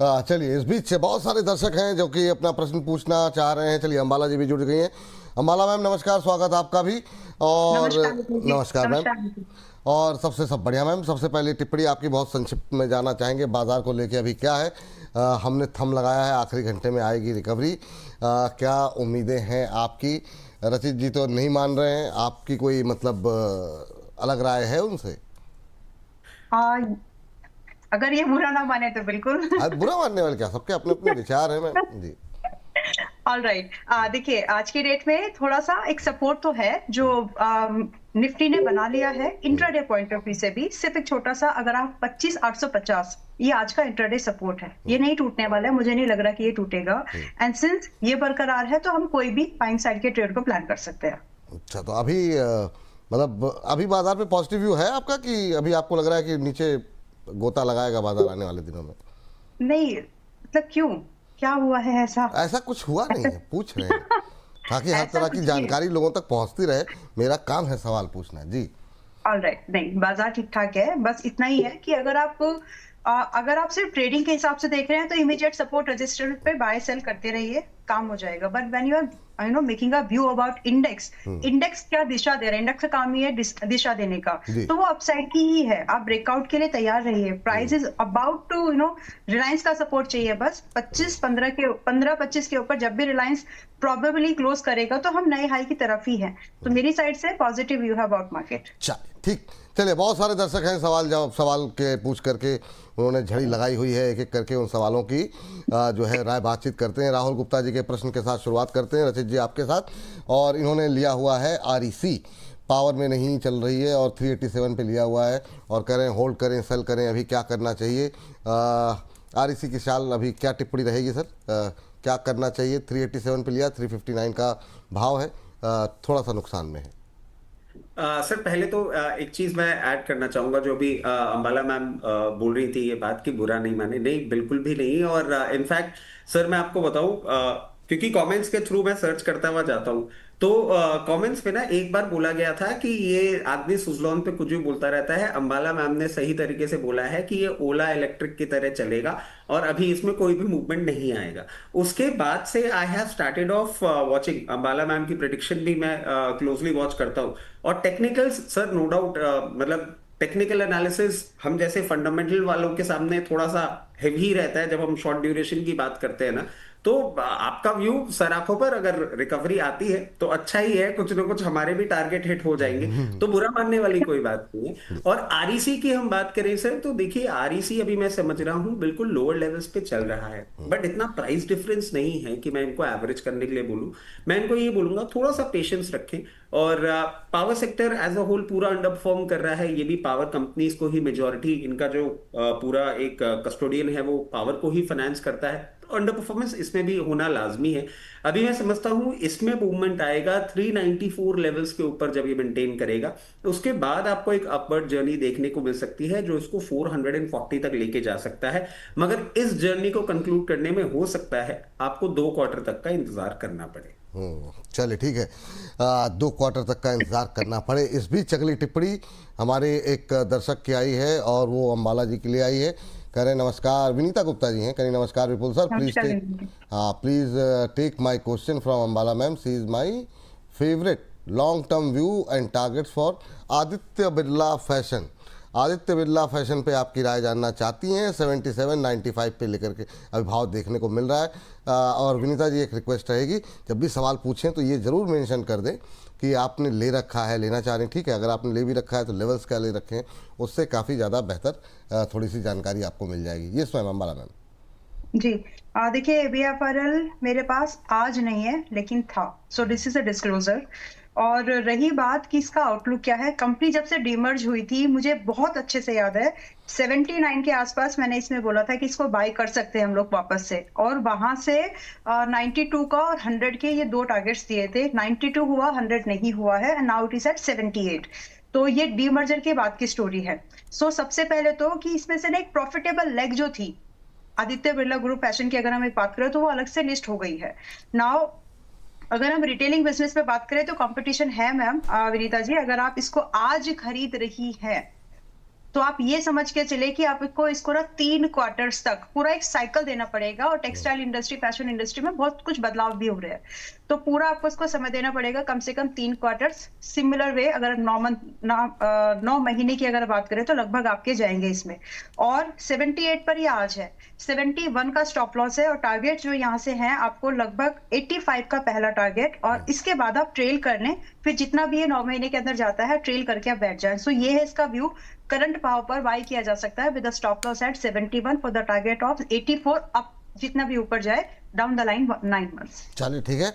चलिए, इस बीच बहुत सारे दर्शक हैं जो कि अपना प्रश्न पूछना चाह रहे हैं। चलिए, अंबाला जी भी जुड़ गई हैं। अंबाला मैम, नमस्कार, स्वागत आपका भी। और नमस्कार नितिन जी। नमस्कार मैम। नमस्कार नितिन। और सब बढ़िया मैम। सबसे पहले टिप्पणी आपकी बहुत संक्षिप्त में जानना चाहेंगे, बाजार को लेके अभी क्या है? हमने थम लगाया है, आखिरी घंटे में आएगी रिकवरी। क्या उम्मीदें हैं आपकी? रचित जी तो नहीं मान रहे हैं, आपकी कोई मतलब अलग राय है उनसे? आ, अगर ये बुरा ना माने तो बिल्कुल। आज बुरा मानने वाले क्या, सबके अपने अपने विचार हैं मैम जी। All right. देखिए, आज की डेट में थोड़ा सा एक सपोर्ट तो है जो निफ्टी ने बना लिया है इंट्राडे पॉइंट ऑफ व्यू से भी। सिर्फ एक छोटा सा, अगर आप 25,850, ये आज का इंट्राडे सपोर्ट है, ये नहीं टूटने वाला है। मुझे नहीं लग रहा कि ये टूटेगा। एंड सिंस ये बरकरार है तो हम कोई भी बाइंग साइड के ट्रेड को प्लान कर सकते हैं। अच्छा, तो अभी मतलब अभी बाजार पे पॉजिटिव व्यू है आपका, कि अभी आपको लग रहा है कि नीचे गोता लगाएगा बाजार आने वाले दिनों में? नहीं, मतलब क्यों, क्या हुआ है ऐसा? ऐसा कुछ हुआ नहीं है, पूछ रहे हैं ताकि हर ऐसा तरह की कुछ नहीं है। जानकारी लोगों तक पहुंचती रहे। मेरा काम है सवाल पूछना जी। ऑल राइट, नहीं, बाजार ठीक ठाक है। बस इतना ही है कि अगर आप सिर्फ ट्रेडिंग के हिसाब से देख रहे हैं तो इमीडिएट सपोर्ट रजिस्टर पे बाय सेल करते रहिए, काम हो जाएगा। But when you are making a view about index, index क्या दिशा दे रहा है? इंडेक्स का काम ही है दिशा देने का। जी। तो वो अपसाइड की ही है। आप ब्रेकआउट के लिए तैयार रहिए। Price is about to Reliance का सपोर्ट चाहिए बस 25 के ऊपर। जब भी रिलायंस प्रोबेबली क्लोज करेगा तो हम नए हाई की तरफ ही है। तो मेरी साइड से पॉजिटिव व्यू है अबाउट मार्केट। चलिए, ठीक। चलिए, बहुत सारे दर्शक हैं, सवाल के पूछ करके उन्होंने झड़ी लगाई हुई है। एक एक करके उन सवालों की जो है राय बातचीत करते हैं। राहुल गुप्ता जी के प्रश्न के साथ शुरुआत करते हैं, रचित जी आपके साथ। और इन्होंने लिया हुआ है REC, पावर में नहीं चल रही है और 387 पे लिया हुआ है और कह रहे हैं होल्ड करें, सेल करें, अभी क्या करना चाहिए? REC की शाल अभी क्या टिप्पणी रहेगी सर? क्या करना चाहिए? 387 पे लिया, 359 का भाव है, थोड़ा सा नुकसान में है। सर पहले तो एक चीज मैं ऐड करना चाहूंगा। जो भी अंबाला मैम बोल रही थी ये बात कि बुरा नहीं माने, नहीं बिल्कुल भी नहीं। और इनफैक्ट सर मैं आपको बताऊं, क्योंकि कमेंट्स के थ्रू मैं सर्च करता हुआ जाता हूं, तो कमेंट्स में ना एक बार बोला गया था कि ये आदमी सुजलॉन पे कुछ भी बोलता रहता है। अंबाला मैम ने सही तरीके से बोला है कि ये ओला इलेक्ट्रिक की तरह चलेगा और अभी इसमें कोई भी मूवमेंट नहीं आएगा। उसके बाद से I have started off watching Ambala ma'am की प्रेडिक्शन भी मैं क्लोजली वॉच करता हूँ। और टेक्निकल सर नो डाउट, मतलब टेक्निकल एनालिसिस हम जैसे फंडामेंटल वालों के सामने थोड़ा सा हेवी रहता है जब हम शॉर्ट ड्यूरेशन की बात करते हैं ना। तो आपका व्यू सर आंखों पर, अगर रिकवरी आती है तो अच्छा ही है, कुछ ना कुछ हमारे भी टारगेट हिट हो जाएंगे, तो बुरा मानने वाली कोई बात नहीं है। और REC की हम बात करें सर, तो देखिए REC अभी मैं समझ रहा हूँ बिल्कुल लोअर लेवल्स पे चल रहा है, बट इतना प्राइस डिफरेंस नहीं है कि मैं इनको एवरेज करने के लिए बोलूँ। मैं इनको ये बोलूंगा थोड़ा सा पेशेंस रखें। और power sector as a whole पूरा अंडर परफॉर्म कर रहा है। ये भी पावर कंपनीज को ही मेजॉरिटी, इनका जो पूरा एक कस्टोडियन है वो पावर को ही फाइनेंस करता है, तो अंडर परफॉर्मेंस इसमें भी होना लाजमी है। अभी मैं समझता हूं इसमें मूवमेंट आएगा 394 लेवल्स के ऊपर जब ये मेंटेन करेगा, उसके बाद आपको एक अपवर्ड जर्नी देखने को मिल सकती है जो इसको 440 तक लेके जा सकता है। मगर इस जर्नी को कंक्लूड करने में हो सकता है आपको 2 क्वार्टर तक का इंतजार करना पड़े। चलिए, ठीक है, 2 क्वार्टर तक का इंतजार करना पड़े। इस बीच अगली टिप्पणी हमारे एक दर्शक की आई है और वो अंबाला जी के लिए आई है। कह रहे नमस्कार, विनीता गुप्ता जी हैं। कह रही नमस्कार विपुल सर, प्लीज नमस्कार टेक, नितिन। हाँ please take my question from Ambala ma'am. See is my favourite long term view and targets for Aditya Birla Fashion. Aditya Birla Fashion पे आपकी राय जानना चाहती हैं। 77.95 पे लेकर के अभी भाव देखने को मिल रहा है। और विनीता जी, एक रिक्वेस्ट रहेगी, जब भी सवाल पूछें तो ये ज़रूर मेंशन कर दें कि आपने ले रखा है, लेना चाह रहे हैं, ठीक है। अगर आपने ले भी रखा है तो लेवल्स क्या ले रखे हैं, उससे काफ़ी ज़्यादा बेहतर थोड़ी सी जानकारी आपको मिल जाएगी। ये स्वयं अंबाला मैम जी, देखिए, BFRL मेरे पास आज नहीं है लेकिन था, so this is a disclosure. और रही बात कि इसका आउटलुक क्या है, कंपनी जब से डीमर्ज हुई थी, मुझे बहुत अच्छे से याद है 79 के आसपास मैंने इसमें बोला था कि इसको बाय कर सकते हैं हम लोग वापस से। और वहां से 92 का और 100 के ये दो टारगेट्स दिए थे। 92 हुआ, 100 नहीं हुआ है, and now it is at 78। तो ये डीमर्जर के बाद की स्टोरी है। सो सबसे पहले तो कि इसमें से ना एक प्रॉफिटेबल लेग जो थी आदित्य बिरला ग्रुप फैशन की, अगर हम एक बात करें तो वो अलग से लिस्ट हो गई है नाउ। अगर हम रिटेलिंग बिजनेस पे बात करें तो कंपटीशन है मैम। विनीता जी, अगर आप इसको आज खरीद रही है तो आप ये समझ के चले कि आपको इसको ना 3 क्वार्टर्स तक पूरा एक साइकिल देना पड़ेगा, और टेक्सटाइल इंडस्ट्री, फैशन इंडस्ट्री में बहुत कुछ बदलाव भी हो रहे हैं, तो पूरा आपको इसको समय देना पड़ेगा, कम से कम 3 क्वार्टर्स। सिमिलर वे अगर 9 महीने की अगर बात करें तो लगभग आपके जाएंगे इसमें। और 78 पर ये आज है, 71 का स्टॉप लॉस है, और टारगेट जो यहाँ से है आपको लगभग 85 का पहला टारगेट, और इसके बाद आप ट्रेल करने, फिर जितना भी ये 9 महीने के अंदर जाता है ट्रेल करके आप बैठ जाए। सो ये है इसका व्यू। करंट भाव पर बाय किया जा सकता है with a stop loss at 71 for the target of 84, up जितना भी ऊपर जाए डाउन द लाइन 9 मंथ्स। चलिए ठीक है।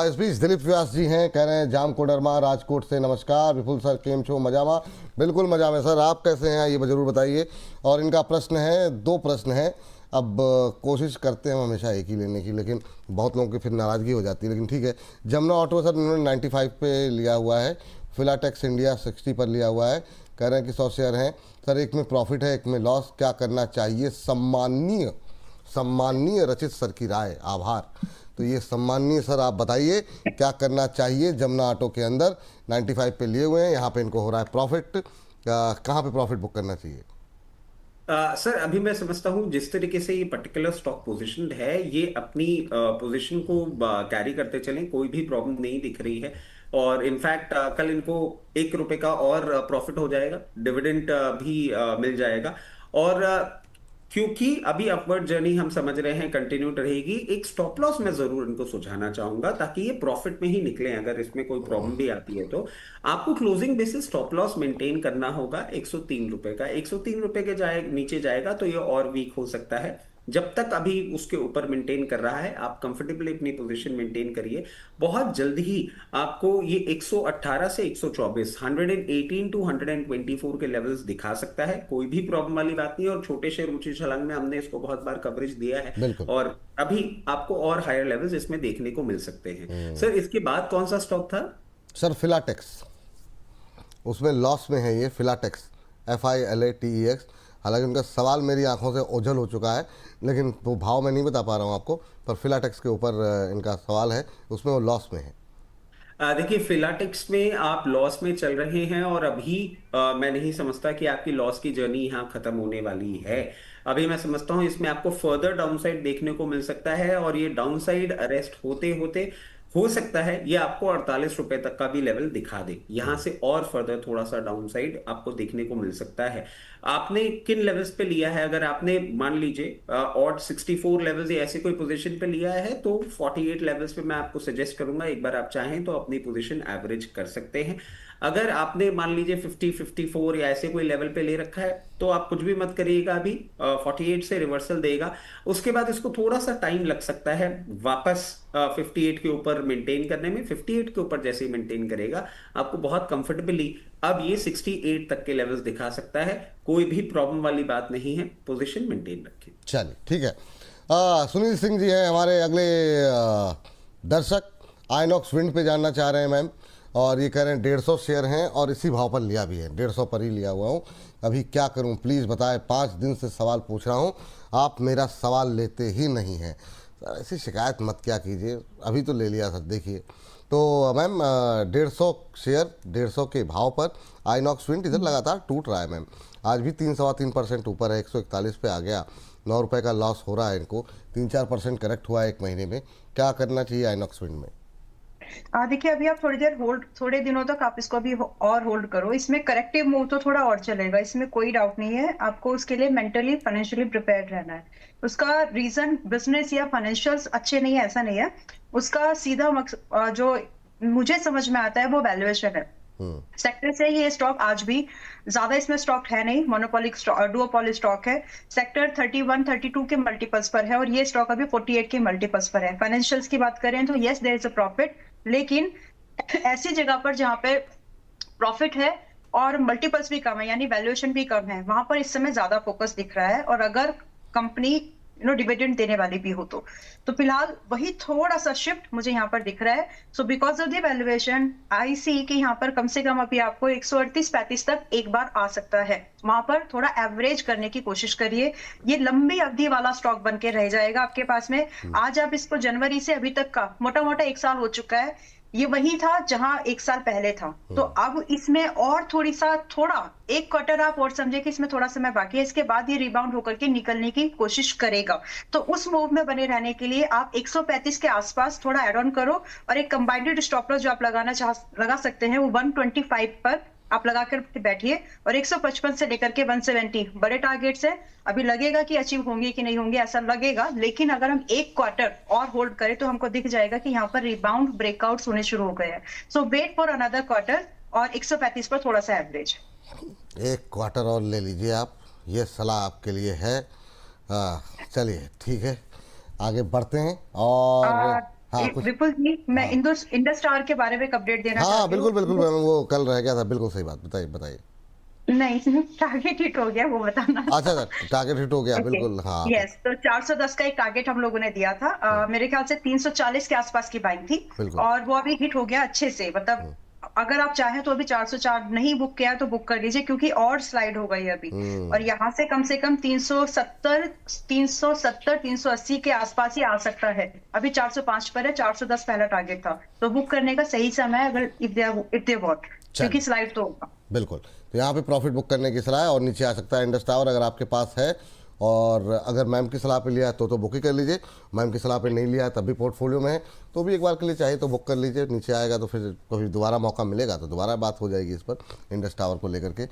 इस बीच दिलीप व्यास जी हैं, कह रहे हैं जाम कोडरमा राजकोट से नमस्कार विपुल सर, केम छो, मजामा? बिल्कुल मजा में सर, आप कैसे हैं ये जरूर बताइए। और इनका प्रश्न है, 2 प्रश्न हैं। अब कोशिश करते हैं हम हमेशा एक ही लेने की, लेकिन बहुत लोगों की फिर नाराज़गी हो जाती है, लेकिन ठीक है। जमुना ऑटो सर इन्होंने 95 पे लिया हुआ है, फिलाटेक्स इंडिया 60 पर लिया हुआ है, कह रहे हैं कि 100 शेयर हैं सर, एक में प्रॉफिट है एक में लॉस, क्या करना चाहिए? सम्माननीय रचित सर की राय, आभार। तो ये सम्माननीय सर आप बताइए क्या करना चाहिए? जमुना ऑटो के अंदर 95 पे लिए हुए हैं, यहाँ पे इनको हो रहा है प्रॉफिट, कहाँ पे प्रॉफिट बुक करना चाहिए? सर अभी मैं समझता हूँ जिस तरीके से ये पर्टिकुलर स्टॉक पोजीशनड है, ये अपनी पोजीशन को कैरी करते चलें, कोई भी प्रॉब्लम नहीं दिख रही है। और इनफैक्ट कल इनको 1 रुपए का और प्रॉफिट हो जाएगा, डिविडेंड भी मिल जाएगा। और क्योंकि अभी अपवर्ड जर्नी हम समझ रहे हैं कंटिन्यूड रहेगी, एक स्टॉप लॉस मैं जरूर इनको सुझाना चाहूंगा ताकि ये प्रॉफिट में ही निकले। अगर इसमें कोई प्रॉब्लम भी आती है तो आपको closing basis stop loss maintain करना होगा 103 रुपए का। 103 रुपए के नीचे जाएगा तो ये और वीक हो सकता है। जब तक अभी उसके ऊपर मेंटेन कर रहा है, आप कंफर्टेबली अपनी पोजीशन मेंटेन करिए। बहुत जल्द ही आपको ये 118 से 124, 118 टू 124 के लेवल्स दिखा सकता है, कोई भी प्रॉब्लम वाली बात नहीं। और छोटे शेयर ऊंची छलांग में हमने इसको बहुत बार कवरेज दिया है, बिल्कुल। और अभी आपको और हायर लेवल्स इसमें देखने को मिल सकते हैं। सर इसके बाद कौन सा स्टॉक था? सर फिलाटेक्स, उसमें लॉस में है ये फिलाटेक्स, FILATEX। हालांकि उनका सवाल मेरी आंखों से ओझल हो चुका है, लेकिन वो भाव मैं नहीं बता पा रहा हूँ आपको, पर फिलाटेक्स के ऊपर इनका सवाल है, उसमें वो लॉस में है। देखिए फिलाटेक्स में आप लॉस में चल रहे हैं, और अभी मैं नहीं समझता कि आपकी लॉस की जर्नी यहाँ खत्म होने वाली है। अभी मैं समझता हूँ इसमें आपको फर्दर डाउनसाइड देखने को मिल सकता है, और ये डाउनसाइड अरेस्ट होते होते हो सकता है ये आपको 48 रुपए तक का भी लेवल दिखा दे। यहां से और फर्दर थोड़ा सा डाउनसाइड आपको देखने को मिल सकता है। आपने किन लेवल्स पे लिया है? अगर आपने मान लीजिए ऑड 64 लेवल्स या ऐसे कोई पोजीशन पे लिया है तो 48 लेवल्स पे मैं आपको सजेस्ट करूंगा, एक बार आप चाहें तो अपनी पोजीशन एवरेज कर सकते हैं। अगर आपने मान लीजिए 50, 54 या ऐसे कोई लेवल पे ले रखा है तो आप कुछ भी मत करिएगा, अभी 48 से रिवर्सल देगा, उसके बाद इसको थोड़ा सा टाइम लग सकता है वापस 58 के ऊपर मेंटेन करने में। 58 के ऊपर जैसे ही मेंटेन करेगा आपको बहुत कंफर्टेबली अब ये 68 तक के लेवल्स दिखा सकता है। कोई भी प्रॉब्लम वाली बात नहीं है, पोजीशन मेंटेन रखें। चलिए ठीक है। सुनील सिंह जी हैं हमारे अगले दर्शक, आइनॉक्स विंड पे जानना चाह रहे हैं मैम, और ये कह रहे हैं 150 शेयर हैं और इसी भाव पर लिया भी है, 150 पर ही लिया हुआ हूँ, अभी क्या करूँ प्लीज़ बताएं, 5 दिन से सवाल पूछ रहा हूँ, आप मेरा सवाल लेते ही नहीं हैं। सर ऐसी शिकायत मत क्या कीजिए, अभी तो ले लिया सर। देखिए तो मैम 150 शेयर 150 के भाव पर आइनॉक्स विंड इधर लगातार टूट रहा है मैम, आज भी 3-3.25% ऊपर है, 141 पे आ गया, 9 रुपये का लॉस हो रहा है इनको, 3-4% करेक्ट हुआ है 1 महीने में। क्या करना चाहिए आइनॉक्स विंड में? देखिए अभी आप थोड़ी देर होल्ड, थोड़े दिनों तक आप इसको अभी और होल्ड करो। इसमें करेक्टिव मूव तो थोड़ा और चलेगा, इसमें कोई डाउट नहीं है। आपको उसके लिए मेंटली फाइनेंशियली प्रिपेयर्ड रहना है। उसका रीजन बिजनेस या फाइनेंशियल्स अच्छे नहीं है ऐसा नहीं है, उसका सीधा मकसद जो मुझे समझ में आता है वो वैल्यूएशन है। सेक्टर से ये स्टॉक आज भी ज्यादा इसमें स्टॉक है नहीं, मोनोपोलिक डुओपोली स्टॉक है। सेक्टर 31, 32 के मल्टीपल्स पर है और ये स्टॉक अभी 48 के मल्टीपल्स पर है। फाइनेंशियल्स की बात करें तो yes there is a profit, लेकिन ऐसी जगह पर जहां पे प्रॉफिट है और मल्टीपल्स भी कम है यानी वैल्यूएशन भी कम है, वहां पर इस समय ज्यादा फोकस दिख रहा है। और अगर कंपनी डिविडेंड देने वाली भी हो तो फिलहाल वही थोड़ा सा शिफ्ट मुझे यहाँ पर दिख रहा है। So because of the valuation I see कि यहाँ पर कम से कम अभी आपको 138-35 तक एक बार आ सकता है, वहां पर थोड़ा एवरेज करने की कोशिश करिए। ये लंबी अवधि वाला स्टॉक बन के रह जाएगा आपके पास में। आज आप इसको जनवरी से अभी तक का मोटा मोटा 1 साल हो चुका है, ये वही था जहां एक साल पहले था। तो अब इसमें और थोड़ा एक क्वार्टर आप और समझे कि इसमें थोड़ा समय बाकी है, इसके बाद ये रिबाउंड होकर के निकलने की कोशिश करेगा। तो उस मूव में बने रहने के लिए आप 135 के आसपास थोड़ा एड ऑन करो, और एक कंबाइंड स्टॉप लॉस जो आप लगा सकते हैं वो 125 पर आप लगा कर बैठिए, और 155 से लेकर के 170 बड़े टारगेट्स है। अभी लगेगा कि अचीव होंगे कि नहीं होंगे, ऐसा लगेगा, लेकिन अगर हम एक क्वार्टर और होल्ड करें तो हमको दिख जाएगा कि यहाँ पर रिबाउंड ब्रेकआउट्स होने शुरू हो गए हैं। सो वेट फॉर अनदर क्वार्टर, और 135 पर थोड़ा सा एवरेज। एक क्वार्टर और ले लीजिए आप, ये सलाह आपके लिए है। चलिए ठीक है, आगे बढ़ते हैं। और हाँ कुछ, विपुल जी, मैं हाँ इंडस स्टार के बारे में एक अपडेट देना हाँ चाहती बिल्कुल बिल्कुल, हूँ। वो कल रह गया था, बिल्कुल सही बात, बताइए बताइए। नहीं, टारगेट हिट हो गया, वो बताना अच्छा था। अच्छा, टारगेट हिट हो गया, ओके, बिल्कुल हाँ तो यस, तो 410 का एक टारगेट हम लोगों ने दिया था। मेरे ख्याल से 340 के आसपास की बाइंग थी, बिल्कुल। और वो अभी हिट हो गया अच्छे से। मतलब अगर आप चाहें तो अभी 404 नहीं बुक किया तो बुक कर लीजिए, क्योंकि और स्लाइड हो गई अभी। और यहाँ से कम 370 380 के आसपास ही आ सकता है। अभी 405 पर है, 410 पहला टारगेट था, तो बुक करने का सही समय है अगर इफ दे वॉट, क्योंकि स्लाइड तो होगा। बिल्कुल, तो यहाँ पे प्रॉफिट बुक करने की सलाह है, और नीचे आ सकता है इंडस टावर अगर आपके पास है। और अगर मैम की सलाह पे लिया है तो बुक ही कर लीजिए, मैम की सलाह पे नहीं लिया है तब भी पोर्टफोलियो में है तो भी एक बार के लिए चाहे तो बुक कर लीजिए। नीचे आएगा तो फिर कभी दोबारा मौका मिलेगा तो दोबारा बात हो जाएगी इस पर, इंडस टावर को लेकर के।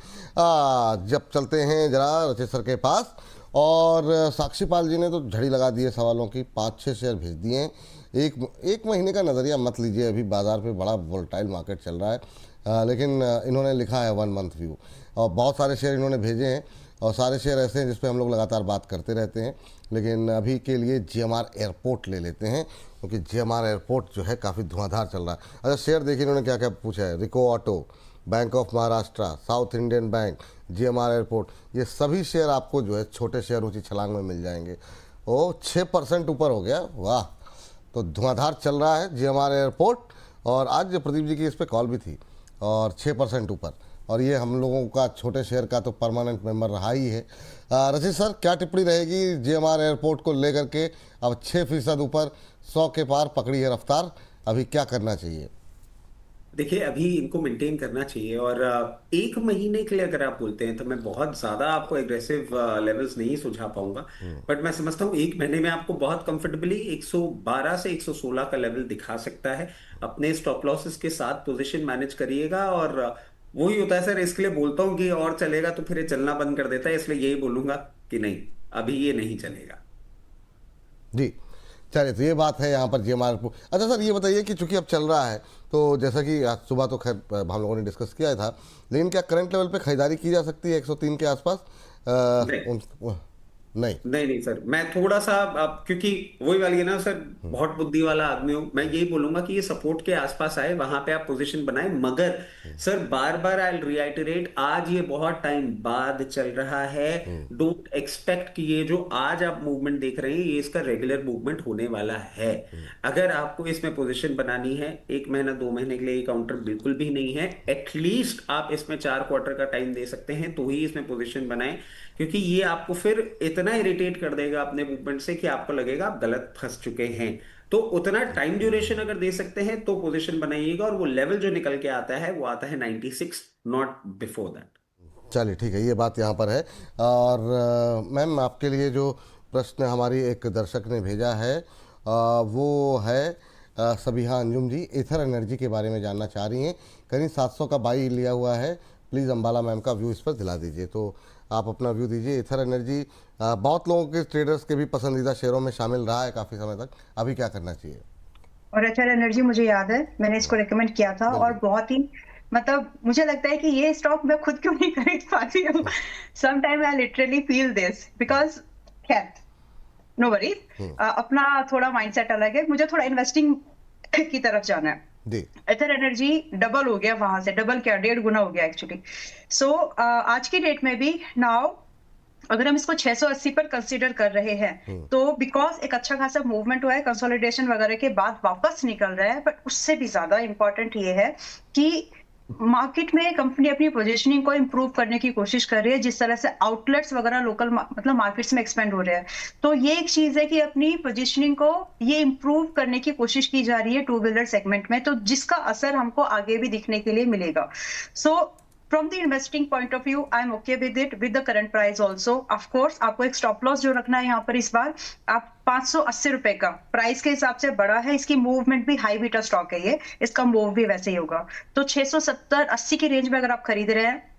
जब चलते हैं जरा रचित सर के पास, और साक्षी पाल जी ने तो झड़ी लगा दी है सवालों की, 5-6 शेयर भेज दिए हैं। एक महीने का नज़रिया मत लीजिए, अभी बाज़ार पे बड़ा वोलेटाइल मार्केट चल रहा है। लेकिन इन्होंने लिखा है 1 मंथ व्यू, और बहुत सारे शेयर इन्होंने भेजे हैं, और सारे शेयर ऐसे हैं जिस पे हम लोग लगातार बात करते रहते हैं। लेकिन अभी के लिए जीएमआर एयरपोर्ट ले लेते हैं, क्योंकि जीएमआर एयरपोर्ट जो है काफ़ी धुआंधार चल रहा है। अच्छा शेयर देखिए इन्होंने क्या क्या पूछा है, Rico auto, bank of Maharashtra, South Indian bank, GMR airport, ये सभी शेयर आपको जो है छोटे शेयर ऊँची छलांग में मिल जाएंगे। वो 6% ऊपर हो गया, वाह। तो धुआंधार चल रहा है जीएमआर एयरपोर्ट, और आज प्रदीप जी की इस पर कॉल भी थी, और 6% ऊपर, और ये हम लोगों का छोटे शेयर का तो परमानेंट मेंबर रहा ही है। रचित सर क्या टिप्पणी रहेगी जीएमआर एयरपोर्ट को लेकर के? अब 6% ऊपर, 100 के पार पकड़ी है रफ्तार, अभी क्या करना चाहिए? देखिए अभी इनको मेंटेन करना चाहिए, और एक महीने के लिए अगर आप बोलते हैं तो मैं बहुत ज्यादा आपको एग्रेसिव लेवल्स नहीं सुझा पाऊंगा, बट मैं समझता हूँ एक महीने में आपको बहुत कंफर्टेबली 112 से 116 का लेवल दिखा सकता है। अपने स्टॉप लॉसेस के साथ पोजीशन मैनेज करिएगा, और वही होता है सर, इसके लिए बोलता हूँ कि और चलेगा तो फिर ये चलना बंद कर देता है, इसलिए यही बोलूंगा कि नहीं, अभी ये नहीं चलेगा। जी चलिए, तो ये बात है यहाँ पर जीएमआर। अच्छा सर ये बताइए कि चूंकि अब चल रहा है, तो जैसा कि आज सुबह तो खैर हम लोगों ने डिस्कस किया था, लेकिन क्या करंट लेवल पे खरीदारी की जा सकती है 103 के आसपास? नहीं नहीं सर, मैं थोड़ा सा क्योंकि वही वाली है ना सर, बहुत बुद्धि वाला आदमी हूं मैं, यही बोलूंगा कि ये सपोर्ट के आसपास आए, वहां पे आप पोजीशन बनाए। मगर सर बार बार आई रिआइटरेट, आज ये बहुत टाइम बाद चल रहा है। डोंट एक्सपेक्ट कि ये जो आज आप मूवमेंट देख रहे हैं ये इसका रेगुलर मूवमेंट होने वाला है। अगर आपको इसमें पोजीशन बनानी है 1 महीना 2 महीने के लिए, ये काउंटर बिल्कुल भी नहीं है। एटलीस्ट आप इसमें 4 क्वार्टर का टाइम दे सकते हैं तो ही इसमें पोजीशन बनाएं, क्योंकि ये आपको फिर इतना इरिटेट कर देगा अपने मूवमेंट से कि आपको लगेगा आप गलत फंस चुके हैं। तो उतना टाइम ड्यूरेशन अगर दे सकते हैं तो पोजीशन बनाइएगा, और वो लेवल जो निकल के आता है वो आता है 96, नॉट बिफोर दैट। चलिए ठीक है, ये बात यहाँ पर है। और मैम आपके लिए जो प्रश्न हमारी एक दर्शक ने भेजा है वो है सबिहा अंजुम जी, एथर एनर्जी के बारे में जानना चाह रही हैं। करीब 700 का बाई लिया हुआ है, प्लीज़ अंबाला मैम का व्यू इस पर दिला दीजिए। तो आप अपना व्यू दीजिए। एथर एनर्जी बहुत लोगों के ट्रेडर्स के भी पसंदीदा शेयरों में शामिल रहा है काफ़ी समय तक, अभी क्या करना चाहिए? और एथर एनर्जी मुझे याद है, मैंने इसको रिकमेंड किया था, और बहुत ही मतलब मुझे लगता है कि ये स्टॉक मैं खुद क्यों नहीं खरीद पाती हूँ। Some time I literally feel this, because खैर नो वरीज, अपना थोड़ा माइंडसेट अलग है, मुझे थोड़ा इन्वेस्टिंग की तरफ जाना है। एथर एनर्जी डबल हो गया, वहां से डबल क्या 1.5 गुना हो गया एक्चुअली। सो आज की डेट में भी नाउ अगर हम इसको 680 पर कंसीडर कर रहे हैं तो बिकॉज एक अच्छा खासा मूवमेंट हुआ है, कंसोलिडेशन वगैरह के बाद वापस निकल रहा है, बट उससे भी ज्यादा इंपॉर्टेंट ये है कि मार्केट में कंपनी अपनी पोजीशनिंग को इम्प्रूव करने की कोशिश कर रही है, जिस तरह से आउटलेट्स वगैरह लोकल मतलब मार्केट्स में एक्सपेंड हो रहे हैं। तो ये एक चीज है कि अपनी पोजीशनिंग को ये इम्प्रूव करने की कोशिश की जा रही है टू व्हीलर सेगमेंट में, तो जिसका असर हमको आगे भी दिखने के लिए मिलेगा। So from the investing point of view I am okay with it with the current price also. Of course आपको एक स्टॉप लॉस जो रखना है यहाँ पर इस बार, आप 580 रुपए का प्राइस के हिसाब से बड़ा है, इसकी मूवमेंट भी हाई बीटा स्टॉक है ये, इसका मूव भी वैसे ही होगा। तो 670-80 की रेंज में अगर आप खरीद रहे हैं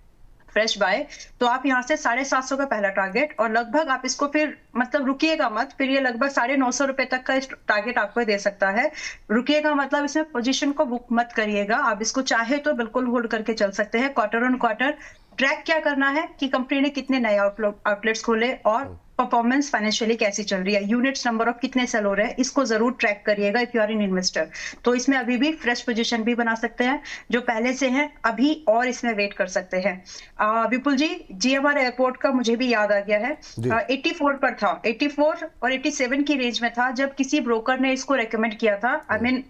फ्रेश बाय, तो आप यहाँ से 750 का पहला टारगेट, और लगभग आप इसको फिर मतलब रुकिएगा मत, फिर ये लगभग 950 रुपए तक का टारगेट आपको दे सकता है। रुकिएगा मतलब इसमें पोजीशन को बुक मत करिएगा, आप इसको चाहे तो बिल्कुल होल्ड करके चल सकते हैं। क्वार्टर ऑन क्वार्टर ट्रैक क्या करना है कि कंपनी ने कितने नए आउटलेट्स खोले और परफॉर्मेंस फाइनेंशियली कैसी चल रही है, यूनिट्स नंबर ऑफ कितने सेल हो रहे हैं, इसको जरूर ट्रैक करिएगा if you are in investor. तो इसमें अभी भी फ्रेश पोजीशन भी बना सकते हैं, जो पहले से हैं अभी और इसमें वेट कर सकते हैं। विपुल जी, जीएमआर एयरपोर्ट का मुझे भी याद आ गया है, 84 पर था, 84 और 87 की रेंज में था जब किसी ब्रोकर ने इसको रेकमेंड किया था। आई मीन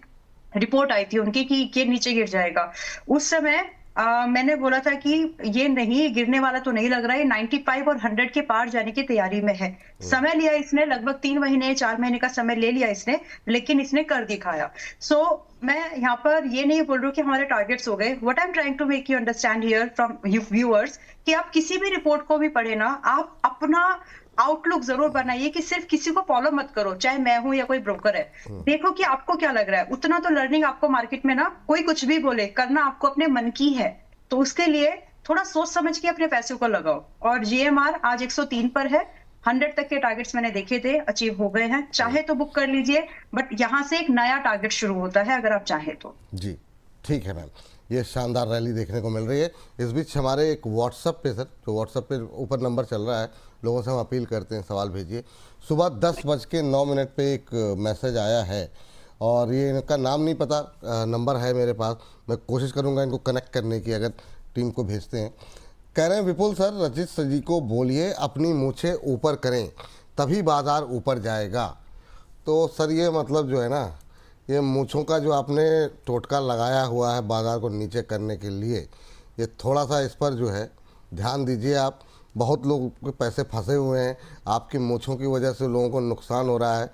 रिपोर्ट आई थी उनकी कि ये नीचे गिर जाएगा। उस समय मैंने बोला था कि ये नहीं गिरने वाला तो नहीं लग रहा है, 95 और 100 के पार जाने की तैयारी में है। समय लिया इसने, लगभग 3 महीने 4 महीने का समय ले लिया इसने, लेकिन इसने कर दिखाया। सो मैं यहाँ पर ये नहीं बोल रही हूँ कि हमारे टारगेट्स हो गए। What I am trying to make you understand here from you viewers, कि आप किसी भी रिपोर्ट को भी पढ़े ना, आप अपना आउटलुक जरूर बनाइए कि सिर्फ किसी को फॉलो मत करो, चाहे मैं हूं या कोई ब्रोकर है। देखो कि आपको क्या लग रहा है, उतना तो लर्निंग आपको मार्केट में ना कोई कुछ भी बोले करना आपको अपने मन की है, तो उसके लिए थोड़ा सोच समझ के अपने पैसे को लगाओ। और जीएमआर आज 103 पर है, 100 तक के टारगेट्स मैंने देखे थे, अचीव हो गए हैं, चाहे तो बुक कर लीजिए, बट यहाँ से एक नया टारगेट शुरू होता है अगर आप चाहे तो। जी ठीक है मैम, ये शानदार रैली देखने को मिल रही है। इस बीच हमारे एक व्हाट्सअप पे सर, जो व्हाट्सअप पे ऊपर नंबर चल रहा है, लोगों से हम अपील करते हैं सवाल भेजिए। सुबह 10:09 पे एक मैसेज आया है और ये इनका नाम नहीं पता, नंबर है मेरे पास, मैं कोशिश करूंगा इनको कनेक्ट करने की अगर टीम को भेजते हैं। कह रहे हैं विपुल सर, रजित सर जी को बोलिए अपनी मूछें ऊपर करें तभी बाज़ार ऊपर जाएगा। तो सर ये मतलब जो है ना, ये मूछों का जो आपने टोटका लगाया हुआ है बाज़ार को नीचे करने के लिए, ये थोड़ा सा इस पर जो है ध्यान दीजिए आप। बहुत लोग के पैसे फंसे हुए हैं, आपकी मूछों की वजह से लोगों को नुकसान हो रहा है।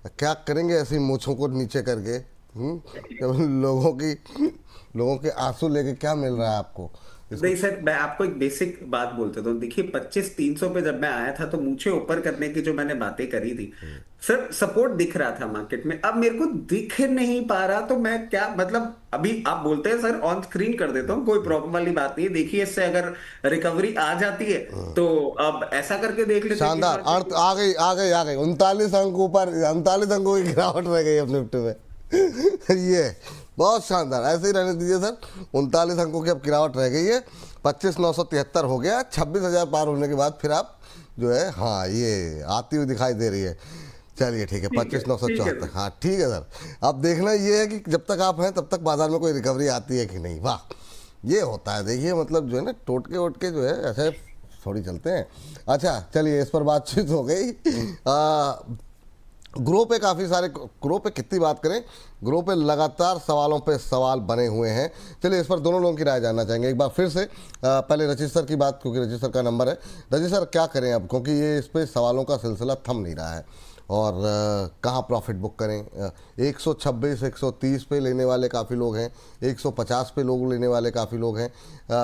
क्या करेंगे ऐसी मूछों को नीचे करके? लोगों के आंसू लेके क्या मिल रहा है आपको? नहीं सर, मैं आपको एक बेसिक बात बोलते तो देखिए, 25-300 पे जब मैं आया था तो मूछें ऊपर करने की जो मैंने बातें करी थी सर, सपोर्ट दिख रहा था मार्केट में, अब मेरे को दिख नहीं पा रहा, तो मैं क्या मतलब, अभी आप बोलते हैं सर ऑन स्क्रीन कर देता हूँ, कोई प्रॉब्लम वाली बात नहीं है। देखिए इससे अगर रिकवरी आ जाती है तो अब ऐसा करके देख लेते हैं। शानदार, आ गई 39 अंक ऊपर, 39 अंकों की गिरावट रह गई अब निफ्टी में। ये बहुत शानदार, ऐसे ही रहने दीजिए सर। 39 अंकों की अब गिरावट रह गई है, 25,973 हो गया। 26,000 पार होने के बाद फिर आप जो है, हाँ ये आती हुई दिखाई दे रही है। चलिए ठीक है, 25,974, हाँ ठीक है सर। अब देखना ये है कि जब तक आप हैं तब तक बाजार में कोई रिकवरी आती है कि नहीं। वाह, ये होता है देखिए, मतलब जो है ना टोटके वोटके जो है ऐसे थोड़ी चलते हैं। अच्छा चलिए, इस पर बातचीत हो गई। ग्रो पे काफ़ी सारे, ग्रो पे कितनी बात करें, ग्रो पे लगातार सवालों पे सवाल बने हुए हैं। चलिए इस पर दोनों लोगों की राय जानना चाहेंगे एक बार फिर से। पहले रजित सर की बात, क्योंकि रजित सर का नंबर है। रजित सर क्या करें अब, क्योंकि ये इस पे सवालों का सिलसिला थम नहीं रहा है, और कहाँ प्रॉफिट बुक करें। 126 130 पे लेने वाले काफ़ी लोग हैं, 150 पे लोग लेने वाले काफ़ी लोग हैं।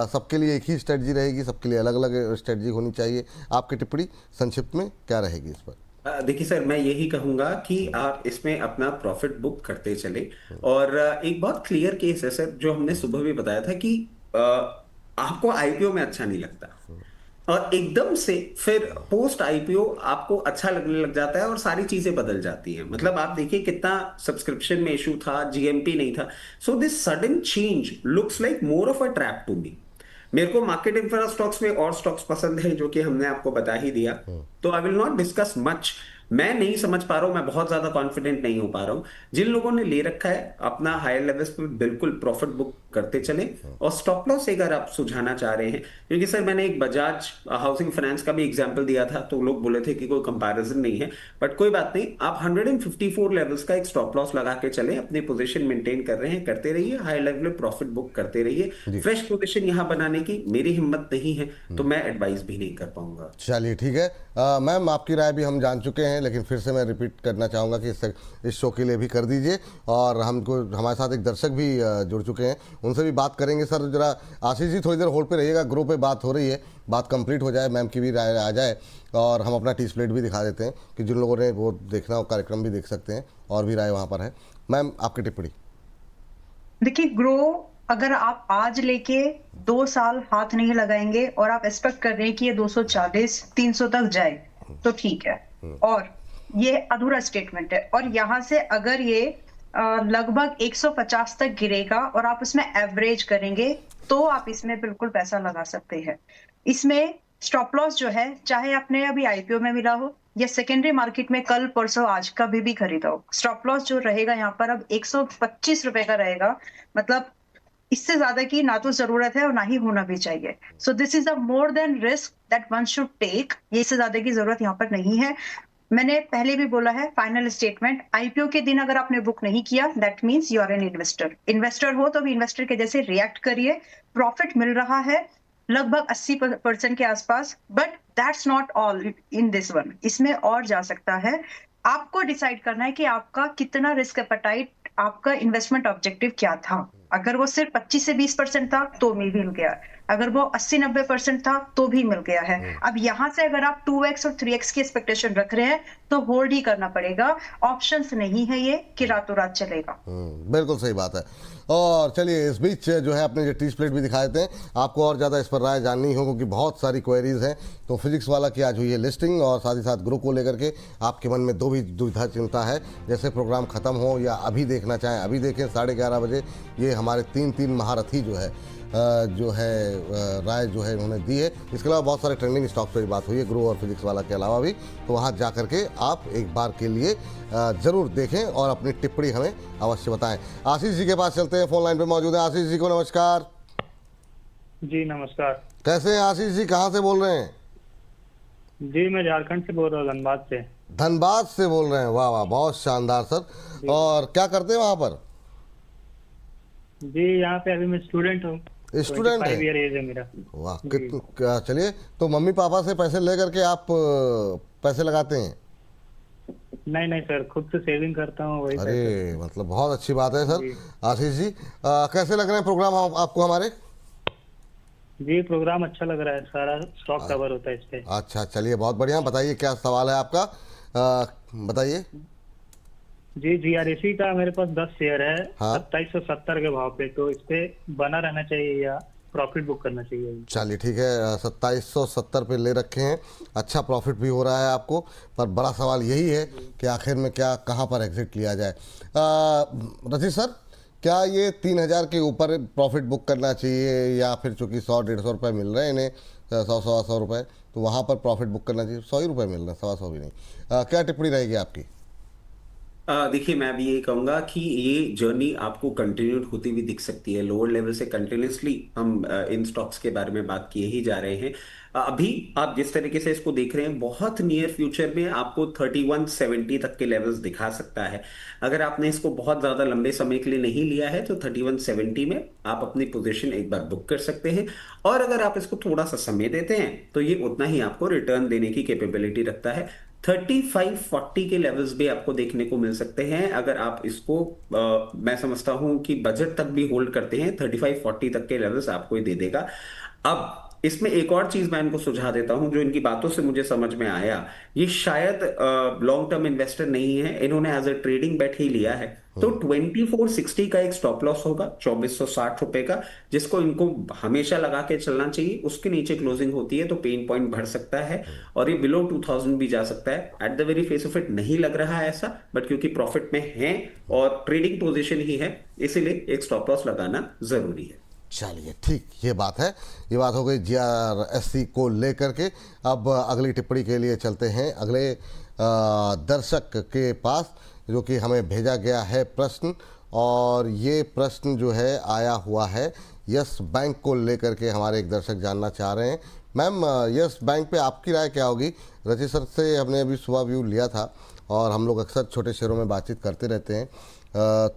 सबके लिए एक ही स्ट्रेटजी रहेगी, सबके लिए अलग अलग स्ट्रेटजी होनी चाहिए। आपकी टिप्पणी संक्षिप्त में क्या रहेगी इस पर? देखिए सर, मैं यही कहूंगा कि आप इसमें अपना प्रॉफिट बुक करते चले। और एक बहुत क्लियर केस है सर, जो हमने सुबह भी बताया था कि आपको आईपीओ में अच्छा नहीं लगता और एकदम से फिर पोस्ट आईपीओ आपको अच्छा लगने लग जाता है और सारी चीजें बदल जाती हैं। मतलब आप देखिए कितना सब्सक्रिप्शन में इशू था, जीएमपी नहीं था। So this sudden change looks like more of a trap to me. मेरे को मार्केट इंफ्रा स्टॉक्स में और स्टॉक्स पसंद है जो कि हमने आपको बता ही दिया, तो I will not discuss much मैं नहीं समझ पा रहा हूं, मैं बहुत ज्यादा कॉन्फिडेंट नहीं हो पा रहा हूं। जिन लोगों ने ले रखा है अपना हायर लेवल्स पे बिल्कुल प्रॉफिट बुक करते चले। और स्टॉप लॉस अगर आप सुझाना चाह रहे हैं, क्योंकि सर मैंने एक बजाज हाउसिंग फाइनेंस का भी एग्जांपल दिया था तो लोग बोले थे कि कोई कंपैरिजन नहीं है, बट कोई बात नहीं, आप 154 लेवल्स का एक स्टॉप लॉस लगा के चले, अपनी पोजीशन मेंटेन कर रहे हैं, करते रहिए, हाई लेवल में प्रॉफिट बुक करते रहिए। जी। फ्रेश पोजीशन यहां बनाने की मेरी हिम्मत नहीं है, तो मैं एडवाइस भी नहीं कर पाऊंगा। चलिए ठीक है। मैम आपकी राय भी हम जान चुके हैं, लेकिन फिर से मैं रिपीट करना चाहूँगा कि इस शो के लिए भी कर दीजिए। और हमको हमारे साथ एक दर्शक भी जुड़ चुके हैं, उनसे भी बात करेंगे। सर जरा आशीष जी थोड़ी देर होल्ड पे रहिएगा, ग्रुप पे बात हो रही है, बात कंप्लीट हो जाए, मैम की भी राय आ जाए और हम अपना टी स्प्लेट भी दिखा देते हैं कि जिन लोगों ने वो देखना हो कार्यक्रम भी देख सकते हैं, और भी राय वहाँ पर है। मैम आपकी टिप्पणी। देखिए, ग्रो अगर आप आज लेके 2 साल हाथ नहीं लगाएंगे और आप एक्सपेक्ट कर रहे हैं कि ये 240 300 तक जाए, तो ठीक है, और ये अधूरा स्टेटमेंट है। और यहाँ से अगर ये लगभग 150 तक गिरेगा और आप उसमें एवरेज करेंगे, तो आप इसमें बिल्कुल पैसा लगा सकते हैं। इसमें स्टॉप लॉस जो है, चाहे आपने अभी आईपीओ में मिला हो या सेकेंडरी मार्केट में कल परसों आज कभी भी खरीदा हो, स्टॉप लॉस जो रहेगा यहाँ पर अब 125 रुपए का रहेगा। मतलब इससे ज्यादा की ना तो जरूरत है और ना ही होना भी चाहिए। So this is a more than risk that one should take. ये इससे ज्यादा की जरूरत यहाँ पर नहीं है। मैंने पहले भी बोला है, फाइनल स्टेटमेंट, आईपीओ के दिन अगर आपने बुक नहीं किया, that means you are an investor. Investor हो तो भी इन्वेस्टर के जैसे रिएक्ट करिए। प्रॉफिट मिल रहा है लगभग 80% के आसपास, but that's not all in this one. इसमें और जा सकता है। आपको डिसाइड करना है कि आपका कितना रिस्क एपेटाइट, आपका इन्वेस्टमेंट ऑब्जेक्टिव क्या था। अगर वो सिर्फ 25 से 20% था तो भी मिल गया, अगर वो 80-90% था तो भी मिल गया है। अब यहाँ से अगर आप 2x और 3x की एक्सपेक्टेशन रख रहे हैं तो होल्ड ही करना पड़ेगा। ऑप्शंस नहीं है ये कि रातों रात चलेगा। बिल्कुल सही बात है। और चलिए इस बीच जो है अपने जो टी स्प्लेट भी दिखाए थे, आपको और ज़्यादा इस पर राय जाननी हो क्योंकि बहुत सारी क्वेरीज हैं। तो फिजिक्स वाला की आज हुई है लिस्टिंग, और साथ ही साथ ग्रुप को लेकर के आपके मन में दो भी दुविधा चिंता है, जैसे प्रोग्राम ख़त्म हो या अभी देखना चाहें अभी देखें 11:30 बजे। ये हमारे तीन महारथी जो है राय जो है उन्होंने दी है। इसके अलावा बहुत सारे ट्रेंडिंग स्टॉक्स पर बात हुई है ग्रो और फिजिक्स वाला के अलावा भी, तो वहाँ जा करके आप एक बार के लिए ज़रूर देखें और अपनी टिप्पणी हमें अवश्य बताएं। आशीष जी के पास चलते हैं, फोन लाइन पे मौजूद है। आशीष जी को नमस्कार। जी नमस्कार। कैसे हैं आशीष जी, कहाँ से बोल रहे हैं? जी मैं झारखंड से बोल रहा हूँ, धनबाद से। धनबाद से बोल रहे हैं, वाह वाह, बहुत शानदार सर। और क्या करते हैं वहाँ पर? जी यहाँ पे अभी मैं स्टूडेंट हूँ। स्टूडेंट है? 25 ईयर एज है मेरा। वाह, चलिए, तो मम्मी पापा से पैसे ले करके आप पैसे लगाते हैं? नहीं नहीं सर, खुद से सेविंग करता हूँ वही पैसे। अरे मतलब बहुत अच्छी बात है सर। आशीष जी कैसे लग रहे हैं प्रोग्राम आपको हमारे? जी प्रोग्राम अच्छा लग रहा है, सारा स्टॉक कवर होता है इस पे। अच्छा चलिए, बहुत बढ़िया। बताइए क्या सवाल है आपका, बताइए। जी जीआरएसी का मेरे पास 10 शेयर है। हाँ। 2770 के भाव पे, तो इस पे बना रहना चाहिए या प्रॉफिट बुक करना चाहिए? चलिए ठीक है, 2770 पे ले रखे हैं, अच्छा प्रॉफिट भी हो रहा है आपको, पर बड़ा सवाल यही है कि आखिर में क्या कहाँ पर एग्जिट लिया जाए। रचित सर, क्या ये 3000 के ऊपर प्रॉफिट बुक करना चाहिए या फिर चूँकि 100-150 रुपये मिल रहे हैं इन्हें, 100-125 रुपये, तो वहाँ पर प्रॉफिट बुक करना चाहिए? 100 ही रुपये मिल रहे हैं, 125 भी नहीं। क्या टिप्पणी रहेगी आपकी? देखिए, मैं भी यही कहूंगा कि ये जर्नी आपको कंटिन्यू होती हुई दिख सकती है। लोअर लेवल से कंटिन्यूसली हम इन स्टॉक्स के बारे में बात किए ही जा रहे हैं। अभी आप जिस तरीके से इसको देख रहे हैं, बहुत नियर फ्यूचर में आपको 3170 तक के लेवल्स दिखा सकता है। अगर आपने इसको बहुत ज्यादा लंबे समय के लिए नहीं लिया है तो 3170 में आप अपनी पोजीशन एक बार बुक कर सकते हैं, और अगर आप इसको थोड़ा सा समय देते हैं तो ये उतना ही आपको रिटर्न देने की कैपेबिलिटी रखता है। 3540 के लेवल्स भी आपको देखने को मिल सकते हैं अगर आप इसको मैं समझता हूं कि बजट तक भी होल्ड करते हैं। 3540 तक के लेवल्स आपको ही दे देगा। अब इसमें एक और चीज मैं इनको सुझा देता हूं जो इनकी बातों से मुझे समझ में आया। ये शायद लॉन्ग टर्म इन्वेस्टर नहीं है, इन्होंने एज ए ट्रेडिंग बेट ही लिया है। तो 2460 का एक स्टॉप लॉस होगा 2460 रुपए का, जिसको इनको हमेशा लगा के चलना चाहिए। उसके नीचे क्लोजिंग होती है तो पेन पॉइंट बढ़ सकता है और ये बिलो 2000 भी जा सकता है। At the very face of it नहीं लग रहा है ऐसा, बट क्योंकि प्रॉफिट में है और ट्रेडिंग पोजीशन ही है, इसीलिए एक स्टॉप लॉस लगाना जरूरी है। चलिए ठीक, ये बात है। ये बात हो गई जीआरएससी को लेकर के। अब अगली टिप्पणी के लिए चलते हैं। अगले दर्शक के पास, जो कि हमें भेजा गया है प्रश्न, और ये प्रश्न जो है आया हुआ है यस बैंक को लेकर के। हमारे एक दर्शक जानना चाह रहे हैं, मैम यस बैंक पे आपकी राय क्या होगी? रचित सर से हमने अभी सुबह व्यू लिया था और हम लोग अक्सर छोटे शेयरों में बातचीत करते रहते हैं।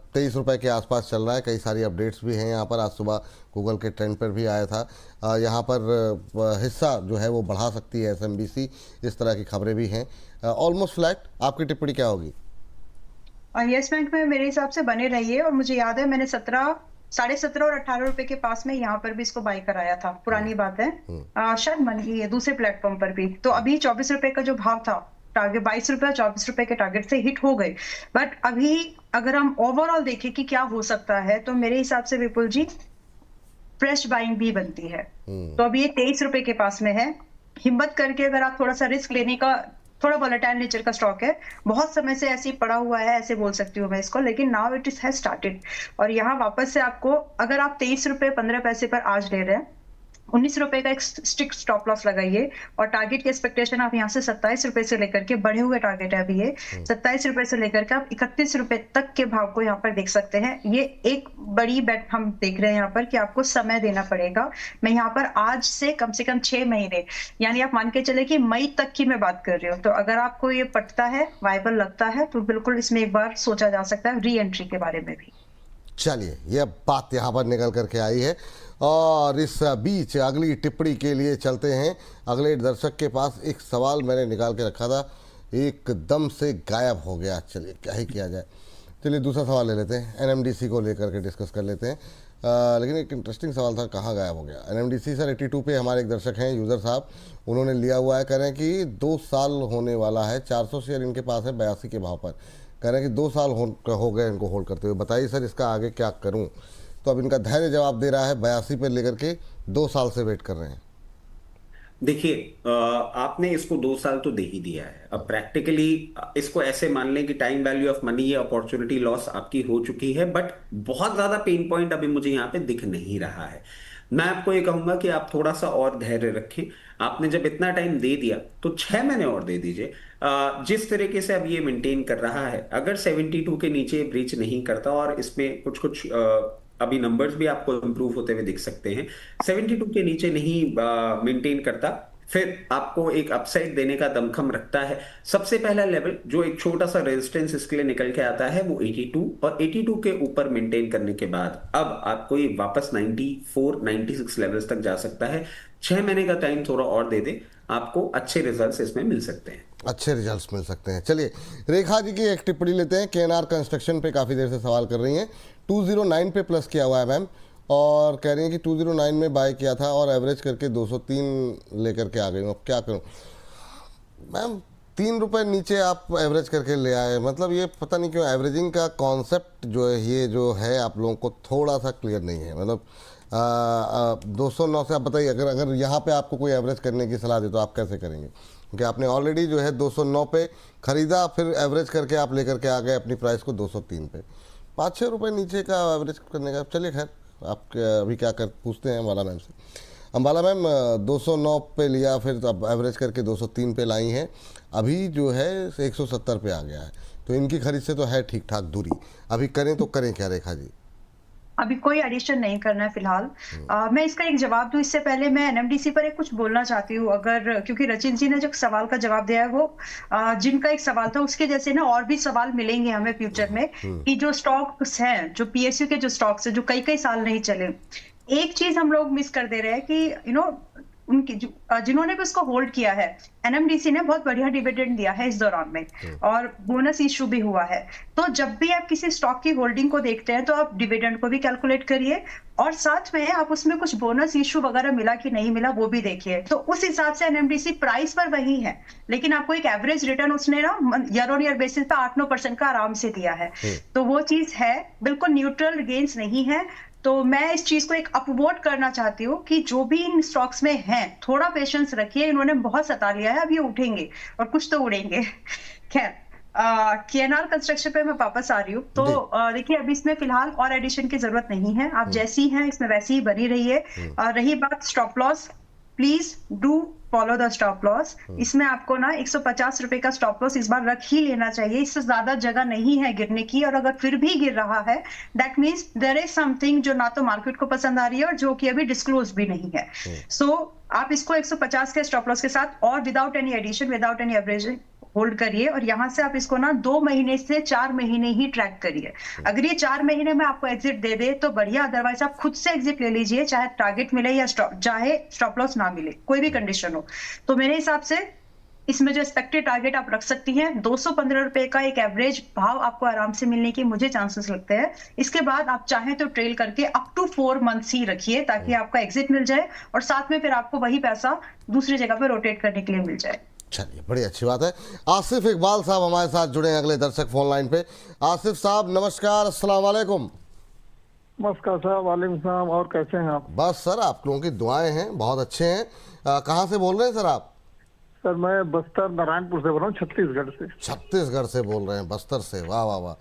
23 रुपये के आसपास चल रहा है, कई सारी अपडेट्स भी हैं यहाँ पर। आज सुबह गूगल के ट्रेंड पर भी आया था। यहाँ पर हिस्सा जो है वो बढ़ा सकती है SMBC, इस तरह की खबरें भी हैं। ऑलमोस्ट फ्लैट, आपकी टिप्पणी क्या होगी? यस बैंक में मेरे हिसाब से बने रहिए, और मुझे याद है मैंने 17 और 18 रुपए के पास में यहाँ पर भी इसको बाय कराया था, पुरानी बात है। शायद मन ही है दूसरे प्लेटफॉर्म पर भी। तो अभी 24 रुपए का जो भाव था, टारगेट 22 रुपए और 24 रुपए के टारगेट से हिट हो गए। बट अभी अगर हम ओवरऑल देखें कि क्या हो सकता है, तो मेरे हिसाब से विपुल जी फ्रेश बाइंग भी बनती है। तो अभी ये 23 रुपए के पास में है। हिम्मत करके अगर आप थोड़ा सा रिस्क लेने का, थोड़ा वोलेटाइल नेचर का स्टॉक है, बहुत समय से ऐसे ही पड़ा हुआ है, ऐसे बोल सकती हूँ मैं इसको, लेकिन now it is has started. और यहाँ वापस से आपको, अगर आप 23 रुपए 15 पैसे पर आज ले रहे हैं, 19 रुपए का एक स्ट्रिक्ट स्टॉप लॉस लगाइए, और टारगेट की एक्सपेक्टेशन आप यहाँ से 27 रुपए से लेकर के, बढ़े हुए टारगेट है अभी ये 27 रुपए से लेकर के आप 31 रुपए तक के भाव को यहाँ पर देख सकते हैं। ये एक बड़ी बेट हम देख रहे हैं यहाँ पर कि आपको समय देना पड़ेगा। मैं यहाँ पर आज से कम 6 महीने, यानी आप मान के चले कि मई तक की मैं बात कर रही हूँ। तो अगर आपको ये पटता है, वायबल लगता है, तो बिल्कुल इसमें एक बार सोचा जा सकता है री एंट्री के बारे में भी। चलिए, यह बात यहाँ पर निकल करके आई है, और इस बीच अगली टिप्पणी के लिए चलते हैं। अगले दर्शक के पास एक सवाल मैंने निकाल के रखा था, एकदम से गायब हो गया। चलिए, क्या ही किया जाए। चलिए दूसरा सवाल ले लेते हैं, NMDC को लेकर के डिस्कस कर लेते हैं। लेकिन एक इंटरेस्टिंग सवाल था, कहाँ गायब हो गया NMDC? सर 82 पे हमारे एक दर्शक हैं, यूज़र साहब, उन्होंने लिया हुआ है, कह रहे हैं कि 2 साल होने वाला है, 400 शेयर इनके पास है 82 के भाव पर। कह रहे हैं कि 2 साल हो गए इनको होल्ड करते हुए, बताइए सर इसका आगे क्या करूं? तो अब इनका धैर्य जवाब दे रहा है, 82 पे लेकर के 2 साल से वेट कर रहे हैं। देखिए, आपने इसको 2 साल तो दे ही दिया है। अब प्रैक्टिकली इसको ऐसे मान लें कि टाइम वैल्यू ऑफ मनी या अपॉर्चुनिटी लॉस आपकी हो चुकी है, बट बहुत ज्यादा पेन पॉइंट अभी मुझे यहाँ पे दिख नहीं रहा है। मैं आपको ये कहूंगा कि आप थोड़ा सा और धैर्य रखें। आपने जब इतना टाइम दे दिया तो 6 महीने और दे दीजिए। जिस तरीके से अब ये मेंटेन कर रहा है, अगर 72 के नीचे ब्रीच नहीं करता, और इसमें कुछ अभी नंबर्स भी आपको इंप्रूव होते हुए दिख सकते हैं, 72 के नीचे नहीं मेंटेन करता, फिर आपको एक अपसाइड देने का दमखम रखता है। सबसे पहला लेवल जो एक छोटा सा रेजिस्टेंस इसके लिए निकल के आता है वो 82, और 82 के ऊपर मेंटेन करने के बाद अब आपको ये वापस 94, 96 लेवल्स तक जा सकता है। 6 महीने का टाइम थोड़ा और दे दे, आपको अच्छे रिजल्ट्स इसमें मिल सकते हैं। अच्छे रिजल्ट्स मिल सकते हैं। चलिए रेखा जी की एक टिप्पणी लेते हैं। KNR कंस्ट्रक्शन पे काफ़ी देर से सवाल कर रही हैं। 209 पे प्लस किया हुआ है मैम, और कह रही हैं कि 209 में बाय किया था और एवरेज करके 203 लेकर के आ गई हूँ, अब क्या करूँ? मैम 3 रुपये नीचे आप एवरेज करके ले आए, मतलब ये पता नहीं क्यों एवरेजिंग का कॉन्सेप्ट जो है, ये जो है आप लोगों को थोड़ा सा क्लियर नहीं है। मतलब 209 से आप बताइए, अगर यहाँ पे आपको कोई एवरेज करने की सलाह दे तो आप कैसे करेंगे? क्योंकि आपने ऑलरेडी जो है 209 पे ख़रीदा, फिर एवरेज करके आप लेकर के आ गए अपनी प्राइस को 203 पे। 5-6 रुपये नीचे का एवरेज करने का। चलिए खैर, आप अभी क्या कर पूछते हैं अम्बाला मैम से। अम्बाला मैम 209 पे लिया, फिर अब एवरेज करके 203 पे लाई हैं, अभी जो है 170 पे आ गया है, तो इनकी खरीद से तो है ठीक ठाक दूरी। अभी करें तो करें क्या रेखा जी? अभी कोई एडिशन नहीं करना है फिलहाल। मैं इसका एक जवाब दूं इससे पहले मैं NMDC पर एक कुछ बोलना चाहती हूँ, अगर, क्योंकि रचित जी ने जो सवाल का जवाब दिया है वो जिनका एक सवाल था उसके जैसे ना और भी सवाल मिलेंगे हमें फ्यूचर में, कि जो स्टॉक्स हैं, जो PSU के जो स्टॉक्स है जो कई साल नहीं चले, एक चीज हम लोग मिस कर दे रहे हैं कि उनकी जिन्होंने भी उसको होल्ड किया है, NMDC ने बहुत बढ़िया डिविडेंड दिया है इस दौरान में, और बोनस इशू भी हुआ है। तो जब भी आप किसी स्टॉक की होल्डिंग को देखते हैं तो आप डिविडेंड को भी कैलकुलेट करिए, और साथ में आप उसमें कुछ बोनस इशू वगैरह मिला कि नहीं मिला वो भी देखिए। तो उस हिसाब से NMDC प्राइस पर वही है, लेकिन आपको एक एवरेज रिटर्न उसने ना ईयर ऑन ईयर बेसिस पे 8-9% का आराम से दिया है। तो वो चीज है, बिल्कुल न्यूट्रल गेन्स नहीं है। तो मैं इस चीज को एक अपवोट करना चाहती हूँ कि जो भी इन स्टॉक्स में हैं, थोड़ा पेशेंस रखिए, इन्होंने बहुत सता लिया है, अब ये उठेंगे और कुछ तो उड़ेंगे। खैर, KNR कंस्ट्रक्शन पे मैं वापस आ रही हूँ। तो देखिए, अभी इसमें फिलहाल और एडिशन की जरूरत नहीं है, आप जैसी हैं इसमें वैसी ही बनी रही है। रही बात stop loss, please do follow the stop loss. इसमें आपको ना 150 रुपए का स्टॉप लॉस इस बार रख ही लेना चाहिए, इससे ज्यादा जगह नहीं है गिरने की। और अगर फिर भी गिर रहा है, that means there is something जो ना तो मार्केट को पसंद आ रही है और जो कि अभी डिस्क्लोज भी नहीं है। सो आप इसको 150 के स्टॉप लॉस के साथ और without any addition, without any averaging hold करिए। और यहाँ से आप इसको ना 2 महीने से 4 महीने ही ट्रैक करिए। अगर ये 4 महीने में आपको एग्जिट दे दे तो बढ़िया, अदरवाइज आप खुद से एग्जिट ले लीजिए, चाहे टारगेट मिले या चाहे स्टॉप लॉस ना मिले, कोई भी कंडीशन हो। तो मेरे हिसाब से इसमें जो एक्सपेक्टेड टारगेट आप रख सकती हैं, 215 रुपए का एक एवरेज भाव आपको आराम से मिलने की मुझे चांसेस लगते हैं। इसके बाद आप चाहें तो ट्रेल करके अप टू 4 मंथ्स ही रखिए, ताकि आपका एग्जिट मिल जाए और साथ में फिर आपको वही पैसा दूसरी जगह पे रोटेट करने के लिए मिल जाए। चलिए, बड़ी अच्छी बात है। आसिफ इकबाल साहब हमारे साथ जुड़े हैं अगले दर्शक फोन लाइन पे। आसिफ साहब नमस्कार, अस्सलाम वालेकुम। नमस्कार सर, वालेकुम सलाम। और कैसे हैं आप? बस सर, आप लोगों की दुआएं हैं, बहुत अच्छे हैं। कहाँ से बोल रहे हैं सर आप? सर मैं बस्तर नारायणपुर से बोल रहा हूँ, छत्तीसगढ़ से। छत्तीसगढ़ से बोल रहे हैं, बस्तर से। वाह वाह वाह।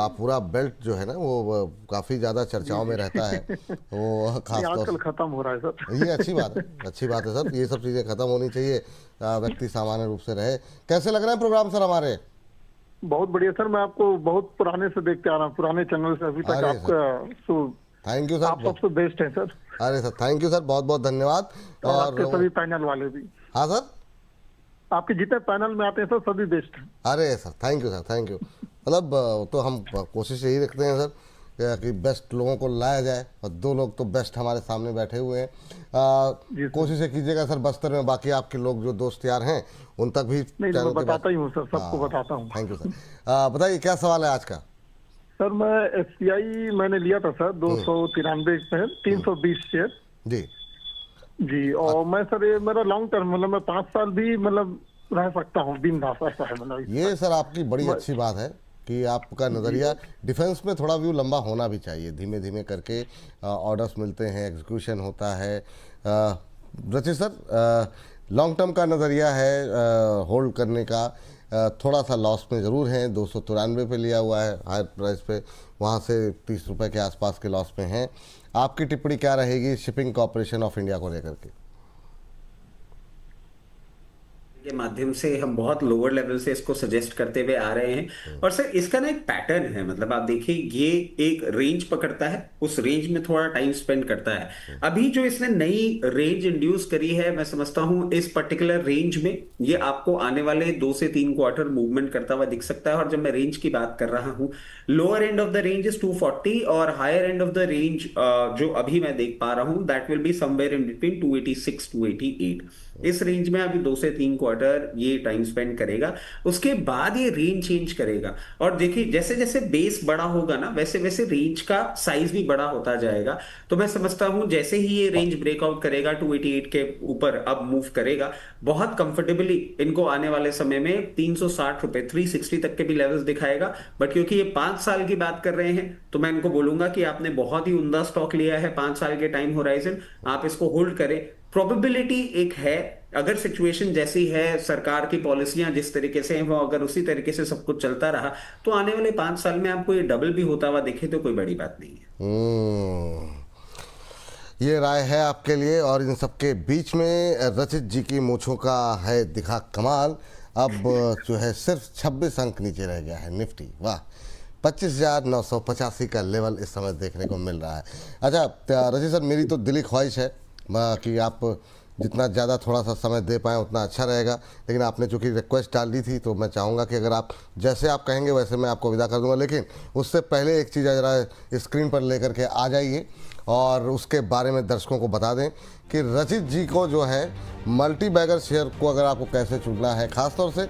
पूरा बेल्ट जो है ना वो काफ़ी ज़्यादा चर्चाओं में रहता है, वो खास तौर आजकल से। खत्म हो रहा है सर। ये अच्छी बात है, अच्छी बात है सर। ये सब चीज़ें खत्म होनी चाहिए, व्यक्ति सामान्य रूप से रहे। कैसे लग रहे हैं प्रोग्राम सर हमारे? बहुत बढ़िया सर, मैं आपको बहुत पुराने से देखते आ रहा हूँ, पुराने चैनल से अभी तक। अरे आपका थैंक यू आप सर। सबसे बेस्ट है सर। अरे सर थैंक यू सर, बहुत बहुत धन्यवाद। और आपके सभी पैनल वाले भी, हाँ सर, आपके जितने पैनल में आते हैं सर सभी बेस्ट हैं। अरे sir thank you sir, thank you. मतलब तो हम कोशिश यही रखते हैं सर कि बेस्ट लोगों को लाया जाए, और 2 लोग तो बेस्ट हमारे सामने बैठे हुए हैं। कोशिश ये कीजिएगा सर बस्तर में बाकी आपके लोग जो दोस्त यार हैं उन तक भी नहीं, चैनल मैं के बताता बाद- ही हूँ सर, सबको हाँ, बताता हूँ। Thank you sir. बताइए क्या सवाल है आज का? सर मैं SBI मैंने लिया था सर 293 पे 320 शेयर जी जी। और मैं सर ये मेरा लॉन्ग टर्म, मतलब मैं 5 साल भी मतलब रह सकता हूँ बिंदास, ऐसा है मतलब। ये सर आपकी बड़ी अच्छी बात है कि आपका नज़रिया डिफेंस में थोड़ा व्यू लंबा होना भी चाहिए। धीमे धीमे करके ऑर्डर्स मिलते हैं, एग्जीक्यूशन होता है। रचित सर, लॉन्ग टर्म का नज़रिया है होल्ड करने का। थोड़ा सा लॉस में ज़रूर है, 293 पे लिया हुआ है हायर प्राइस पे, वहाँ से 30 रुपये के आसपास के लॉस में हैं। आपकी टिप्पणी क्या रहेगी शिपिंग कॉरपोरेशन ऑफ इंडिया को लेकर के? के माध्यम से हम बहुत लोअर लेवल से इसको सजेस्ट करते हुए आ रहे हैं। और सर इसका ना एक पैटर्न है, मतलब आप देखिए ये एक रेंज पकड़ता है, उस रेंज में थोड़ा टाइम स्पेंड करता है। अभी जो इसने नई रेंज इंड्यूस करी है, मैं समझता हूं इस पर्टिकुलर रेंज में ये आपको आने वाले 2 से 3 क्वार्टर मूवमेंट करता हुआ दिख सकता है। और जब मैं रेंज की बात कर रहा हूं, lower end of the range is 240 और higher end of the range जो अभी मैं देख पा रहा हूं that will be somewhere in between 286 288। इस रेंज में अभी 2 से 3 क्वार्टर ये टाइम स्पेंड करेगा, उसके बाद ये रेंज चेंज करेगा। और देखिए जैसे जैसे बेस बड़ा होगा ना, वैसे वैसे रेंज का साइज भी बड़ा होता जाएगा। तो मैं समझता हूं जैसे ही ये रेंज ब्रेकआउट करेगा 288 के ऊपर अब मूव करेगा, बहुत कंफर्टेबली इनको आने वाले समय में 360 रुपए 360 तक के भी लेवल्स दिखाएगा। बट क्योंकि ये 5 साल की बात कर रहे हैं तो मैं इनको बोलूंगा कि आपने बहुत ही उम्दा स्टॉक लिया है 5 साल के टाइम होराइजन, आप इसको होल्ड करें। प्रोबेबिलिटी एक है, अगर सिचुएशन जैसी है, सरकार की पॉलिसियां जिस तरीके से हैं वो अगर उसी तरीके से सब कुछ चलता रहा तो आने वाले 5 साल में आपको ये डबल भी होता हुआ दिखे तो कोई बड़ी बात नहीं है। ये राय है आपके लिए। और इन सबके बीच में रचित जी की मूंछों का है दिखा कमाल। अब जो है सिर्फ 26 अंक नीचे रह गया है निफ्टी। वाह, 25,985 का लेवल इस समय देखने को मिल रहा है। अच्छा रचित सर, मेरी तो दिली ख्वाहिश है कि आप जितना ज़्यादा थोड़ा सा समय दे पाएँ उतना अच्छा रहेगा, लेकिन आपने चूँकि रिक्वेस्ट डाल दी थी तो मैं चाहूँगा कि अगर आप जैसे आप कहेंगे वैसे मैं आपको विदा कर दूँगा। लेकिन उससे पहले एक चीज़ ज़रा स्क्रीन पर लेकर के आ जाइए और उसके बारे में दर्शकों को बता दें कि रचित जी को जो है मल्टी बैगर शेयर को अगर आपको कैसे चुनना है, ख़ासतौर से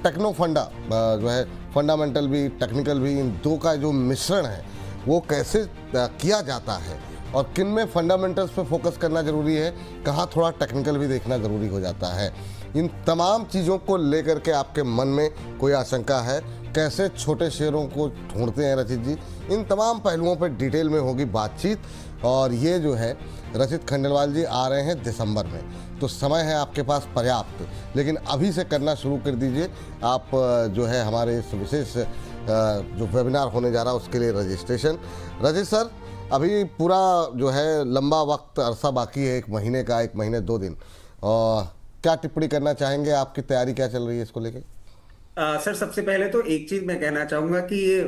टेक्नो फंडा जो है, फंडामेंटल भी टेक्निकल भी, इन 2 का जो मिश्रण है वो कैसे किया जाता है और किन में फंडामेंटल्स पे फोकस करना ज़रूरी है, कहाँ थोड़ा टेक्निकल भी देखना ज़रूरी हो जाता है, इन तमाम चीज़ों को लेकर के आपके मन में कोई आशंका है, कैसे छोटे शेयरों को ढूंढते हैं रचित जी, इन तमाम पहलुओं पर डिटेल में होगी बातचीत। और ये जो है रचित खंडेलवाल जी आ रहे हैं दिसंबर में, तो समय है आपके पास पर्याप्त, लेकिन अभी से करना शुरू कर दीजिए। आप जो है हमारे इस विशेष जो वेबिनार होने जा रहा है उसके लिए रजिस्ट्रेशन। रचित सर, अभी पूरा जो है लंबा वक्त अरसा बाकी है, 1 महीने का, 1 महीने 2 दिन। और क्या टिप्पणी करना चाहेंगे, आपकी तैयारी क्या चल रही है इसको लेके? सर सबसे पहले तो एक चीज मैं कहना चाहूंगा कि ये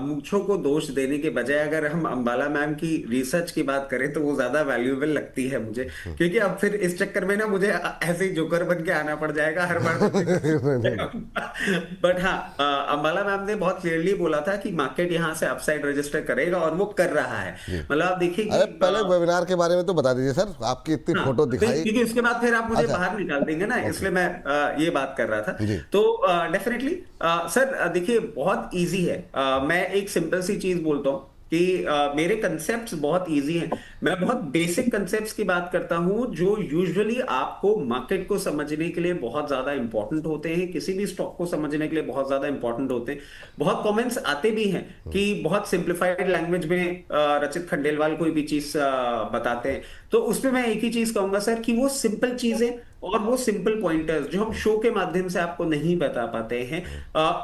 मूंछों को दोष देने के बजाय अगर हम अंबाला मैम की रिसर्च की बात करें तो वो ज्यादा वैल्यूएबल लगती है मुझे, क्योंकि अब फिर इस चक्कर में ना मुझे ऐसे ही जोकर बन के आना पड़ जाएगा हर बार। बट हाँ, अंबाला मैम ने बहुत क्लियरली बोला था कि मार्केट यहाँ से अपसाइड रजिस्टर करेगा और वो कर रहा है। मतलब आप देखिए कि अरे पहले वेबिनार के बारे में तो बता दीजिए सर, आपकी इतनी फोटो दिखाई। क्योंकि उसके बाद फिर आप मुझे अच्छा, बाहर निकाल देंगे ना, इसलिए मैं ये बात कर रहा था। जी। तो डेफिनेटली सर देखिए बहुत इजी है। मैं एक सिंपल सी चीज बोलता हूँ कि मेरे कंसेप्ट्स बहुत इजी हैं। मैं बहुत बेसिक कंसेप्ट्स की बात करता हूं जो यूजुअली आपको मार्केट को समझने के लिए बहुत ज्यादा इंपॉर्टेंट होते हैं, किसी भी स्टॉक को समझने के लिए बहुत ज्यादा इंपॉर्टेंट होते हैं। बहुत कमेंट्स आते भी हैं कि बहुत सिंप्लीफाइड लैंग्वेज में रचित खंडेलवाल कोई भी चीज बताते हैं। तो उसमें मैं एक ही चीज कहूंगा सर कि वो सिंपल चीजें और वो सिंपल पॉइंटर्स जो हम शो के माध्यम से आपको नहीं बता पाते हैं,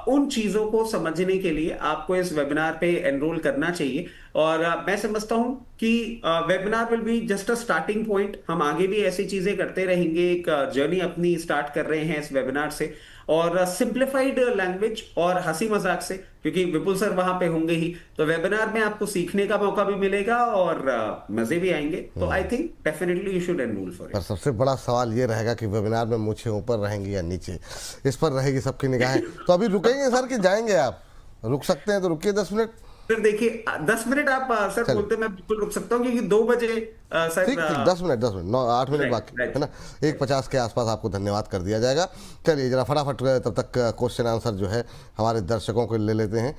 उन चीजों को समझने के लिए आपको इस वेबिनार पे एनरोल करना चाहिए। और मैं समझता हूं कि webinar will be just a starting point. हम आगे भी ऐसी चीजें करते रहेंगे, एक जर्नी अपनी स्टार्ट कर रहे हैं इस वेबिनार से, और सिंप्लीफाइड लैंग्वेज और हंसी मजाक से, क्योंकि विपुल सर वहां पे होंगे ही, तो वेबिनार में आपको सीखने का मौका भी मिलेगा और मजे भी आएंगे। तो I think definitely you should enrol for it. पर सबसे बड़ा सवाल ये रहेगा कि वेबिनार में मुझे ऊपर रहेंगी या नीचे, इस पर रहेगी सबकी निगाहें। तो अभी रुकेंगे सर कि जाएंगे? आप रुक सकते हैं तो रुकिए 10 मिनट। फिर देखिए 10 मिनट आप सर बोलते मैं बिल्कुल रुक सकता हूँ, क्योंकि 2 बजे सर ठीक, 10 मिनट 8 मिनट राइट, बाकी राइट। है ना। 1:50 के आसपास आपको धन्यवाद कर दिया जाएगा। चलिए जरा फटाफट तब तक क्वेश्चन आंसर जो है हमारे दर्शकों को ले लेते हैं।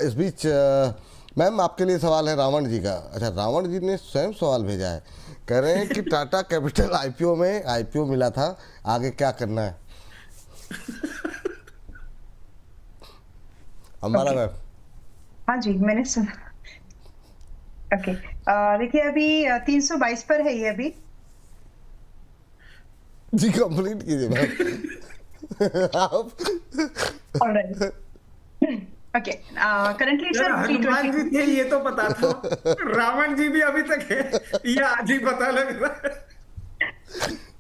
इस बीच मैम आपके लिए सवाल है रावण जी का। अच्छा, रावण जी ने स्वयं सवाल भेजा है, कह रहे हैं कि टाटा कैपिटल आईपीओ मिला था, आगे क्या करना है? अंबाला मैम। हाँ जी, मैंने सुना। ओके, देखिए अभी 322 पर है ये अभी। जी कंप्लीट कीजिए मैम। आप alright, okay, currently sir Hanuman 320। जी थे ये तो पता था, रावण जी भी अभी तक है ये आज ही पता लग रहा है।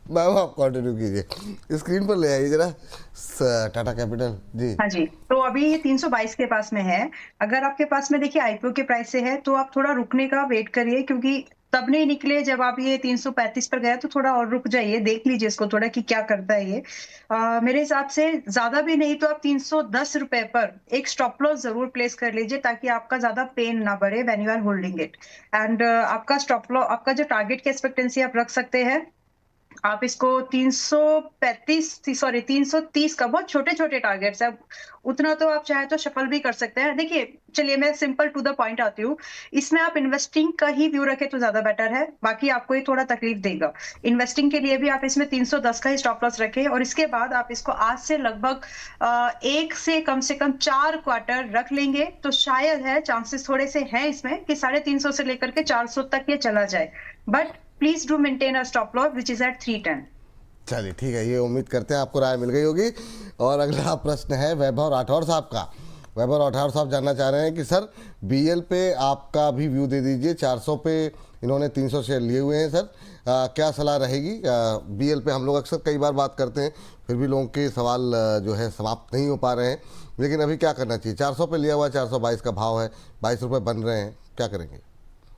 मैम आप कंटिन्यू कीजिए, स्क्रीन पर ले आइए जरा टाटा कैपिटल जी। हाँ जी, तो अभी ये 322 के पास में है। अगर आपके पास में देखिए आईपीओ के प्राइस से है तो आप थोड़ा रुकने का वेट करिए, क्योंकि तब नहीं निकले जब आप ये 335 पर गया, तो थोड़ा और रुक जाइए, देख लीजिए इसको थोड़ा कि क्या करता है ये। मेरे हिसाब से ज्यादा भी नहीं तो आप 310 रुपए पर एक स्टॉप लॉस जरूर प्लेस कर लीजिए, ताकि आपका ज्यादा पेन ना बढ़े when you are holding it. And आपका स्टॉप लॉस, आपका जो टारगेट की एक्सपेक्टेंसी आप रख सकते हैं, आप इसको 330 का, बहुत छोटे छोटे टारगेट्स है, उतना तो आप चाहे तो शफल भी कर सकते हैं। देखिए चलिए मैं सिंपल टू द पॉइंट आती हूँ, इसमें आप इन्वेस्टिंग का ही व्यू रखें तो ज्यादा बेटर है, बाकी आपको ये थोड़ा तकलीफ देगा। इन्वेस्टिंग के लिए भी आप इसमें 310 का ही स्टॉप लॉस रखें, और इसके बाद आप इसको आज से लगभग 1 से कम 4 क्वार्टर रख लेंगे तो शायद है, चांसेस थोड़े से हैं इसमें कि 350 से लेकर के 400 तक ये चला जाए। But please do maintain a stop loss which is at 310। चलिए ठीक है, ये उम्मीद करते हैं आपको राय मिल गई होगी। और अगला प्रश्न है वैभव राठौर साहब का। वैभव राठौर साहब जानना चाह रहे हैं कि सर बीएल पे आपका भी व्यू दे दीजिए। 400 पे इन्होंने 300 शेयर लिए हुए हैं सर, क्या सलाह रहेगी? बीएल पे हम लोग अक्सर कई बार बात करते हैं, फिर भी लोगों के सवाल जो है समाप्त नहीं हो पा रहे हैं, लेकिन अभी क्या करना चाहिए? 400 पे लिया हुआ 422 का भाव है, 22 रुपये बन रहे हैं, क्या करेंगे?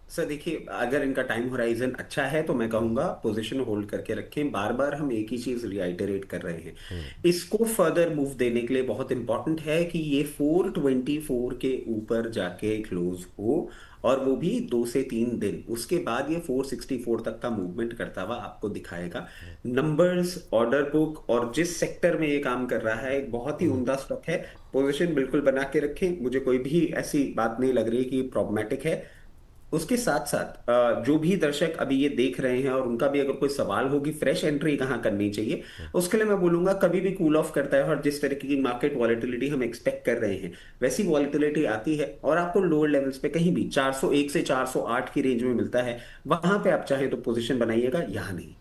सर देखिए अगर इनका टाइम होराइजन अच्छा है तो मैं कहूंगा पोजीशन होल्ड करके रखें। बार बार हम एक ही चीज रिआइटरेट कर रहे हैं, इसको फर्दर मूव देने के लिए बहुत इंपॉर्टेंट है कि ये 424 के ऊपर जाके क्लोज हो, और वो भी 2 से 3 दिन, उसके बाद ये 464 तक का मूवमेंट करता हुआ आपको दिखाएगा। नंबर्स, ऑर्डर बुक और जिस सेक्टर में ये काम कर रहा है एक बहुत ही उम्दा स्टॉक है। पोजीशन बिल्कुल बना के रखें, मुझे कोई भी ऐसी बात नहीं लग रही कि प्रॉब्लमेटिक है। उसके साथ साथ जो भी दर्शक अभी ये देख रहे हैं और उनका भी अगर कोई सवाल हो कि फ्रेश एंट्री कहाँ करनी चाहिए, उसके लिए मैं बोलूंगा कभी भी कूल ऑफ करता है और जिस तरीके की मार्केट वॉलेटिलिटी हम एक्सपेक्ट कर रहे हैं वैसी वॉलेटिलिटी आती है और आपको लोअर लेवल्स पे कहीं भी 401 से 408 की रेंज में मिलता है, वहां पे आप चाहें तो पोजीशन बनाइएगा, यहाँ नहीं।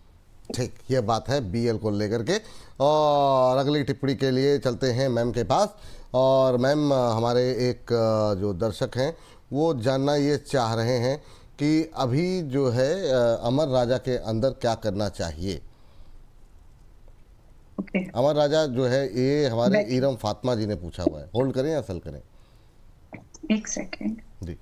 ठीक, ये बात है बीएल को लेकर के। और अगली टिप्पणी के लिए चलते हैं मैम के पास। और मैम हमारे एक जो दर्शक हैं वो जानना ये चाह रहे हैं कि अभी जो है अमर राजा के अंदर क्या करना चाहिए? अमर राजा जो है ये हमारे इरम फातिमा जी ने पूछा हुआ है, होल्ड करें या सल करें? एक सेकेंड जी,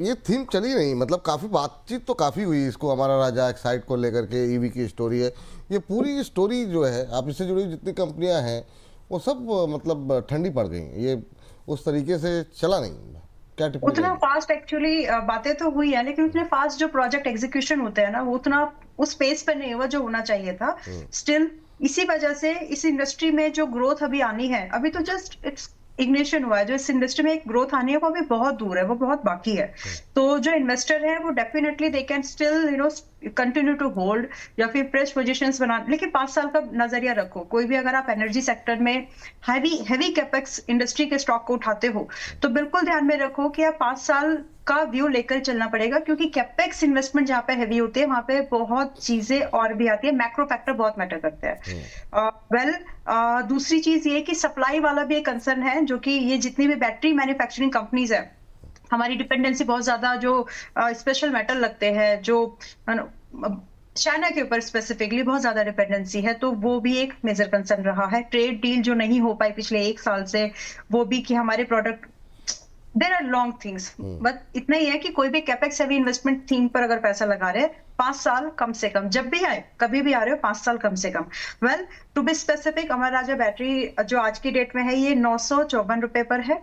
ये थीम चली नहीं, मतलब काफ़ी बातचीत तो काफ़ी हुई इसको, हमारा राजा एक्साइड को लेकर के, ईवी की स्टोरी है, ये पूरी स्टोरी जो है आप इससे जुड़ी जितनी कंपनियां हैं वो सब मतलब ठंडी पड़ गई, ये उस तरीके से चला नहीं। क्या टिप्पणी उतना फास्ट एक्चुअली बातें तो हुई है, लेकिन उतने फास्ट जो प्रोजेक्ट एग्जीक्यूशन होते हैं ना, वो उतना उस पेस पर नहीं हुआ जो होना चाहिए था। स्टिल इसी वजह से इस इंडस्ट्री में जो ग्रोथ अभी आनी है, अभी तो जस्ट इट्स इग्निशन हुआ है, जो इस इंडस्ट्री में एक ग्रोथ आनी है वो अभी बहुत दूर है, वो बहुत बाकी है। तो जो इन्वेस्टर है वो definitely they can still continue to hold या फिर फ्रेश पोजीशंस बना, लेकिन 5 साल का नजरिया रखो। कोई भी अगर आप एनर्जी सेक्टर में हैवी कैपेक्स इंडस्ट्री के स्टॉक को उठाते हो तो बिल्कुल ध्यान में रखो कि आप 5 साल का व्यू लेकर चलना पड़ेगा, क्योंकि कैपेक्स इन्वेस्टमेंट जहाँ पे हैवी होते हैं वहां पे बहुत चीजें और भी आती है, मैक्रो फैक्टर बहुत मैटर करते हैं। दूसरी चीज ये कि सप्लाई वाला भी एक कंसर्न है, जो कि ये जितनी भी बैटरी मैन्युफैक्चरिंग कंपनीज है, हमारी डिपेंडेंसी बहुत ज्यादा जो स्पेशल मेटल लगते हैं, जो चाइना के ऊपर स्पेसिफिकली बहुत ज्यादा डिपेंडेंसी है, तो वो भी एक मेजर कंसर्न रहा है। ट्रेड डील जो नहीं हो पाई पिछले 1 साल से, वो भी कि हमारे product, there are long things, but इतना ही है कि कोई भी कैपेक्स हैवी इन्वेस्टमेंट थीम पर अगर पैसा लगा रहे हैं, 5 साल कम से कम, जब भी आए कभी भी आ रहे हो 5 साल कम से कम। Well to be specific, Amara Raja battery जो आज की डेट में है ये 954 रुपए पर है।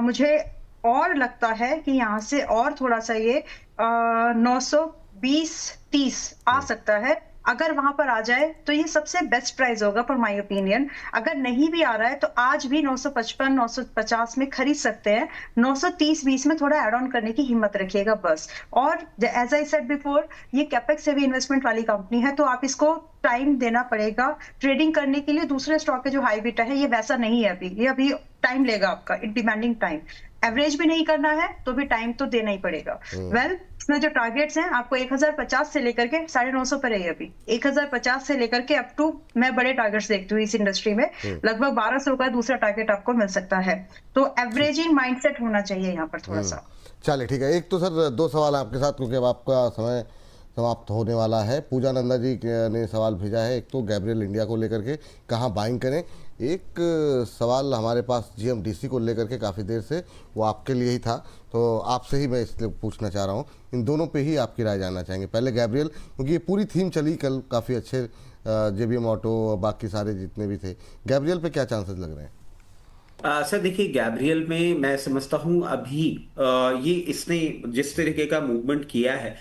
मुझे और लगता है कि यहाँ से और थोड़ा सा ये 920-30 आ सकता है। अगर वहां पर आ जाए तो ये सबसे बेस्ट प्राइस होगा फॉर माय ओपिनियन। अगर नहीं भी आ रहा है तो आज भी 955 950 में खरीद सकते हैं। 930-20 में थोड़ा एड ऑन करने की हिम्मत रखिएगा बस। और एज आई सेड बिफोर, ये कैपेक्स हेवी इन्वेस्टमेंट वाली कंपनी है, तो आप इसको टाइम देना पड़ेगा ट्रेडिंग करने के लिए। दूसरे स्टॉक के जो हाई बीटा है ये वैसा नहीं है अभी, ये अभी टाइम लेगा आपका, इट डिमांडिंग टाइम। एवरेज भी नहीं करना है तो भी टाइम तो देना ही पड़ेगा। वेल इसमें जो टारगेट्स हैं आपको 1050 से लेकर के 950 पर है अभी, 1050 से लेकर के अप टू, मैं बड़े टारगेट्स देखती हूँ इस इंडस्ट्री में, लगभग 1200 का दूसरा टारगेट आपको मिल सकता है। तो एवरेजिंग माइंडसेट होना चाहिए यहाँ पर थोड़ा सा। चलिए ठीक है, एक तो सर 2 सवाल आपके साथ, क्योंकि अब आपका समय समाप्त होने वाला है। पूजा नंदा जी ने सवाल भेजा है, एक तो गैब्रियल इंडिया को लेकर के कहाँ बाइंग करें, एक सवाल हमारे पास GMDC को लेकर के काफ़ी देर से, वो आपके लिए ही था, तो आपसे ही मैं इसलिए पूछना चाह रहा हूँ, इन दोनों पे ही आपकी राय जानना चाहेंगे। पहले गैब्रियल, क्योंकि ये पूरी थीम चली कल, काफ़ी अच्छे JBM ऑटो बाकी सारे जितने भी थे, गैब्रियल पे क्या चांसेस लग रहे हैं? सर देखिए, गैब्रियल में मैं समझता हूं अभी ये इसने जिस तरीके का मूवमेंट किया है,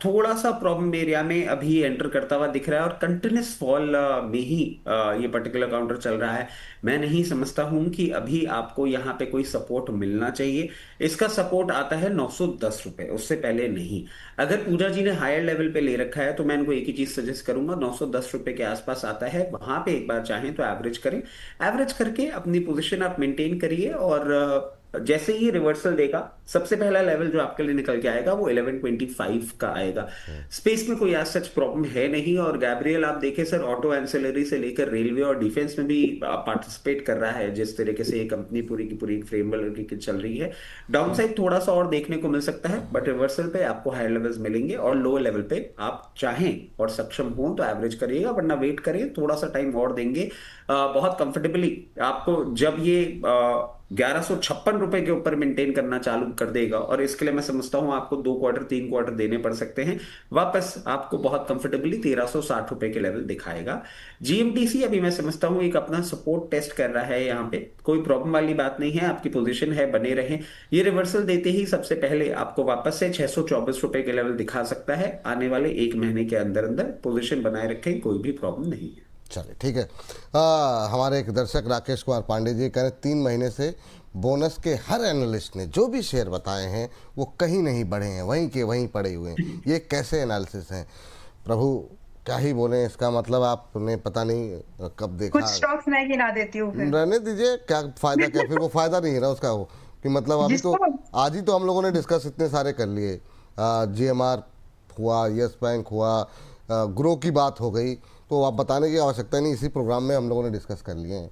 थोड़ा सा प्रॉब्लम एरिया में अभी एंटर करता हुआ दिख रहा है, और कंटिन्यूस फॉल में ही ये पर्टिकुलर काउंटर चल रहा है। मैं नहीं समझता हूं कि अभी आपको यहाँ पे कोई सपोर्ट मिलना चाहिए। इसका सपोर्ट आता है 910 रुपए, उससे पहले नहीं। अगर पूजा जी ने हायर लेवल पे ले रखा है तो मैं इनको एक ही चीज सजेस्ट करूंगा, 910 रुपए के आसपास आता है, वहां पे एक बार चाहें तो एवरेज करें। एवरेज करके अपनी पोजीशन आप मेंटेन करिए, और जैसे ही रिवर्सल देगा, सबसे पहला लेवल जो आपके लिए निकल के आएगा वो 1125 का आएगा। स्पेस में कोई आज सच प्रॉब्लम है नहीं। और गैब्रियल आप देखें सर, ऑटो एंसिलरी से लेकर रेलवे और डिफेंस में भी पार्टिसिपेट कर रहा है, जिस तरीके से ये कंपनी पूरी की पूरी फ्रेमवर्क की चल रही है। डाउन साइड थोड़ा सा और देखने को मिल सकता है, बट रिवर्सल पे आपको हायर लेवल्स मिलेंगे, और लो लेवल पे आप चाहें और सक्षम हो तो एवरेज करिएगा, वरना वेट करिए, थोड़ा सा टाइम और देंगे। बहुत कंफर्टेबली आपको जब ये 1156 रुपए के ऊपर मेंटेन करना चालू कर देगा, और इसके लिए मैं समझता हूं आपको 2 क्वार्टर 3 क्वार्टर देने पड़ सकते हैं, वापस आपको बहुत कंफर्टेबली 1360 रुपए के लेवल दिखाएगा। GMDC अभी मैं समझता हूं एक अपना सपोर्ट टेस्ट कर रहा है, यहाँ पे कोई प्रॉब्लम वाली बात नहीं है, आपकी पोजीशन है, बने रहे। ये रिवर्सल देते ही सबसे पहले आपको वापस से 624 रुपए के लेवल दिखा सकता है। आने वाले 1 महीने के अंदर अंदर पोजीशन बनाए रखें, कोई भी प्रॉब्लम नहीं है। चलिए ठीक है। हमारे एक दर्शक राकेश कुमार पांडे जी कह रहे 3 महीने से बोनस के हर एनालिस्ट ने जो भी शेयर बताए हैं वो कहीं नहीं बढ़े हैं, वहीं के वहीं पड़े हुए हैं, ये कैसे एनालिसिस हैं? प्रभु क्या ही बोले, इसका मतलब आपने पता नहीं कब देखा। कुछ स्टॉक्स मैं गिना देती हूँ, रहने दीजिए, क्या फायदा, क्या फिर वो फायदा नहीं है ना उसका, वो कि मतलब अभी तो आज ही तो हम लोगों ने डिस्कस इतने सारे कर लिए, GMR हुआ, यस बैंक हुआ, ग्रो की बात हो गई, तो आप बताने की आवश्यकता नहीं, इसी प्रोग्राम में हम लोगों ने डिस्कस कर लिए हैं,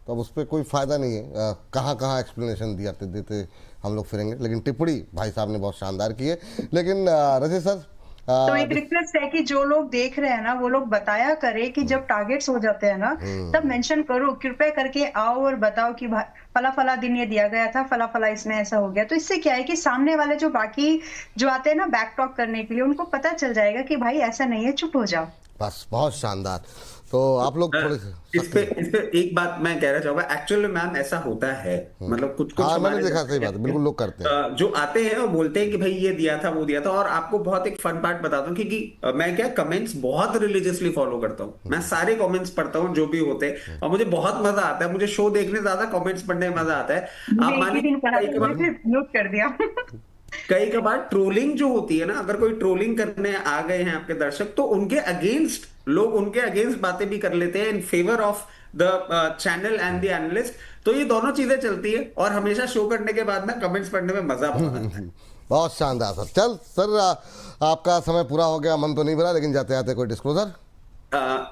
तो अब उस पर कोई फ़ायदा नहीं है। कहाँ कहाँ एक्सप्लेनेशन देते हम लोग फिरेंगे, लेकिन टिप्पणी भाई साहब ने बहुत शानदार की है। लेकिन रजत सर, तो एक रिक्वेस्ट है कि जो लोग देख रहे हैं ना वो लोग बताया करे कि जब टारगेट्स हो जाते हैं ना तब मेंशन करो, कृपया करके आओ और बताओ कि फला फला दिन ये दिया गया था, फला फला इसमें ऐसा हो गया। तो इससे क्या है कि सामने वाले जो बाकी जो आते हैं ना बैक टॉक करने के लिए, उनको पता चल जाएगा कि भाई ऐसा नहीं है, चुप हो जाओ। बस, बहुत शानदार। तो आप लोग थोड़े इस पे एक बात मैं कहना चाहूंगा, एक्चुअली मैम ऐसा होता है, मतलब कुछ हाँ, मैंने हमारे देखा, सही बात है, बिल्कुल लोग करते हैं। जो आते हैं और बोलते हैं कि भाई ये दिया था वो दिया था। और आपको बहुत एक फन पार्ट बताता हूँ, क्योंकि मैं क्या कमेंट्स बहुत रिलीजियसली फॉलो करता हूँ, मैं सारे कमेंट्स पढ़ता हूँ जो भी होते हैं, और मुझे बहुत मजा आता है। मुझे शो देखने से ज्यादा कमेंट्स पढ़ने में मजा आता है। आप एक ही दिन पढ़ा था, मैंने फिर म्यूट कर दिया। कई कबार ट्रोलिंग जो होती है ना, अगर कोई ट्रोलिंग करने आ गए हैं आपके दर्शक, तो उनके अगेंस्ट लोग उनके अगेंस्ट बातें भी कर लेते हैं in favour of the channel and the analyst. तो ये दोनों चीजें चलती है, और हमेशा शो करने के बाद ना कमेंट्स पढ़ने में मजा बहुत आता है। बहुत शानदार सर। चल सर, आपका समय पूरा हो गया, मन तो नहीं भरा, लेकिन जाते जाते कोई डिस्क्लोजर?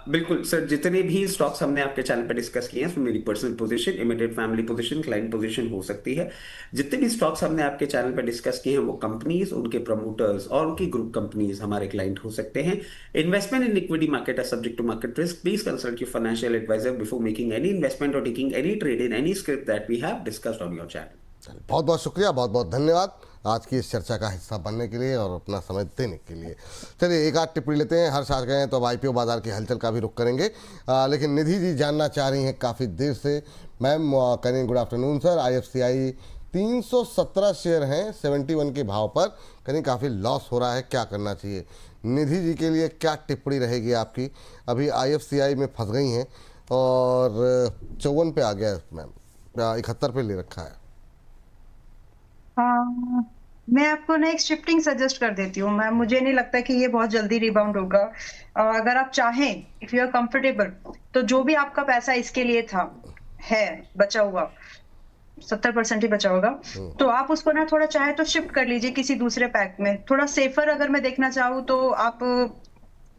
बिल्कुल सर, जितने भी स्टॉक्स हमने आपके चैनल पे डिस्कस किए हैं, उसमें मेरी personal position, immediate family position, client position हो सकती है। जितने भी स्टॉक्स हमने आपके चैनल पे डिस्कस किए हैं वो कंपनीज, उनके प्रमोटर्स और उनकी ग्रुप कंपनीज हमारे क्लाइंट हो सकते हैं। Investment in equity market are subject to market risk. Please consult your financial advisor before making any investment or taking any trade in any script that we have discussed on your channel. बहुत बहुत शुक्रिया, बहुत बहुत धन्यवाद आज की इस चर्चा का हिस्सा बनने के लिए और अपना समय देने के लिए। चलिए एक आध टिप्पणी लेते हैं। हर्ष आ गए हैं तो अब आईपीओ बाजार की हलचल का भी रुख करेंगे, लेकिन निधि जी जानना चाह रही हैं काफ़ी देर से। मैम करें good afternoon sir. IFCI 317 share हैं 71 के भाव पर, कहीं काफ़ी लॉस हो रहा है, क्या करना चाहिए? निधि जी के लिए क्या टिप्पणी रहेगी आपकी? अभी IFCI में फंस गई हैं और 54 पे आ गया मैम, 71 पे ले रखा है। हाँ, मैं आपको ना एक शिफ्टिंग सजेस्ट कर देती हूँ मैम। मुझे नहीं लगता कि ये बहुत जल्दी रिबाउंड होगा। अगर आप चाहें, इफ यू आर कंफर्टेबल, तो जो भी आपका पैसा इसके लिए था है बचा हुआ, 70% ही बचा होगा, तो आप उसको ना थोड़ा चाहे तो शिफ्ट कर लीजिए किसी दूसरे पैक में। थोड़ा सेफर अगर मैं देखना चाहूँ तो आप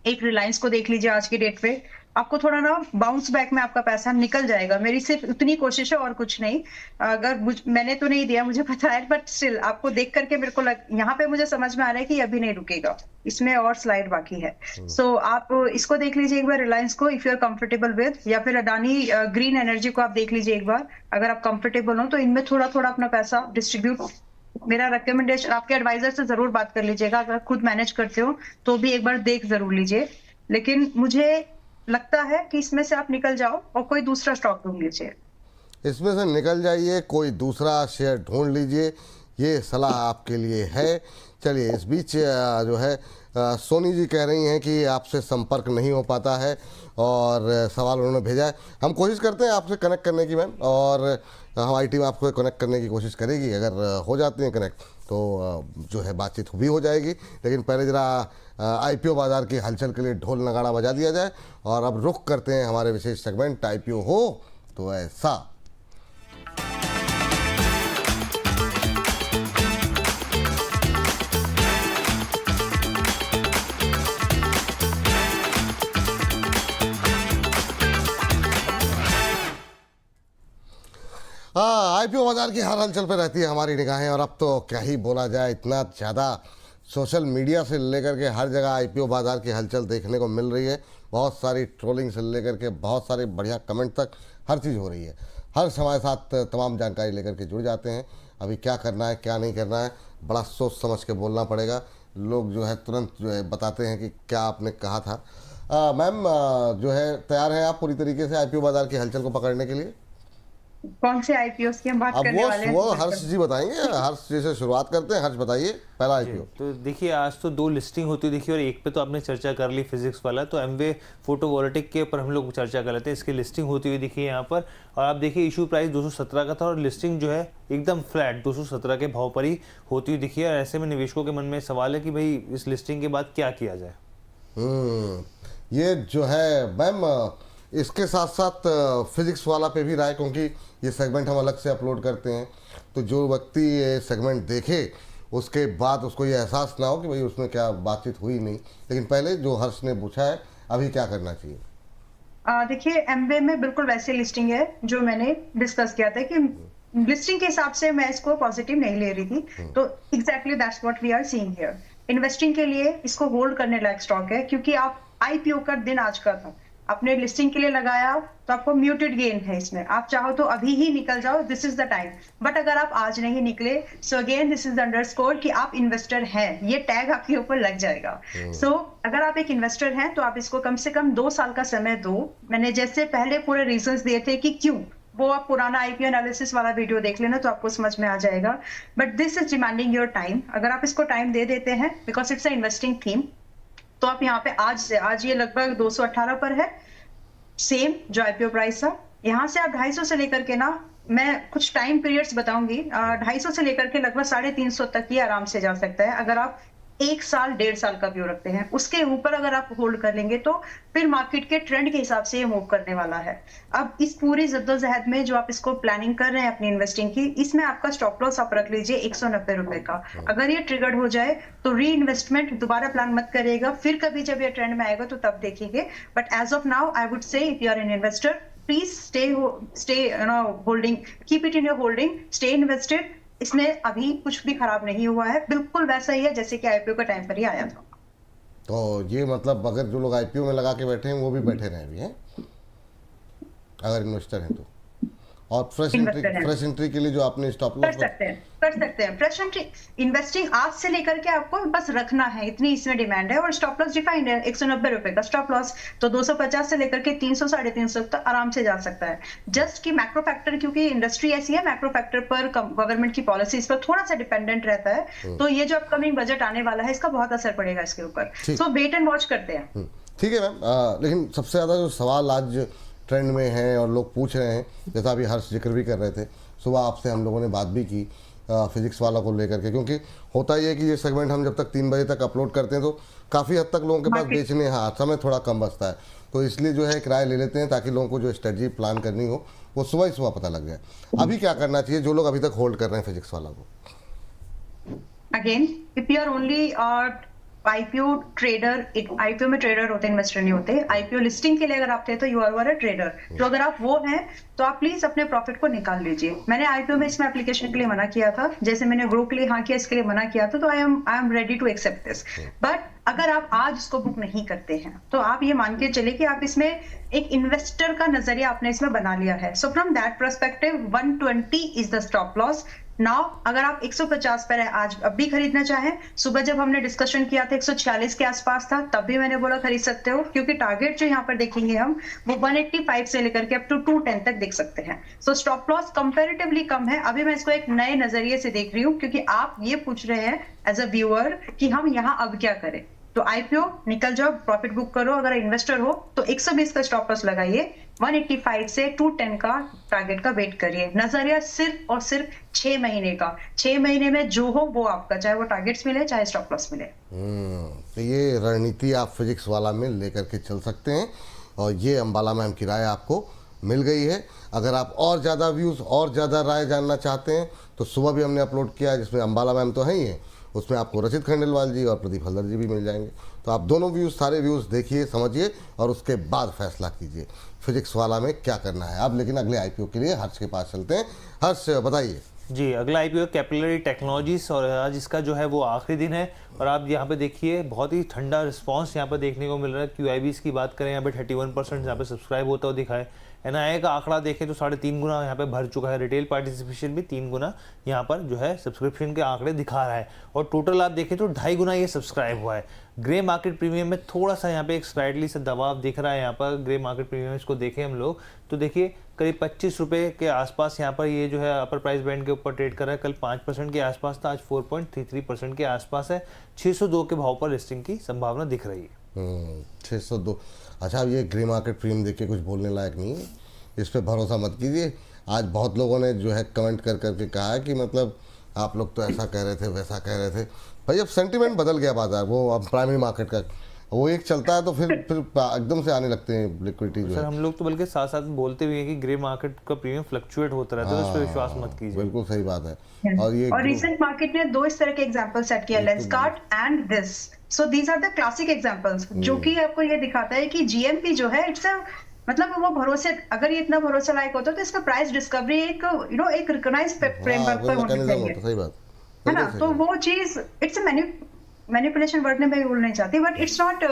एक रिलायंस को देख लीजिए। आज की डेट पे आपको थोड़ा ना बाउंस बैक में आपका पैसा निकल जाएगा। मेरी सिर्फ उतनी कोशिश है और कुछ नहीं। अगर मैंने तो नहीं दिया, मुझे पता है, बट स्टिल आपको देख करके मेरे को यहाँ पे मुझे समझ में आ रहा है कि अभी नहीं रुकेगा, इसमें और स्लाइड बाकी है। सो आप इसको देख लीजिए एक बार, रिलायंस को, if you are comfortable with, या फिर अडानी ग्रीन एनर्जी को आप देख लीजिए एक बार, अगर आप कंफर्टेबल हो तो इनमें थोड़ा थोड़ा अपना पैसा डिस्ट्रीब्यूट। मेरा रिकमेंडेशन, आपके एडवाइजर से जरूर बात कर लीजिएगा। अगर खुद मैनेज करते हो तो भी एक बार देख जरूर लीजिए। लेकिन मुझे लगता है कि इसमें से आप निकल जाओ और कोई दूसरा स्टॉक ढूंढ लीजिए। इसमें से निकल जाइए, कोई दूसरा शेयर ढूंढ लीजिए, ये सलाह आपके लिए है। चलिए इस बीच जो है सोनी जी कह रही हैं कि आपसे संपर्क नहीं हो पाता है और सवाल उन्होंने भेजा है। हम कोशिश करते हैं आपसे कनेक्ट करने की मैम, और हमारी टीम आपको कनेक्ट करने की कोशिश करेगी। अगर हो जाती हैं कनेक्ट तो जो है बातचीत भी हो जाएगी। लेकिन पहले ज़रा IPO बाज़ार की हलचल के लिए ढोल नगाड़ा बजा दिया जाए, और अब रुख करते हैं हमारे विशेष सेगमेंट IPO हो तो ऐसा। हाँ, IPO बाजार की हर हलचल पे रहती है हमारी निगाहें, और अब तो क्या ही बोला जाए, इतना ज़्यादा सोशल मीडिया से लेकर के हर जगह IPO बाजार की हलचल देखने को मिल रही है। बहुत सारी ट्रोलिंग से लेकर के बहुत सारे बढ़िया कमेंट तक हर चीज़ हो रही है। हर हमारे साथ तमाम जानकारी लेकर के जुड़ जाते हैं। अभी क्या करना है क्या नहीं करना है, बड़ा सोच समझ के बोलना पड़ेगा। लोग जो है तुरंत जो है बताते हैं कि क्या आपने कहा था। मैम जो है तैयार हैं आप पूरी तरीके से IPO बाजार की हलचल को पकड़ने के लिए? कौन से IPOs की हम बात अब करने वाले हैं? वो हर्ष जी बताएंगे। हर्ष जी से शुरुआत करते हैं। हर्ष बताइए पहला IPO। तो देखिए आज तो 2 लिस्टिंग होती है देखिए, और एक पे तो आपने चर्चा कर ली फिजिक्स वाला, तो एमवे फोटोवोल्टिक के ऊपर हम लोग चर्चा कर लेते हैं। इसकी लिस्टिंग होती हुई देखिए यहाँ पर, और आप देखिए इशू प्राइस 217 का था और लिस्टिंग जो है एकदम फ्लैट 217 के भाव पर ही होती हुई दिखी है। और ऐसे में निवेशकों के मन में सवाल है कि भाई इस लिस्टिंग के बाद क्या किया जाए। ये जो है मैम इसके साथ साथ फिजिक्स वाला पे भी राय, क्योंकि ये सेगमेंट हम अलग से अपलोड करते हैं, तो जो व्यक्ति ये सेगमेंट देखे उसके बाद उसको ये एहसास ना हो कि भाई उसमें क्या बातचीत हुई नहीं। लेकिन पहले जो हर्ष ने पूछा है, अभी क्या करना चाहिए? देखिए एमवे में बिल्कुल वैसे लिस्टिंग है जो मैंने डिस्कस किया था कि लिस्टिंग के हिसाब से मैं इसको पॉजिटिव नहीं ले रही थी। तो exactly that's what we are seeing here. Investing के लिए इसको होल्ड करने लायक स्टॉक है, क्योंकि आप आईपीओ का दिन आज का था, आपने लिस्टिंग के लिए लगाया तो आपको म्यूटेड गेन है इसमें, आप चाहो तो अभी ही निकल जाओ, this is the time. But अगर आप आज नहीं निकले, so again this is the underscore कि आप इन्वेस्टर हैं, ये टैग आपके ऊपर लग जाएगा। सो अगर आप एक इन्वेस्टर हैं तो आप इसको कम से कम 2 साल का समय दो। मैंने जैसे पहले पूरे रीजंस दिए थे कि क्यों, वो आप पुराना आईपीओ एनालिसिस वाला वीडियो देख लेना तो आपको समझ में आ जाएगा। But this is demanding your time. अगर आप इसको टाइम दे देते हैं, because it's a investing theme, तो आप यहाँ पे आज ये लगभग 218 पर है, सेम जो आईपीओ प्राइस था। यहाँ से आप 250 से लेकर के ना, मैं कुछ टाइम पीरियड्स बताऊंगी, 250 से लेकर के लगभग 350 तक ही आराम से जा सकता है अगर आप 1 साल 1.5 साल का व्यू रखते हैं। उसके ऊपर अगर आप होल्ड कर लेंगे तो फिर मार्केट के ट्रेंड के हिसाब से ये मूव करने वाला है। अब इस पूरी जद्दोजहद में जो आप इसको प्लानिंग कर रहे हैं अपनी इन्वेस्टिंग की, इसमें आपका स्टॉप लॉस आप रख लीजिए 190 रुपए का। अगर ये ट्रिगर्ड हो जाए तो री इन्वेस्टमेंट दोबारा प्लान मत करिएगा, फिर कभी जब ये ट्रेंड में आएगा तो तब देखेंगे। But as of now I would say if you are an investor, please stay holding, keep it in your holding, stay invested. इसमें अभी कुछ भी खराब नहीं हुआ है, बिल्कुल वैसा ही है जैसे कि आईपीओ का टाइम पर ही आया था। तो ये मतलब अगर जो लोग आईपीओ में लगा के बैठे हैं वो भी बैठे रहे अभी हैं, अगर इन्वेस्टर हैं तो। और फ्रेश एंट्री के लिए जो आपने स्टॉप लॉस कर सकते हैं फ्रेश एंट्री। इन्वेस्टिंग आज से लेकर के आपको बस रखना है, इतनी इसमें डिमांड है। और स्टॉप लॉस डिफाइंड है 190 रुपए का स्टॉप लॉस, तो 250 से लेकर के 300 350 तक आराम से जा सकता है। जस्ट कि मैक्रो फैक्टर, क्योंकि इंडस्ट्री ऐसी है, मैक्रो फैक्टर पर गवर्नमेंट की पॉलिसीज पर थोड़ा सा डिपेंडेंट रहता है, तो ये जो अपकमिंग बजट आने वाला है इसका बहुत असर पड़ेगा इसके ऊपर। सो वेट एंड वॉच करते हैं। ठीक है मैम, लेकिन सबसे ज्यादा जो सवाल आज ट्रेंड में है और लोग पूछ रहे हैं, जैसा अभी हर्ष जिक्र भी कर रहे थे, सुबह आपसे हम लोगों ने बात भी की फिजिक्स वाला को लेकर के, क्योंकि होता ही है कि ये सेगमेंट हम जब तक 3 बजे तक अपलोड करते हैं तो काफ़ी हद तक लोगों के पास बेचने समय थोड़ा कम बचता है, तो इसलिए जो है किराए ले लेते हैं ताकि लोगों को जो स्ट्रेटजी प्लान करनी हो वो सुबह ही सुबह पता लग जाए। अभी क्या करना चाहिए जो लोग अभी तक होल्ड कर रहे हैं फिजिक्स वाला को? Again if you are only IPO trader, IPO में ट्रेडर होते हैं, इन्वेस्टर नहीं होते। आईपीओ लिस्टिंग के लिए अगर आप थे तो यू आर अ ट्रेडर, तो अगर आप वो हैं तो आप प्लीज अपने प्रॉफिट को निकाल लीजिए। मैंने आईपीओ में इसमें एप्लीकेशन के लिए मना किया था, जैसे मैंने ग्रो के लिए हाँ किया, इसके लिए मना किया था, तो I am ready to accept this. But अगर आप आज इसको बुक नहीं करते हैं तो आप ये मान के चले कि आप इसमें एक इन्वेस्टर का नजरिया आपने इसमें बना लिया है। So from that perspective 120 is the stop loss. Now अगर आप 150 पर है आज अब भी खरीदना चाहें, सुबह जब हमने डिस्कशन किया था 146 के आसपास था, तब भी मैंने बोला खरीद सकते हो, क्योंकि टारगेट जो यहाँ पर देखेंगे हम वो 185 से लेकर के अप टू 210 तक देख सकते हैं। सो स्टॉप लॉस कंपैरेटिवली कम है। अभी मैं इसको एक नए नजरिए से देख रही हूँ, क्योंकि आप ये पूछ रहे हैं एज अ व्यूअर कि हम यहाँ अब क्या करें। तो आईपीओ निकल जाओ, प्रॉफिट बुक करो। अगर इन्वेस्टर हो तो 120 का स्टॉप लॉस लगाइए, 185 से 210 का टारगेट का वेट करिए। नजरिया सिर्फ और सिर्फ 6 महीने का, 6 महीने में जो हो वो आपका, चाहे वो टारगेट्स मिले चाहे स्टॉप लॉस मिले। तो ये रणनीति आप फिजिक्स वाला में लेकर के चल सकते हैं, और ये अंबाला मैम की राय आपको मिल गई है। अगर आप और ज़्यादा व्यूज़ और ज़्यादा राय जानना चाहते हैं तो सुबह भी हमने अपलोड किया है, जिसमें अंबाला मैम तो है ही है, उसमें आपको रचित खंडेलवाल जी और प्रदीप हल्दर जी भी मिल जाएंगे। तो आप दोनों व्यूज़, सारे व्यूज़ देखिए, समझिए और उसके बाद फैसला कीजिए फिजिक्स वाला में क्या करना है। अब लेकिन अगले आईपीओ के लिए हर्ष के पास चलते हैं। हर्ष बताइए। जी, अगला आईपीओ कैपिलरी टेक्नोलॉजीज, और आज इसका जो है वो आखिरी दिन है, और आप यहाँ पे देखिए बहुत ही ठंडा रिस्पांस यहाँ पे देखने को मिल रहा है। QIBs की बात करें, यहाँ पे 31% यहाँ पे सब्सक्राइब होता हुआ दिखा है। NII का आंकड़ा देखें तो 3.5 गुना यहाँ पे भर चुका है। रिटेल पार्टिसिपेशन भी 3 गुना यहाँ पर जो है सब्सक्रिप्शन के आंकड़े दिखा रहा है, और टोटल आप देखें तो 2.5 गुना ये सब्सक्राइब हुआ है। ग्रे मार्केट प्रीमियम में थोड़ा सा यहाँ पे एक स्लाइडली सा दबाव दिख रहा है। यहाँ पर ग्रे मार्केट प्रीमियम इसको देखें हम लोग तो देखिए करीब 25 रुपये के आसपास यहाँ पर ये जो है अपर प्राइस बैंड के ऊपर ट्रेड कर रहा है। कल 5% के आसपास था, आज 4.33% के आसपास है। 602 के भाव पर लिस्टिंग की संभावना दिख रही है। 602। अच्छा, अब ये ग्रे मार्केट प्रीमियम देख के कुछ बोलने लायक नहीं है, इस पर भरोसा मत कीजिए। आज बहुत लोगों ने जो है कमेंट कर करके कहा है कि मतलब आप लोग तो ऐसा कह रहे थे, वैसा कह रहे थे। भाई अब सेंटीमेंट बदल गया बाजार, वो अब प्राइमरी मार्केट का वो एक चलता है तो फिर एकदम से आने लगते हैं लिक्विडिटी जो सर, हम लोग तो बल्कि साथ साथ बोलते भी हैं कि ग्रे मार्केट का प्रीमियम फ्लक्चुएट होता रहता है, तो उस पर विश्वास मत कीजिए। बिल्कुल सही बात है। और रिसेंट मार्केट ने 2 इस तरह के एग्जांपल सेट किया, Lenskart and this. So these are the classic examples, जो कि आपको ये दिखाता है कि जीएमपी जो है इट्स मतलब वो भरोसे, अगर ये इतना भरोसे लायक होता तो इसका प्राइस डिस्कवरी एक एक रिकॉग्नाइज्ड फ्रेमवर्क पर होनी चाहिए, सही बात है ना। तो वो चीज इट्स मैनिपुलेशन वर्ड में मैं बोलना नहीं चाहती, बट इट्स नॉट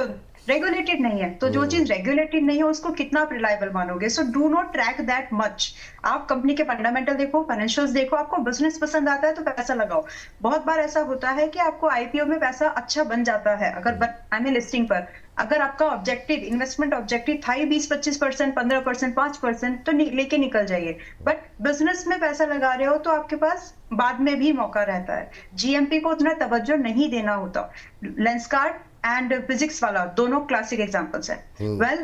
रेगुलेटेड नहीं है। तो जो चीज रेगुलेटेड नहीं है उसको कितना आप रिलायबल मानोगे? So do not track that much. आप कंपनी के फंडामेंटल देखो, फाइनेंशियल्स देखो, आपको बिजनेस पसंद आता है तो पैसा लगाओ। बहुत बार ऐसा होता है कि आपको आईपीओ में पैसा अच्छा बन जाता है अगर आई मीन लिस्टिंग पर, अगर आपका ऑब्जेक्टिव इन्वेस्टमेंट ऑब्जेक्टिव था ही 20-25%, 15%, 5%, तो लेके निकल जाइए। बट बिजनेस में पैसा लगा रहे हो तो आपके पास बाद में भी मौका रहता है। जीएमपी को उतना तवज्जो नहीं देना होता। लेंसकार्ट एंड फिजिक्स वाला दोनों क्लासिक एग्जांपल्स हैं। वेल,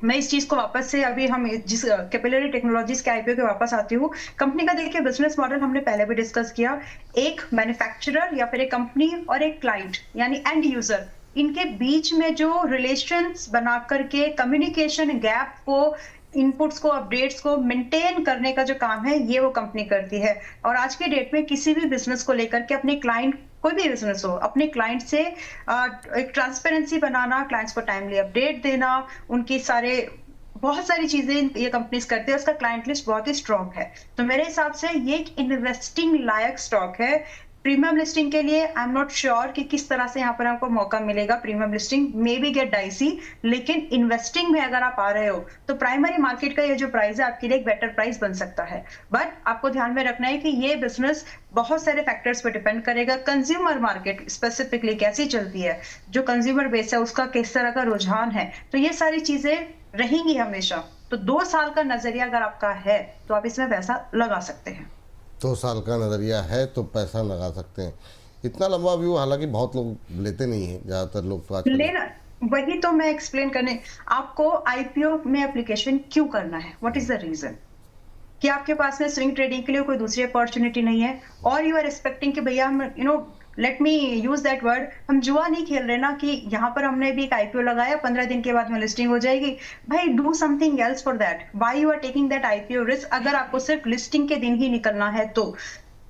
मैं इस चीज को वापस से अभी हम जिस कैपिलरी टेक्नोलॉजीज के आईपीओ के वापस आती हूँ। कंपनी का देखिए बिजनेस मॉडल हमने पहले भी डिस्कस किया। एक मैन्युफैक्चरर या फिर एक कंपनी और एक क्लाइंट यानी एंड यूजर, इनके बीच में जो रिलेशंस बना करके कम्युनिकेशन गैप को, इनपुट्स को, अपडेट्स को मेंटेन करने का जो काम है ये वो कंपनी करती है। और आज के डेट में किसी भी बिजनेस को लेकर के अपने क्लाइंट, कोई भी बिजनेस हो, अपने क्लाइंट से एक ट्रांसपेरेंसी बनाना, क्लाइंट्स को टाइमली अपडेट देना, उनकी बहुत सारी चीजें ये कंपनीज करती है। उसका क्लाइंट लिस्ट बहुत ही स्ट्रॉन्ग है। तो मेरे हिसाब से ये एक इन्वेस्टिंग लायक स्टॉक है। प्रीमियम लिस्टिंग के लिए आई एम नॉट श्योर कि किस तरह से यहाँ पर आपको मौका मिलेगा। Premium listing may be get dicey, लेकिन इन्वेस्टिंग में अगर आप आ रहे हो तो प्राइमरी मार्केट का ये जो प्राइस है आपके लिए एक बेटर प्राइस बन सकता है। बट आपको ध्यान में रखना है कि ये बिजनेस बहुत सारे फैक्टर्स पर डिपेंड करेगा। कंज्यूमर मार्केट स्पेसिफिकली कैसी चलती है, जो कंज्यूमर बेस है उसका किस तरह का रुझान है, तो ये सारी चीजें रहेंगी हमेशा। तो 2 साल का नजरिया अगर आपका है तो आप इसमें पैसा लगा सकते हैं। 2 साल का नज़रिया है तो पैसा लगा सकते हैं। इतना लंबा व्यू हालांकि बहुत लोग लेते नहीं हैं, ज़्यादातर लोग तो आजकल लेना, वही तो मैं एक्सप्लेन करने, आपको आईपीओ में एप्लीकेशन क्यों करना है, व्हाट इज द रीजन? कि आपके पास में स्विंग ट्रेडिंग के लिए कोई दूसरी अपॉर्चुनिटी नहीं है, और यू आर एक्सपेक्टिंग कि भैया हम let me use that word, हम जुआ नहीं खेल रहे ना कि यहाँ पर हमने भी एक आईपीओ लगाया, 15 दिन के बाद में लिस्टिंग हो जाएगी। भाई do something else for that. Why you are taking that IPO risk अगर आपको सिर्फ लिस्टिंग के दिन ही निकलना है तो?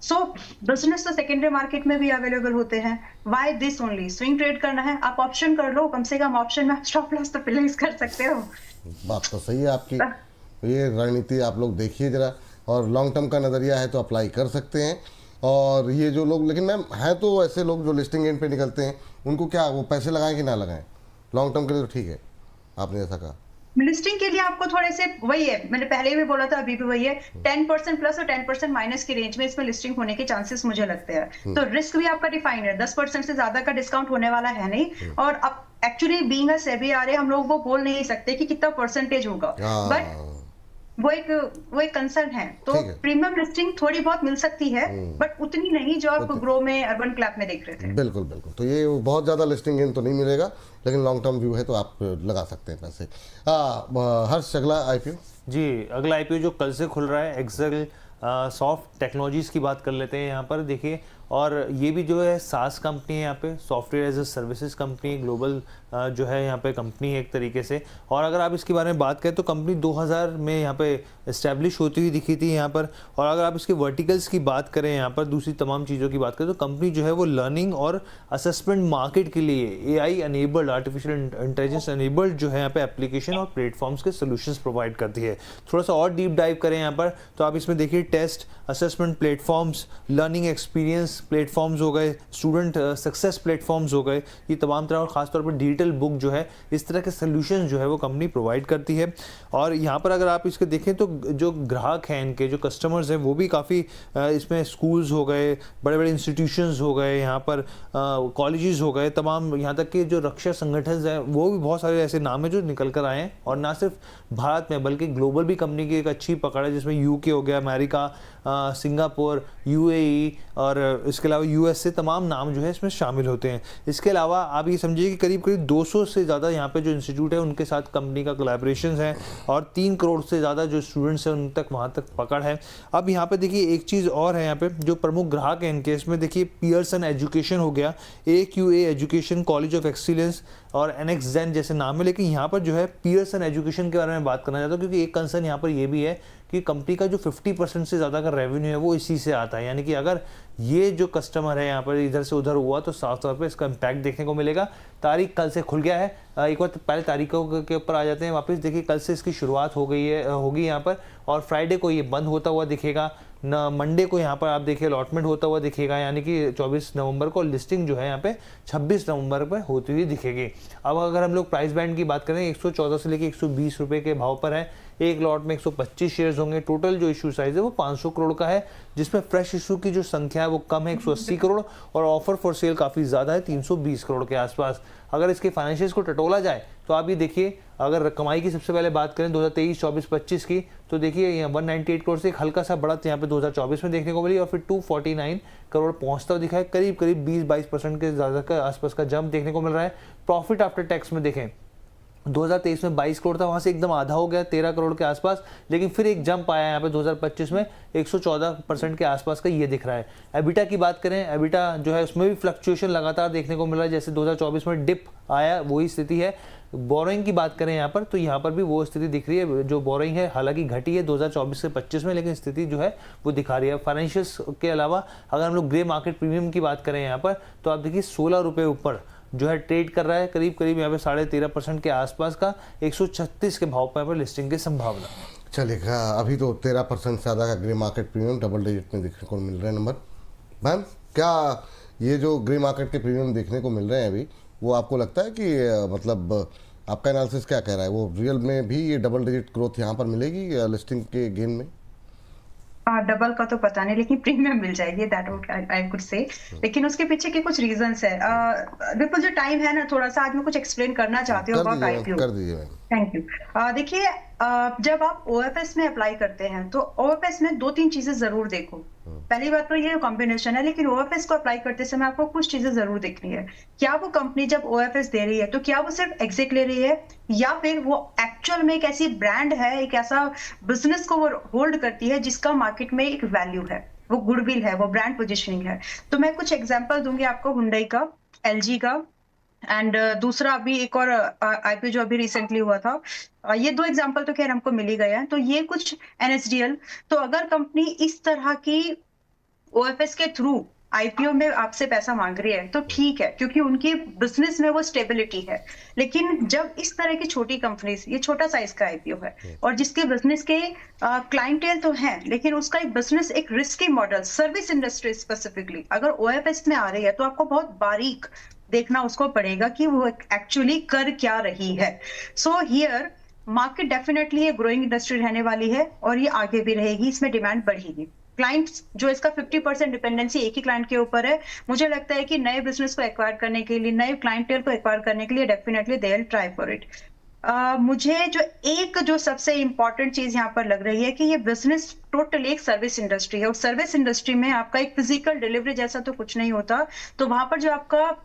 सो बिजनेस तो सेकेंडरी मार्केट में भी अवेलेबल होते हैं। Why this only? Swing trade करना है, आप ऑप्शन कर लो, कम से कम ऑप्शन में स्टॉप लॉस तो प्लेस कर सकते हो। बात तो सही है आपकी। ये रणनीति आप लोग देखिए जरा, और लॉन्ग टर्म का नज़रिया है तो अप्लाई कर सकते हैं। और ये जो लोग, लेकिन मैम हैं तो ऐसे लोग जो लिस्टिंग एंड पे निकलते हैं, उनको क्या वो पैसे लगाएं कि ना लगाएं? लॉन्ग टर्म के लिए तो ठीक है, आपने जैसा कहा। लिस्टिंग के लिए आपको थोड़े से वही है, मैंने पहले भी बोला था, अभी भी वही है, 10% प्लस और 10% माइनस की रेंज में इसमें लिस्टिंग होने के चांसेस मुझे लगते हैं। तो रिस्क भी आपका डिफाइंड है, 10% से ज्यादा का डिस्काउंट होने वाला है नहीं। और अब एक्चुअली बीइंग अ सेबी आ रहे, हम लोग वो बोल नहीं सकते कि कितना परसेंटेज होगा, बट वो एक कंसर्न है। तो प्रीमियम लिस्टिंग थोड़ी बहुत मिल सकती है, बट उतनी नहीं जो आप ग्रो में, अर्बन क्लैप में देख रहे थे। बिल्कुल बिल्कुल। तो ये बहुत ज़्यादा लिस्टिंग इन तो नहीं मिलेगा, लेकिन लॉन्ग टर्म व्यू है तो आप लगा सकते हैं पैसे। हर्ष, अगला आईपीओ? जी, अगला आईपीओ जो कल से खुल रहा है, एक्सेल सॉफ्ट टेक्नोलॉजीज़ की बात कर लेते हैं यहाँ पर। देखिए, और ये भी जो है सास कंपनी है, यहाँ पे software as a services company, global जो है यहाँ पे कंपनी है एक तरीके से। और अगर आप इसके बारे में बात करें तो कंपनी 2000 में यहाँ पे इस्टेब्लिश होती हुई दिखी थी यहाँ पर। और अगर आप इसके वर्टिकल्स की बात करें यहाँ पर, दूसरी तमाम चीज़ों की बात करें, तो कंपनी जो है वो लर्निंग और असेसमेंट मार्केट के लिए AI enabled, artificial intelligence enabled जो है यहाँ पे एप्लीकेशन और प्लेटफॉर्म्स के सोल्यूशंस प्रोवाइड करती है। थोड़ा सा और डीप डाइव करें यहाँ पर तो आप इसमें देखिए test, assessment platforms, learning experience platforms हो गए, स्टूडेंट सक्सेस प्लेटफॉर्म्स हो गए, ये तमाम तरह, और खासतौर पर डिजिटल बुक जो है, इस तरह के सोल्यूशन जो है वो कंपनी प्रोवाइड करती है। और यहाँ पर अगर आप इसके देखें तो जो ग्राहक हैं, इनके जो कस्टमर्स हैं, वो भी काफ़ी इसमें स्कूल्स हो गए, बड़े बड़े इंस्टीट्यूशंस हो गए, यहाँ पर कॉलेजेस हो गए, तमाम, यहाँ तक कि जो रक्षा संगठन हैं वो भी बहुत सारे ऐसे नाम हैं जो निकल कर आए हैं। और ना सिर्फ भारत में बल्कि ग्लोबल भी कंपनी की एक अच्छी पकड़ है, जिसमें UK हो गया, अमेरिका, सिंगापुर, UAE और इसके अलावा US से तमाम नाम जो है इसमें शामिल होते हैं। इसके अलावा आप ये समझिए कि करीब करीब 200 से ज़्यादा यहाँ पे जो इंस्टीट्यूट है उनके साथ कंपनी का कोलैबोरेशन है, और 3 करोड़ से ज़्यादा जो स्टूडेंट्स हैं उन तक वहाँ तक पकड़ है। अब यहाँ पे देखिए एक चीज़ और है, यहाँ पे जो प्रमुख ग्राहक हैं इनके, इसमें देखिए पियर्सन एजुकेशन हो गया, AQA education, college of excellence और NXZen जैसे नाम है। लेकिन यहाँ पर जो है पियर्सन एजुकेशन के बारे में बात करना चाहता हूँ, क्योंकि एक कंसर्न यहाँ पर ये भी है कि कंपनी का जो 50% से ज़्यादा का रेवेन्यू है वो इसी से आता है। यानी कि अगर ये जो कस्टमर है यहाँ पर इधर से उधर हुआ तो साफ तौर पे इसका इम्पैक्ट देखने को मिलेगा। तारीख कल से खुल गया है, एक बार पहले तारीखों के ऊपर आ जाते हैं वापस। देखिए कल से इसकी शुरुआत हो गई है, होगी यहाँ पर, और फ्राइडे को ये बंद होता हुआ दिखेगा। मंडे को यहाँ पर आप देखिए अलॉटमेंट होता हुआ दिखेगा, यानी कि 24 नवंबर को। लिस्टिंग जो है यहाँ पे 26 नवंबर पर होती हुई दिखेगी। अब अगर हम लोग प्राइस बैंड की बात करें, 114 से लेकर 120 रुपये के भाव पर है। एक लॉट में 125 शेयर्स होंगे। टोटल जो इशू साइज है वो 500 करोड़ का है, जिसमें फ्रेश इशू की जो संख्या है वो कम है, 180 करोड़, और ऑफर फॉर सेल काफ़ी ज़्यादा है, 320 करोड़ के आसपास। अगर इसके फाइनेंशियल्स को टटोला जाए तो आप ये देखिए, अगर कमाई की सबसे पहले बात करें 2023, 24, 25 की, तो देखिए यहाँ 198 करोड़ से एक हल्का सा बढ़त यहाँ पे 2024 में देखने को मिली, और फिर 249 करोड़ पहुँचता हुआ दिखा है। करीब करीब 20-22% के ज़्यादा का आसपास का जंप देखने को मिल रहा है। प्रॉफिट आफ्टर टैक्स में देखें 2023 में 22 करोड़ था, वहाँ से एकदम आधा हो गया 13 करोड़ के आसपास, लेकिन फिर एक जंप आया यहाँ पे 2025 में 114% के आसपास का ये दिख रहा है। एबिटा की बात करें, एबिटा जो है उसमें भी फ्लक्चुएशन लगातार देखने को मिल रहा है, जैसे 2024 में डिप आया वही स्थिति है। बोरोइंग की बात करें यहाँ पर, तो यहाँ पर भी वो स्थिति दिख रही है। जो बोरोइंग है हालांकि घटी है 2024 से 25 में, लेकिन स्थिति जो है वो दिखा रही है। फाइनेंशियल्स के अलावा अगर हम लोग ग्रे मार्केट प्रीमियम की बात करें यहाँ पर, तो आप देखिए 16 रुपये ऊपर जो है ट्रेड कर रहा है, करीब करीब यहाँ पे 13.5% के आसपास का, 136 के भाव पर लिस्टिंग की संभावना। चलेगा, अभी तो 13% से ज़्यादा का grey market premium double digit में देखने को मिल रहे हैं। नंबर मैम, क्या ये जो ग्रे मार्केट के प्रीमियम देखने को मिल रहे हैं अभी, वो आपको लगता है कि मतलब आपका एनालिसिस क्या कह रहा है, वो रियल में भी ये डबल डिजिट ग्रोथ यहाँ पर मिलेगी लिस्टिंग के गेन में? डबल का तो पता नहीं, लेकिन प्रीमियम मिल जाएगी, दैट आई कुड से। लेकिन उसके पीछे के कुछ रीजंस है। बिल्कुल, जो टाइम है ना, थोड़ा सा आज मैं कुछ एक्सप्लेन करना चाहती हूँ अबाउट आईपीओ। कर दीजिए। Thank you. देखिए, जब आप ओएफएस में अप्लाई करते हैं तो ओएफएस में 2-3 चीजें जरूर देखो। पहली बात तो ये कॉम्बिनेशन है, लेकिन ओएफएस को अप्लाई करते समय आपको कुछ चीजें जरूर देखनी है। क्या वो कंपनी जब ओएफएस दे रही है तो क्या वो सिर्फ एग्जिट ले रही है, या फिर वो एक्चुअल में एक ऐसी ब्रांड है, एक ऐसा बिजनेस को वो होल्ड करती है जिसका मार्केट में एक वैल्यू है, वो गुडविल है, वो ब्रांड पोजिशनिंग है। तो मैं कुछ एग्जाम्पल दूंगी आपको, हुंडई का, एलजी का, एंड दूसरा अभी एक और आईपीओ जो अभी रिसेंटली हुआ था। ये 2 एग्जांपल तो खैर हमको मिल ही गए हैं। तो ये कुछ एनएसडीएल, तो अगर कंपनी इस तरह की ओएफएस के थ्रू आईपीओ में आपसे पैसा मांग रही है तो ठीक है, क्योंकि उनकी बिजनेस में वो स्टेबिलिटी है। लेकिन जब इस तरह की छोटी कंपनीज, ये छोटा साइज का आईपीओ है और जिसके बिजनेस के क्लाइंटेल तो है, लेकिन उसका एक बिजनेस, एक risky model, service industry specifically अगर ओएफएस में आ रही है, तो आपको बहुत बारीक देखना उसको पड़ेगा कि वो एक्चुअली कर क्या रही है। सो हियर मार्केट डेफिनेटली ये ग्रोइंग इंडस्ट्री रहने वाली है और ये आगे भी रहेगी, इसमें डिमांड बढ़ेगी। क्लाइंट्स जो इसका 50% डिपेंडेंसी एक ही क्लाइंट के ऊपर है, मुझे लगता है कि नए बिजनेस को एक्वायर करने के लिए, नए क्लाइंटेल को एक्वायर करने के लिए definitely they will try for it. मुझे जो सबसे इंपॉर्टेंट चीज यहाँ पर लग रही है कि ये बिजनेस टोटली एक सर्विस इंडस्ट्री है, और सर्विस इंडस्ट्री में आपका एक फिजिकल डिलीवरी जैसा तो कुछ नहीं होता। तो वहां पर जो आपका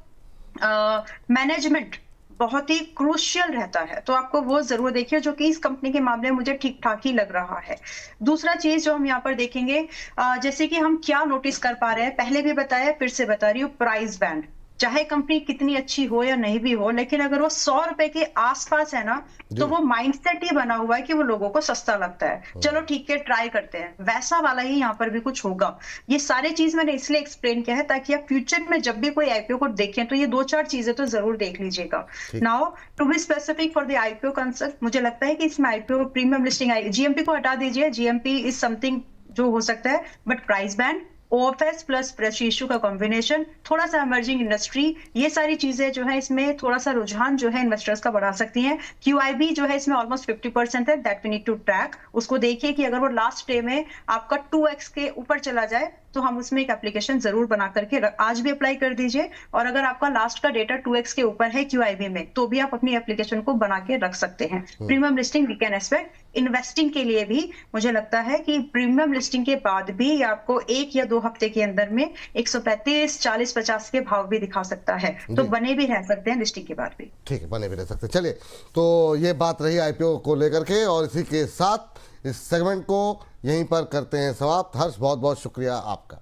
मैनेजमेंट बहुत ही क्रूशियल रहता है, तो आपको वो जरूर देखिए, जो कि इस कंपनी के मामले में मुझे ठीक ठाक ही लग रहा है। दूसरा चीज जो हम यहाँ पर देखेंगे, जैसे कि हम क्या नोटिस कर पा रहे हैं, पहले भी बताया, फिर से बता रही हूँ, प्राइस बैंड। चाहे कंपनी कितनी अच्छी हो या नहीं भी हो, लेकिन अगर वो 100 रुपए के आसपास है ना, तो वो माइंडसेट ही बना हुआ है कि वो लोगों को सस्ता लगता है, चलो ठीक है ट्राई करते हैं, वैसा वाला ही यहाँ पर भी कुछ होगा। ये सारी चीज मैंने इसलिए एक्सप्लेन किया है ताकि आप फ्यूचर में जब भी कोई आईपीओ को देखें तो ये 2-4 चीजें तो जरूर देख लीजिएगा। Now to be specific for the IPO concept, मुझे लगता है कि इसमें आईपीओ प्रीमियम लिस्टिंग आई, जीएमपी को हटा दीजिए, जीएमपी इज समथिंग जो हो सकता है, but price band, OFS plus fresh issue का कॉम्बिनेशन, थोड़ा सा इमर्जिंग इंडस्ट्री, ये सारी चीजें जो है इसमें थोड़ा सा रुझान जो है इन्वेस्टर्स का बढ़ा सकती हैं। क्यूआईबी जो है इसमें ऑलमोस्ट 50% है, that we need to track. उसको देखिए कि अगर वो लास्ट डे में आपका 2x के ऊपर चला जाए तो हम उसमें एक एप्लीकेशन जरूर बना करके आज भी अप्लाई कर दीजिए, और अगर आपका लास्ट का डेटा 2x के ऊपर है क्यूआईबी में, तो भी आप अपनी एप्लीकेशन को बना के रख सकते हैं। Premium listing we can expect. Investing के लिए भी मुझे लगता है कि प्रीमियम लिस्टिंग के बाद भी आपको 1 या 2 हफ्ते के अंदर में 135, 40, 50 के भाव भी दिखा सकता है, तो बने भी रह सकते हैं लिस्टिंग के बाद भी। ठीक है, बने भी रह सकते हैं। चलिए, तो ये बात रही आईपीओ को लेकर के, और इसी के साथ इस सेगमेंट को यहीं पर करते हैं समाप्त। हर्ष, बहुत बहुत शुक्रिया आपका।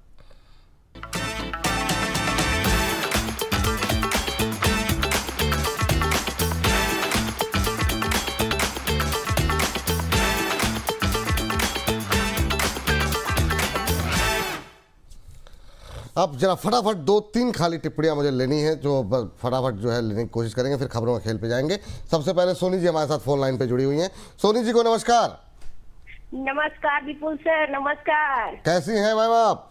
अब जरा फटाफट 2-3 खाली टिप्पणियां मुझे लेनी है, जो फटाफट जो है लेने की कोशिश करेंगे, फिर खबरों के खेल पे जाएंगे। सबसे पहले सोनी जी हमारे साथ फोन लाइन पे जुड़ी हुई हैं। सोनी जी को नमस्कार। नमस्कार विपुल सर, नमस्कार। कैसी हैं मैम आप?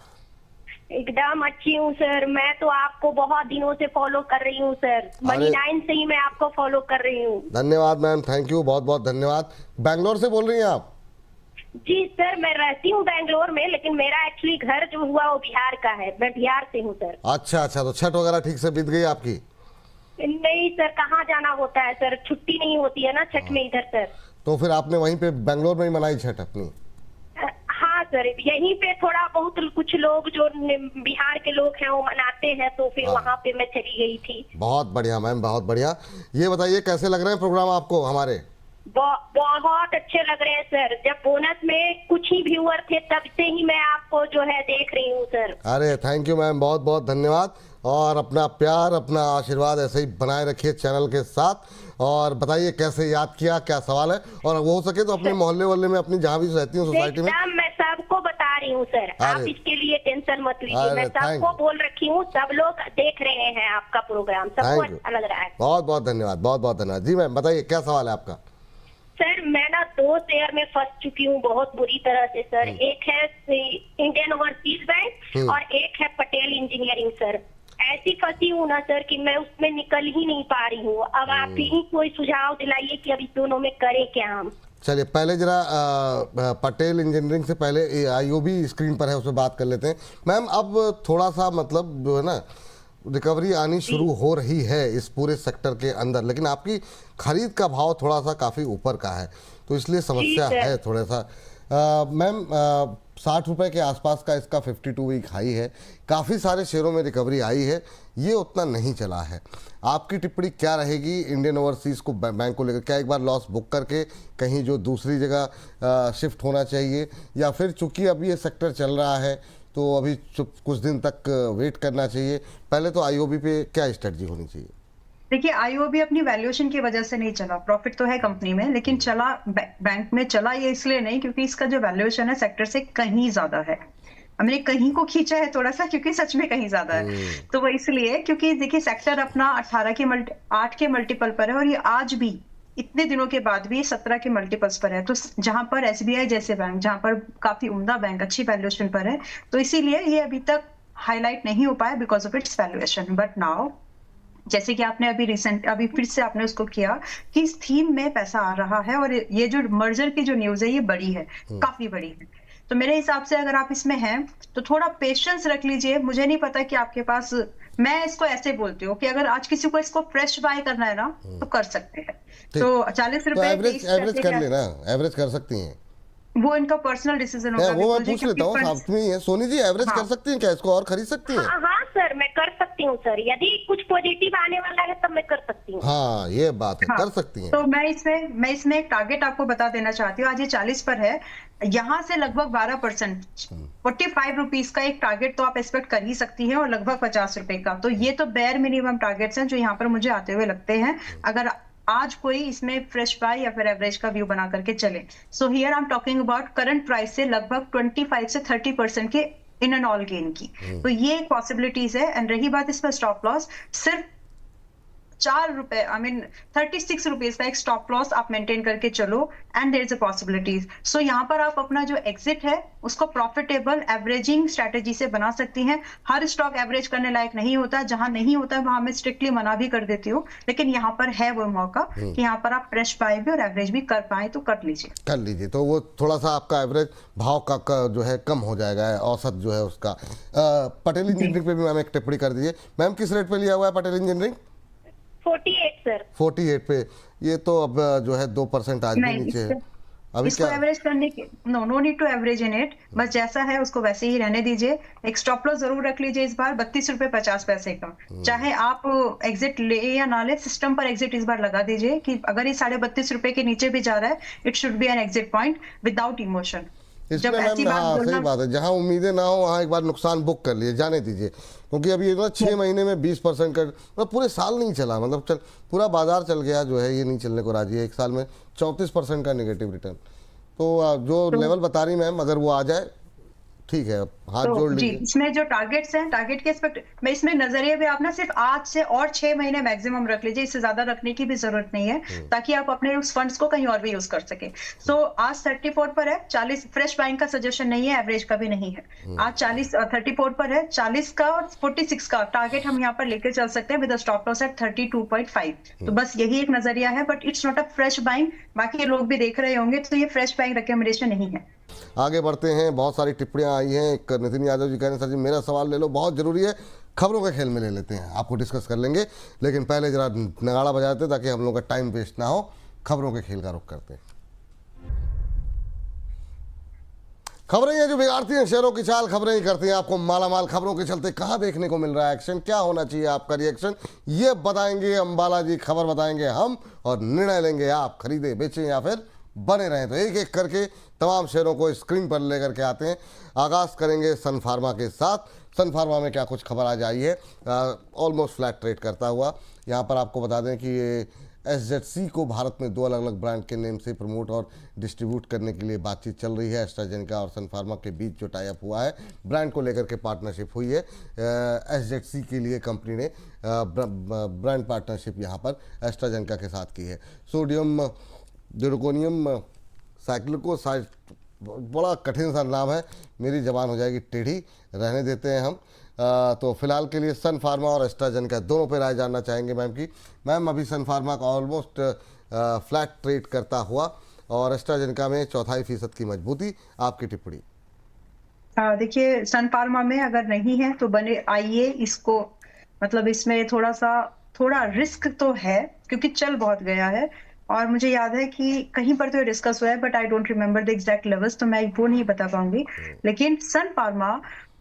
एकदम अच्छी हूँ सर। मैं तो आपको बहुत दिनों से फॉलो कर रही हूँ सर। मनी 9 से ही मैं आपको फॉलो कर रही हूँ। धन्यवाद मैम, थैंक यू, बहुत बहुत धन्यवाद। बैंगलोर से बोल रही हैं आप? जी सर, मैं रहती हूँ बैंगलोर में, लेकिन मेरा एक्चुअली घर जो हुआ वो बिहार का है। मैं बिहार से हूँ सर। अच्छा अच्छा, तो छठ वगैरह ठीक से बीत गई आपकी? नहीं सर, कहाँ जाना होता है सर, छुट्टी नहीं होती है ना छठ में इधर सर। तो फिर आपने वहीं पे बैंगलोर में ही मनाई छठ अपनी? हाँ सर, यहीं पे थोड़ा बहुत कुछ लोग जो बिहार के लोग हैं वो मनाते हैं, तो फिर वहाँ पे मैं चली गई थी। बहुत बढ़िया मैम, बहुत बढ़िया। ये बताइए कैसे लग रहे हैं प्रोग्राम आपको हमारे? बहुत अच्छे लग रहे हैं सर। जब बोनस में कुछ ही व्यूअर थे तब से ही मैं आपको जो है देख रही हूँ सर। अरे थैंक यू मैम, बहुत बहुत धन्यवाद। और अपना प्यार, अपना आशीर्वाद ऐसे ही बनाए रखिए चैनल के साथ। और बताइए कैसे याद किया, क्या सवाल है? और वो हो सके तो अपने मोहल्ले में, अपनी जहाँ भी रहती हूँ सोसाइटी में। मैं सबको बता रही हूँ सर, आप इसके लिए टेंशन मत लीजिए। मैं सबको बोल रखी हूँ, सब लोग देख रहे हैं आपका प्रोग्राम, सबको अच्छा लग रहा है। बहुत बहुत धन्यवाद, बहुत बहुत धन्यवाद। जी मैम बताइए क्या सवाल है आपका? सर मैं ना 2 शेयर में फंस चुकी हूँ बहुत बुरी तरह से सर। एक है इंडियन ओवरसीज बैंक और एक है पटेल इंजीनियरिंग सर। ऐसी फंसी हूँ ना सर कि मैं उसमें निकल ही नहीं पा रही हूँ। अब आप ही कोई सुझाव दिलाइए कि अब इस दोनों में करें क्या हम। चलिए पहले जरा पटेल इंजीनियरिंग से पहले आईओबी स्क्रीन पर है, उससे बात कर लेते हैं। मैम अब थोड़ा सा मतलब जो है ना रिकवरी आनी शुरू हो रही है इस पूरे सेक्टर के अंदर, लेकिन आपकी खरीद का भाव थोड़ा सा काफ़ी ऊपर का है, तो इसलिए समस्या है थोड़ा सा। मैम 60 रुपये के आसपास का इसका 52 वीक हाई है। काफ़ी सारे शेयरों में रिकवरी आई है, ये उतना नहीं चला है। आपकी टिप्पणी क्या रहेगी इंडियन ओवरसीज़ को बैंक को लेकर? क्या एक बार लॉस बुक करके कहीं जो दूसरी जगह शिफ्ट होना चाहिए, या फिर चूंकि अभी ये सेक्टर चल रहा है तो अभी कुछ दिन तक वेट करना चाहिए? पहले तो आईओबी पे क्या स्ट्रेटजी होनी चाहिए? देखिए आईओबी अपनी वैल्यूएशन की वजह से नहीं चला, प्रॉफिट तो है कंपनी में, लेकिन चला बैंक में चला ये इसलिए नहीं क्योंकि इसका जो वैल्यूएशन है सेक्टर से कहीं ज्यादा है। हमने कहीं को खींचा है थोड़ा सा क्योंकि सच में कहीं ज्यादा है, तो वो इसलिए क्योंकि देखिए सेक्टर अपना 8 के मल्टीपल पर है और ये आज भी इतने दिनों के बाद भी 17 के मल्टीपल्स पर है। तो जहां पर एसबीआई जैसे बैंक, जहां पर काफी उम्दा बैंक अच्छी वैल्यूएशन पर है, तो इसीलिए ये अभी तक हाईलाइट नहीं हो पाया because of its valuation. But now जैसे कि आपने अभी फिर से आपने उसको किया कि इस थीम में पैसा आ रहा है और ये जो मर्जर की जो न्यूज है ये बड़ी है, काफी बड़ी है। तो मेरे हिसाब से अगर आप इसमें हैं तो थोड़ा पेशेंस रख लीजिए। मुझे नहीं पता कि आपके पास, मैं इसको ऐसे बोलती हूँ कि अगर आज किसी को इसको फ्रेश बाय करना है ना तो कर सकते हैं। तो 40 रुपए एवरेज कर लेना, एवरेज कर सकती हैं, वो इनका पर्सनल डिसीजन होगा। वो मैं पूछ लेता हूँ, साथ में ही है। सोनी जी एवरेज कर सकती हैं क्या इसको और खरीद सकती हैं? हाँ सर मैं कर सकती हूँ सर, यदि कुछ पॉजिटिव आने वाला है तब मैं कर सकती हूँ। हाँ ये बात है, कर सकती हैं। तो मैं इसमें एक टारगेट आपको बता देना चाहती हूँ। आज ये 40 पर है, यहाँ से लगभग 12% 45 रुपीज का एक टारगेट तो आप एक्सपेक्ट कर ही सकती हैं और लगभग 50 रुपए का। तो ये तो बेयर मिनिमम टारगेट्स हैं जो यहाँ पर मुझे आते हुए लगते हैं अगर आज कोई इसमें फ्रेश बाय या फिर एवरेज का व्यू बना करके चले। So here I am talking about current price से लगभग 25 से 30% के इन एंड ऑल गेन की। तो ये एक पॉसिबिलिटीज है। एंड रही बात इसमें स्टॉप लॉस, सिर्फ 4 रुपए 36 रुपीज का एक स्टॉप लॉस आप मेंटेन करके चलो and there is a possibilities. So यहाँ पर आप अपना जो एग्जिट है उसको प्रॉफिटेबल एवरेजिंग स्ट्रेटेजी से बना सकती हैं। हर स्टॉक एवरेज करने लायक नहीं होता, जहां नहीं होता है वहां मैं स्ट्रिक्टली मना भी कर देती हूँ, लेकिन यहाँ पर है वो मौका कि यहाँ पर आप फ्रेश बाय भी और एवरेज भी कर पाए तो कर लीजिए। तो वो थोड़ा सा आपका एवरेज भाव का जो है कम हो जाएगा, औसत जो है उसका। पटेल इंजीनियरिंग पे भी मैम एक टिप्पणी कर दीजिए। मैम किस रेट पे लिया हुआ है पटेल इंजीनियरिंग? 48 सर। 48 पे, ये तो अब जो है 2% आज भी नीचे है। अभी इसको एवरेज करने के no need to average in it, बस जैसा है उसको वैसे ही रहने दीजिए। एक स्टॉप लॉस जरूर रख लीजिए इस बार 32 रुपए 50 पैसे का। चाहे आप एग्जिट ले या ना ले, सिस्टम पर एग्जिट इस बार लगा दीजिए कि अगर ये 32.5 रुपए के नीचे भी जा रहा है it should be an exit point without emotion. इसमें मैम हाँ सही बात है, जहाँ उम्मीदें ना हो वहाँ एक बार नुकसान बुक कर लिए, जाने दीजिए। क्योंकि अभी ये ना 6 महीने में 20% का, मतलब पूरे साल नहीं चला, मतलब पूरा बाजार चल गया जो है, ये नहीं चलने को राजी है। एक साल में 34% का नेगेटिव रिटर्न। तो जो लेवल बता रही मैम, अगर वो आ जाए ठीक है, हाथ तो जोड़ जी, लीजिए। इसमें जो टारगेट्स हैं, टारगेट के एक्सपेक्ट मैं इसमें नजरिए भी आप ना सिर्फ आज से और 6 महीने मैक्सिमम रख लीजिए, इससे ज्यादा रखने की भी जरूरत नहीं है, ताकि आप अपने उस फंड्स को कहीं और भी यूज कर सके। सो आज 34 पर है, 40 फ्रेश बाइंग का सजेशन नहीं है, एवरेज का भी नहीं है। आज 34 पर है, 40 का और 46 का टारगेट हम यहाँ पर लेके चल सकते हैं विद स्टॉप लॉस एट 32.5। तो बस यही एक नजरिया है, but it's not a fresh buying. बाकी लोग भी देख रहे होंगे, तो ये फ्रेश बाइंग रिकमेंडेशन नहीं है। आगे बढ़ते हैं, बहुत सारी टिप्पणियां आई हैं। एक नितिन यादव जी कह रहे हैं, सर जी मेरा सवाल ले लो, बहुत जरूरी है, खबरों के खेल में ले लेते हैं, आपको डिस्कस कर लेंगे, लेकिन पहले जरा नगाड़ा बजाते ताकि हम लोग का टाइम वेस्ट ना हो। खबरों के खेल का रुख करते हैं। खबरें हैं जो बिगाड़ती हैं शेयरों की चाल, खबरें ही करती हैं आपको मालामाल। खबरों के चलते कहाँ देखने को मिल रहा है एक्शन, क्या होना चाहिए आपका रिएक्शन, ये बताएंगे अंबाला जी, खबर बताएंगे हम, और निर्णय लेंगे आप, खरीदे बेचें या फिर बने रहें। तो एक एक करके तमाम शेयरों को स्क्रीन पर लेकर के आते हैं। आगाज़ करेंगे सन फार्मा के साथ। सन फार्मा में क्या कुछ खबर आज आई है, ऑलमोस्ट फ्लैट ट्रेड करता हुआ। यहाँ पर आपको बता दें कि ये SZC को भारत में 2 अलग अलग ब्रांड के नेम से प्रमोट और डिस्ट्रीब्यूट करने के लिए बातचीत चल रही है। एस्ट्राजेनेका और सन फार्मा के बीच जो टाई अप हुआ है, ब्रांड को लेकर के पार्टनरशिप हुई है। SZC के लिए कंपनी ने ब्रांड पार्टनरशिप यहाँ पर एस्ट्राजेनेका के साथ की है। सोडियम ड्यूरोकोनियम साइक्लिकोसाइड, बड़ा कठिन सा नाम है, मेरी ज़बान हो जाएगी टेढ़ी, रहने देते हैं हम। तो फिलहाल के लिए सन फार्मा और एस्ट्राजेनेका दोनों पे राय जानना चाहेंगे मैम की। मैम अभी सन फार्मा का ऑलमोस्ट फ्लैट ट्रेड करता हुआ और एस्ट्राजेनेका में 0.25% की मजबूती, आपकी टिप्पणी। देखिए, सन फार्मा में अगर नहीं है तो बने आइए इसको, मतलब इसमें थोड़ा रिस्क तो है, क्योंकि चल बहुत गया है। और मुझे याद है कि कहीं पर तो डिस्कस हुआ है, but I don't remember the exact levels, तो मैं वो नहीं बता पाऊंगी। लेकिन सन फार्मा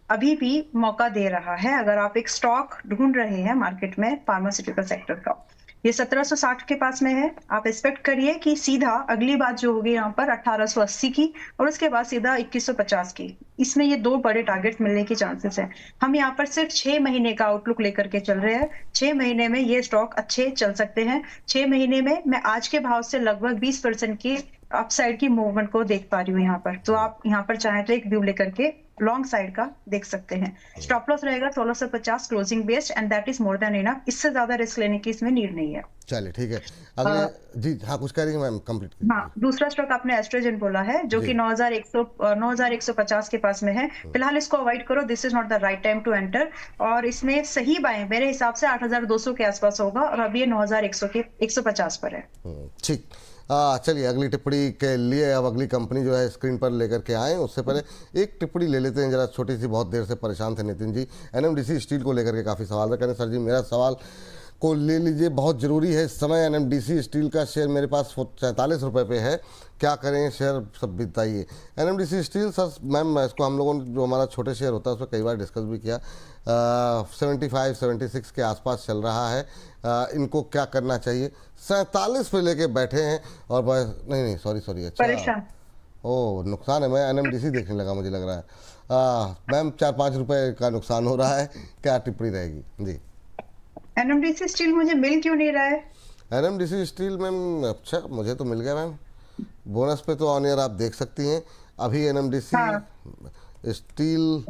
अभी भी मौका दे रहा है। अगर आप एक स्टॉक ढूंढ रहे हैं मार्केट में फार्मास्यूटिकल सेक्टर का, ये 1760 के पास में है, आप एक्सपेक्ट करिए कि सीधा अगली बात जो होगी यहाँ पर 1880 की, और उसके बाद सीधा 2150 की। इसमें ये 2 बड़े टारगेट मिलने की चांसेस है। हम यहाँ पर सिर्फ 6 महीने का आउटलुक लेकर के चल रहे हैं। 6 महीने में ये स्टॉक अच्छे चल सकते हैं। 6 महीने में मैं आज के भाव से लगभग 20% की अपसाइड की मूवमेंट को देख पा रही हूँ यहाँ पर। तो आप यहाँ पर चाहें तो एक व्यू लेकर के लॉन्ग साइड का देख सकते हैं। स्टॉप लॉस रहेगा 1650 closing based, and that is more than enough. इससे ज्यादा रिस्क लेने की इसमें नीड नहीं है। चलिए ठीक है, अगले जी हाँ कुछ कह रही हैं मैम, कंप्लीट कीजिए। हाँ, दूसरा स्टॉक आपने एस्ट्रोजन बोला है, जो कि 9150 के पास में है। फिलहाल इसको अवॉइड करो, this is not the right time to enter. और इसमें सही बाय मेरे हिसाब से 8200 के आसपास होगा, और अभी ये 9100 के 150 पर है। ठीक, चलिए अगली टिप्पणी के लिए अब अगली कंपनी जो है स्क्रीन पर लेकर के आए, उससे पहले एक टिप्पणी ले लेते हैं जरा छोटी सी। बहुत देर से परेशान थे नितिन जी, NMDC स्टील को लेकर के काफ़ी सवाल है। कहते हैं सर जी मेरा सवाल को ले लीजिए, बहुत ज़रूरी है इस समय। NMDC स्टील का शेयर मेरे पास 47 रुपये पे है, क्या करें, शेयर सब बताइए। NMDC स्टील सर मैम, इसको हम लोगों ने जो हमारा छोटे शेयर होता है उसमें कई बार डिस्कस भी किया, 75-76 के आसपास चल रहा है। इनको क्या करना चाहिए? 47 पे लेके बैठे हैं और नहीं सॉरी अच्छा परेशान, ओ नुकसान है। मैं NMDC देखने लगा, मुझे लग रहा है मैम 4-5 रुपये का नुकसान हो रहा है, क्या टिप्पणी रहेगी जी? NMDC स्टील मुझे मिल क्यों नहीं रहा है? NMDC स्टील मैम, अच्छा मुझे तो मिल गया मैम, बोनस पे तो ऑन ईयर आप देख सकती हैं अभी NMDC स्टील।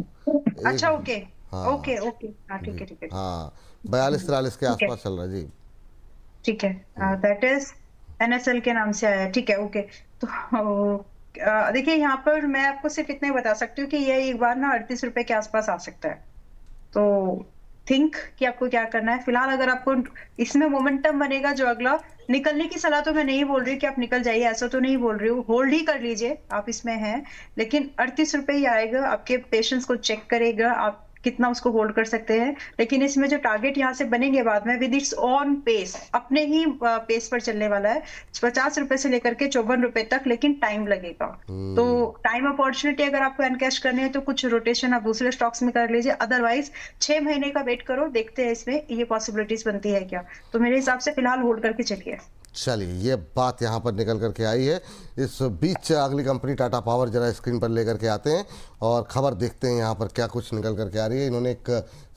अच्छा ओके, हाँ ओके हाँ ठीक है हाँ 42-43 के आसपास चल रहा है जी। ठीक है, दैट इज NSL के नाम से आया है। ठीक है, ओके। तो देखिए यहाँ पर मैं आपको सिर्फ इतना ही बता सकती हूँ कि ये एक बार ना 38 रुपए के आसपास आ सकता है। तो थिंक कि आपको क्या करना है। फिलहाल अगर आपको इसमें मोमेंटम बनेगा जो अगला, निकलने की सलाह तो मैं नहीं बोल रही कि आप निकल जाइए, ऐसा तो नहीं बोल रही हूँ, होल्ड ही कर लीजिए आप इसमें हैं। लेकिन 38 रुपए ही आएगा, आपके पेशेंस को चेक करेगा आप कितना उसको होल्ड कर सकते हैं। लेकिन इसमें जो टारगेट यहाँ से बनेंगे बाद में विद इट्स ऑन पेस, अपने ही पेस पर चलने वाला है, 50 रुपए से लेकर के 54 रुपए तक, लेकिन टाइम लगेगा। तो टाइम अपॉर्चुनिटी अगर आपको एनकैश करनी है तो कुछ रोटेशन आप दूसरे स्टॉक्स में कर लीजिए, अदरवाइज 6 महीने का वेट करो, देखते हैं इसमें ये पॉसिबिलिटीज बनती है क्या। तो मेरे हिसाब से फिलहाल होल्ड करके चलिए। चलिए, ये बात यहाँ पर निकल करके आई है। इस बीच अगली कंपनी टाटा पावर जरा स्क्रीन पर लेकर के आते हैं और खबर देखते हैं यहाँ पर क्या कुछ निकल करके आ रही है। इन्होंने एक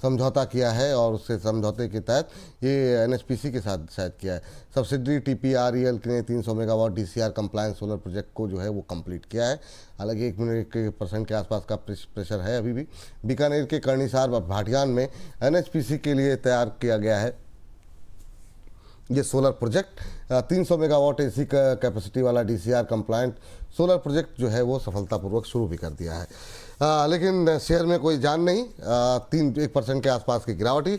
समझौता किया है और उससे समझौते के तहत ये एनएचपीसी के साथ शायद किया है। सब्सिडरी टीपीआरईएल ने 300 megawatt DCR compliance solar project को जो है वो कंप्लीट किया है। हालांकि 1% के आसपास का प्रेशर है अभी भी। बीकानेर के कर्णिसार व भाटियान में एनएचपीसी के लिए तैयार किया गया है ये सोलर प्रोजेक्ट। 300 मेगावाट एसी का कैपेसिटी वाला डीसीआर कंप्लायंट सोलर प्रोजेक्ट जो है वो सफलतापूर्वक शुरू भी कर दिया है। लेकिन शेयर में कोई जान नहीं, 1% के आसपास की गिरावट ही।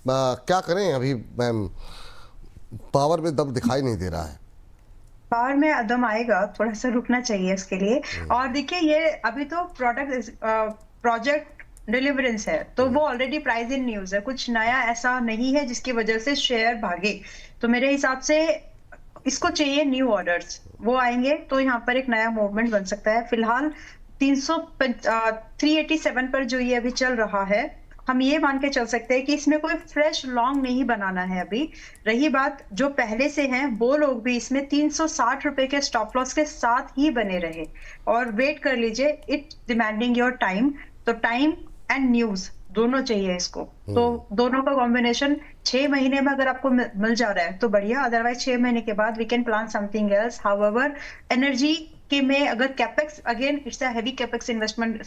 क्या करें अभी मैम, पावर में दम दिखाई नहीं दे रहा है। पावर में दम आएगा, थोड़ा सा रुकना चाहिए इसके लिए। और देखिए ये अभी तो प्रोजेक्ट डिलीवरेंस है, तो वो ऑलरेडी प्राइस इन न्यूज है, कुछ नया ऐसा नहीं है जिसकी वजह से शेयर भागे। तो मेरे हिसाब से इसको चाहिए न्यू ऑर्डर्स, वो आएंगे तो यहाँ पर एक नया मूवमेंट बन सकता है। फिलहाल 387 पर जो ये अभी चल रहा है, हम ये मान के चल सकते हैं कि इसमें कोई फ्रेश लॉन्ग नहीं बनाना है अभी। रही बात जो पहले से हैं, वो लोग भी इसमें 360 रुपए के स्टॉप लॉस के साथ ही बने रहे और वेट कर लीजिए। इट डिमांडिंग योर टाइम, तो टाइम एंड न्यूज दोनों चाहिए इसको। तो दोनों का कॉम्बिनेशन 6 महीने में अगर आपको मिल जा रहा है तो बढ़िया, अदरवाइज 6 महीने के बाद we can plan something else. However energy के में अगर capex, again it's a heavy capex investment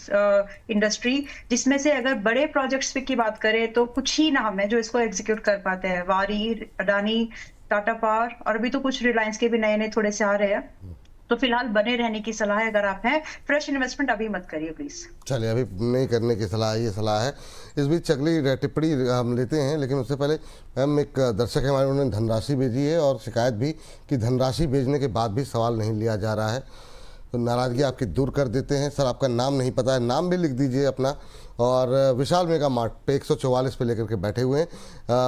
industry, जिसमें से अगर बड़े प्रोजेक्ट्स की बात करें तो कुछ ही नाम है जो इसको एग्जीक्यूट कर पाते हैं। वारी, अडानी, टाटा पावर, और अभी तो कुछ रिलायंस के भी नए नए थोड़े से आ रहे हैं। तो फिलहाल बने रहने की सलाह है अगर आप हैं। फ्रेश इन्वेस्टमेंट अभी मत करिए प्लीज। चलिए, अभी नहीं करने की सलाह, ये सलाह है। इस बीच अगली टिप्पणी हम लेते हैं, लेकिन उससे पहले मैम एक दर्शक है हमारे, उन्होंने धनराशि भेजी है और शिकायत भी कि धनराशि भेजने के बाद भी सवाल नहीं लिया जा रहा है। तो नाराज़गी आपकी दूर कर देते हैं। सर, आपका नाम नहीं पता है, नाम भी लिख दीजिए अपना। और विशाल मेगा मार्ट पे 144 पे लेकर के बैठे हुए हैं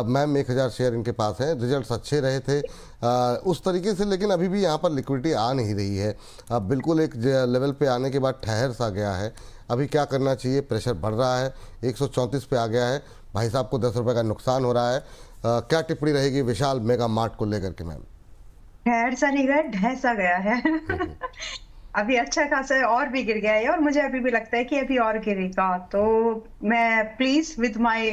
मैम। 1000 शेयर इनके पास हैं, रिजल्ट्स अच्छे रहे थे उस तरीके से, लेकिन अभी भी यहाँ पर लिक्विडिटी आ नहीं रही है। अब बिल्कुल एक लेवल पे आने के बाद ठहर सा गया है। अभी क्या करना चाहिए? प्रेशर बढ़ रहा है, 134 पे आ गया है, भाई साहब को 10 रुपये का नुकसान हो रहा है। क्या टिप्पणी रहेगी विशाल मेगा मार्ट को लेकर के मैम? ठहर सा नहीं गया, ढह सा गया है। अभी अच्छा खासा है और भी गिर गया है और मुझे अभी भी लगता है कि अभी और गिरेगा। तो मैं please with my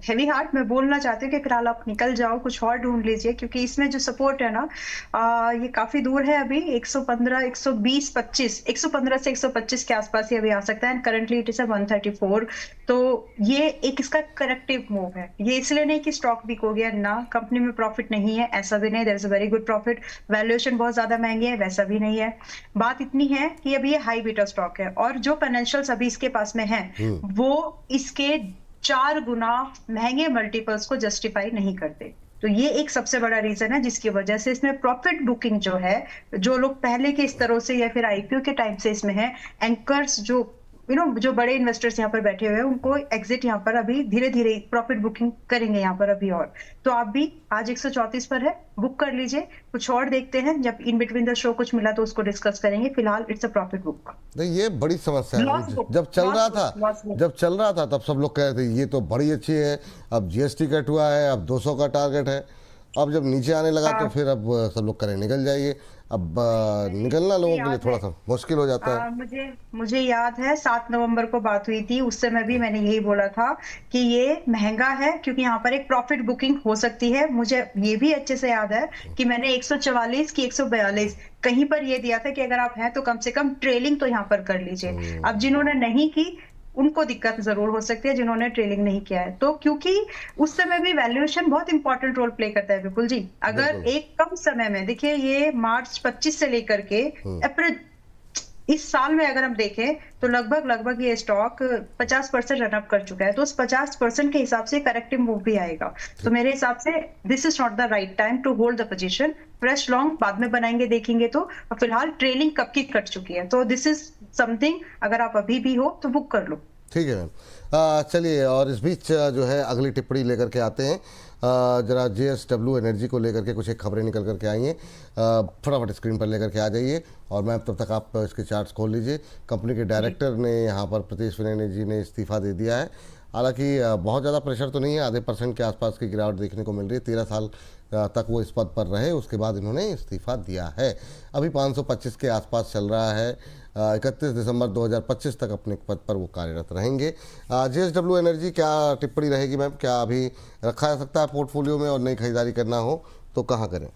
heavy heart मैं बोलना चाहती हूँ कि फिलहाल आप निकल जाओ, कुछ और ढूंढ लीजिए, क्योंकि इसमें जो सपोर्ट है ना ये काफी दूर है। अभी 115, 120, 25, 115 से 125 के आसपास ही अभी आ सकता है। Currently it is 134। तो ये एक इसका करेक्टिव मूव है। ये इसलिए नहीं कि स्टॉक वीक हो गया ना, कंपनी में प्रॉफिट नहीं है, ऐसा भी नहीं। There is a very good profit. Valuation बहुत ज्यादा महंगी है, वैसा भी नहीं है। बात इतनी है कि अभी ये हाई बीटा स्टॉक है और जो फाइनेंशियल्स अभी इसके पास में है वो इसके 4 गुना महंगे मल्टीपल्स को जस्टिफाई नहीं करते। तो ये एक सबसे बड़ा रीजन है जिसकी वजह से इसमें प्रॉफिट बुकिंग जो है, जो लोग पहले के स्तरों से या फिर आईपीओ के टाइम से इसमें है, एंकर्स जो जो बड़े इन्वेस्टर्स यहाँ पर बैठे हुए हैं, उनको एग्जिट यहाँ पर अभी धीरे धीरे प्रॉफिट बुकिंग करेंगे यहाँ पर अभी। और तो आप भी आज 134 पर है, बुक कर लीजिए। कुछ और देखते हैं, जब इन बिटवीन द शो कुछ मिला तो उसको डिस्कस करेंगे। फिलहाल इट्स अ प्रॉफिट बुक। ये बड़ी समस्या है। जब चल रहा था तब सब लोग कह रहे थे ये तो बड़ी अच्छी है, अब जीएसटी कट हुआ है, अब 200 का टारगेट है। अब जब नीचे आने लगा तो फिर अब सब लोग करें निकल जाइए। अब निकलना लोगों के लिए थोड़ा सा मुश्किल हो जाता है। मुझे याद है 7 नवंबर को बात हुई थी, उस समय भी मैंने यही बोला था कि ये महंगा है क्योंकि यहाँ पर एक प्रॉफिट बुकिंग हो सकती है। मुझे ये भी अच्छे से याद है कि मैंने 144 की 142 कहीं पर ये दिया था कि अगर आप हैं तो कम से कम ट्रेलिंग तो यहाँ पर कर लीजिए। अब जिन्होंने नहीं की उनको दिक्कत जरूर हो सकती है, जिन्होंने ट्रेलिंग नहीं किया है। तो क्योंकि उस समय भी वैल्यूएशन बहुत इंपॉर्टेंट रोल प्ले करता है विपुल जी। अगर एक कम समय में देखिए, ये मार्च 25 से लेकर के अप्रैल इस साल में अगर हम देखें तो लगभग ये स्टॉक 50% रनअप कर चुका है। तो उस 50% के हिसाब से करेक्टिव मूव भी आएगा। तो मेरे हिसाब से this is not the right time to hold the position. Fresh long बाद में बनाएंगे, देखेंगे। तो फिलहाल ट्रेलिंग कब की कट चुकी है, तो दिस इज समथिंग अगर आप अभी भी हो तो बुक कर लो। ठीक है मैम। चलिए, और इस बीच जो है अगली टिप्पणी लेकर के आते हैं। जरा JSW एनर्जी को लेकर के कुछ एक खबरें निकल करके आई हैं, फटाफट स्क्रीन पर लेकर के आ जाइए। और मैम तब तक आप इसके चार्ट्स खोल लीजिए। कंपनी के डायरेक्टर ने यहाँ पर प्रतीश विनय जी ने इस्तीफा दे दिया है हालांकि बहुत ज़्यादा प्रेशर तो नहीं है, आधे % के आसपास की गिरावट देखने को मिल रही है। 13 साल तक वो इस पद पर रहे, उसके बाद इन्होंने इस्तीफा दिया है। अभी 525 के आसपास चल रहा है। 31 दिसंबर 2025 तक अपने पद पर वो कार्यरत रहेंगे। JSW एनर्जी, क्या टिप्पणी रहेगी मैम? क्या अभी रखा जा सकता है पोर्टफोलियो में, और नई खरीदारी करना हो तो कहाँ करें?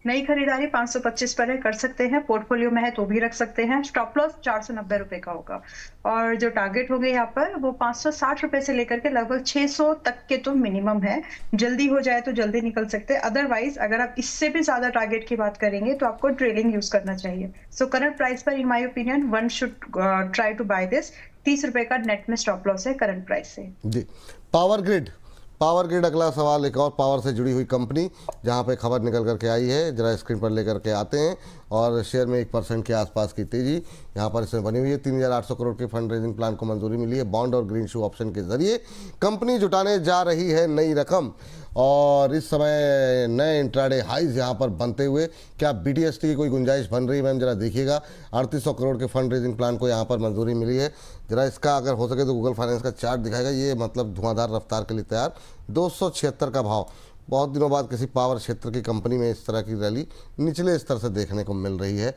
नई खरीदारी 525 पर है, कर सकते हैं। पोर्टफोलियो में है तो भी रख सकते हैं। स्टॉप लॉस 490 रुपए का होगा, और जो टारगेट होंगे यहाँ पर वो 560 रुपए से लेकर के लगभग 600 तक के तो मिनिमम है। जल्दी हो जाए तो जल्दी निकल सकते हैं, अदरवाइज अगर आप इससे भी ज्यादा टारगेट की बात करेंगे तो आपको ट्रेलिंग यूज करना चाहिए। सो करंट प्राइस पर in my opinion one should try to buy this. 30 रुपए का नेट में स्टॉप लॉस है करंट प्राइस से जी। पावर ग्रिड अगला सवाल, एक और पावर से जुड़ी हुई कंपनी जहां पे खबर निकल करके आई है, जरा स्क्रीन पर लेकर के आते हैं। और शेयर में 1% के आसपास की तेजी यहां पर इसमें बनी हुई है। 3800 करोड़ के फंड रेजिंग प्लान को मंजूरी मिली है। बॉन्ड और ग्रीन शू ऑप्शन के जरिए कंपनी जुटाने जा रही है नई रकम, और इस समय नए इंट्राडे हाइज यहाँ पर बनते हुए क्या BTST की कोई गुंजाइश बन रही है मैम? जरा देखिएगा, 3800 करोड़ के फंड रेजिंग प्लान को यहाँ पर मंजूरी मिली है। जरा इसका अगर हो सके तो गूगल फाइनेंस का चार्ट दिखाएगा, ये मतलब धुआंधार रफ्तार के लिए तैयार। 276 का भाव, बहुत दिनों बाद किसी पावर क्षेत्र की कंपनी में इस तरह की रैली निचले स्तर से देखने को मिल रही है।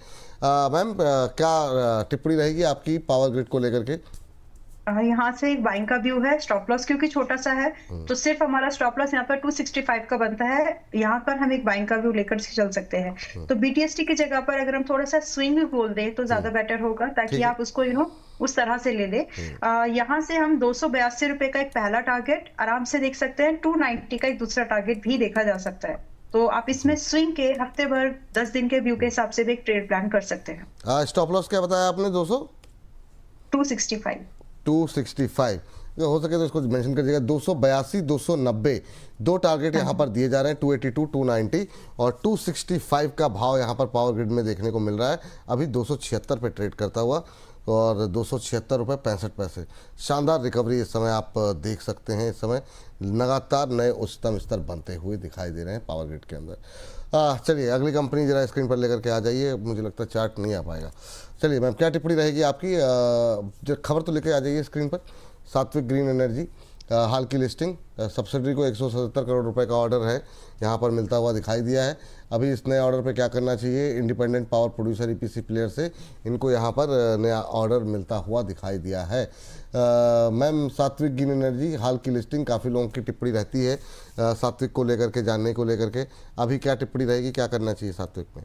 मैम, क्या टिप्पणी रहेगी आपकी पावर ग्रिड को लेकर के? यहाँ से एक बाइंग का व्यू है। स्टॉप लॉस क्योंकि छोटा सा है तो सिर्फ हमारा स्टॉप लॉस यहाँ पर 265 का बनता है। यहाँ पर हम एक बाइंग का व्यू लेकर चल सकते हैं। तो BTST की जगह पर अगर हम थोड़ा सा स्विंग भी बोल दें तो ज्यादा बेटर होगा, ताकि आप उसको उस तरह से ले ले। यहाँ से हम 282 रुपए का एक पहला टारगेट आराम से देख सकते हैं। 290 का एक दूसरा टारगेट भी देखा जा सकता है। तो आप इसमें स्विंग के हफ्ते भर 10 दिन के व्यू के हिसाब से भी एक ट्रेड प्लान कर सकते हैं। स्टॉप लॉस क्या बताया आपने? 265 हो सके तो इसको मेंशन कर दीजिएगा। 282, 290 दो टारगेट यहाँ पर दिए जा रहे हैं, 282, 290 और 265 का भाव यहाँ पर पावर ग्रिड में देखने को मिल रहा है। अभी 276 पे ट्रेड करता हुआ, और 276 रुपये 65 पैसे। शानदार रिकवरी इस समय आप देख सकते हैं। इस समय लगातार नए उच्चतम स्तर बनते हुए दिखाई दे रहे हैं पावर ग्रिड के अंदर। चलिए अगली कंपनी जरा स्क्रीन पर लेकर के आ जाइए। मुझे लगता है चार्ट नहीं आ पाएगा। चलिए मैम, क्या टिप्पणी रहेगी आपकी? जो खबर तो लेके आ जाइए स्क्रीन पर। सात्विक ग्रीन एनर्जी, हाल की लिस्टिंग, सब्सिडरी को 177 करोड़ रुपए का ऑर्डर है यहाँ पर मिलता हुआ दिखाई दिया है। अभी इस नए ऑर्डर पे क्या करना चाहिए? Independent power producer EPC player से इनको यहाँ पर नया ऑर्डर मिलता हुआ दिखाई दिया है। मैम, सात्विक ग्रीन एनर्जी, हाल की लिस्टिंग, काफ़ी लोगों की टिप्पणी रहती है सात्विक को लेकर के, जानने को लेकर के। अभी क्या टिप्पणी रहेगी, क्या करना चाहिए सात्विक में?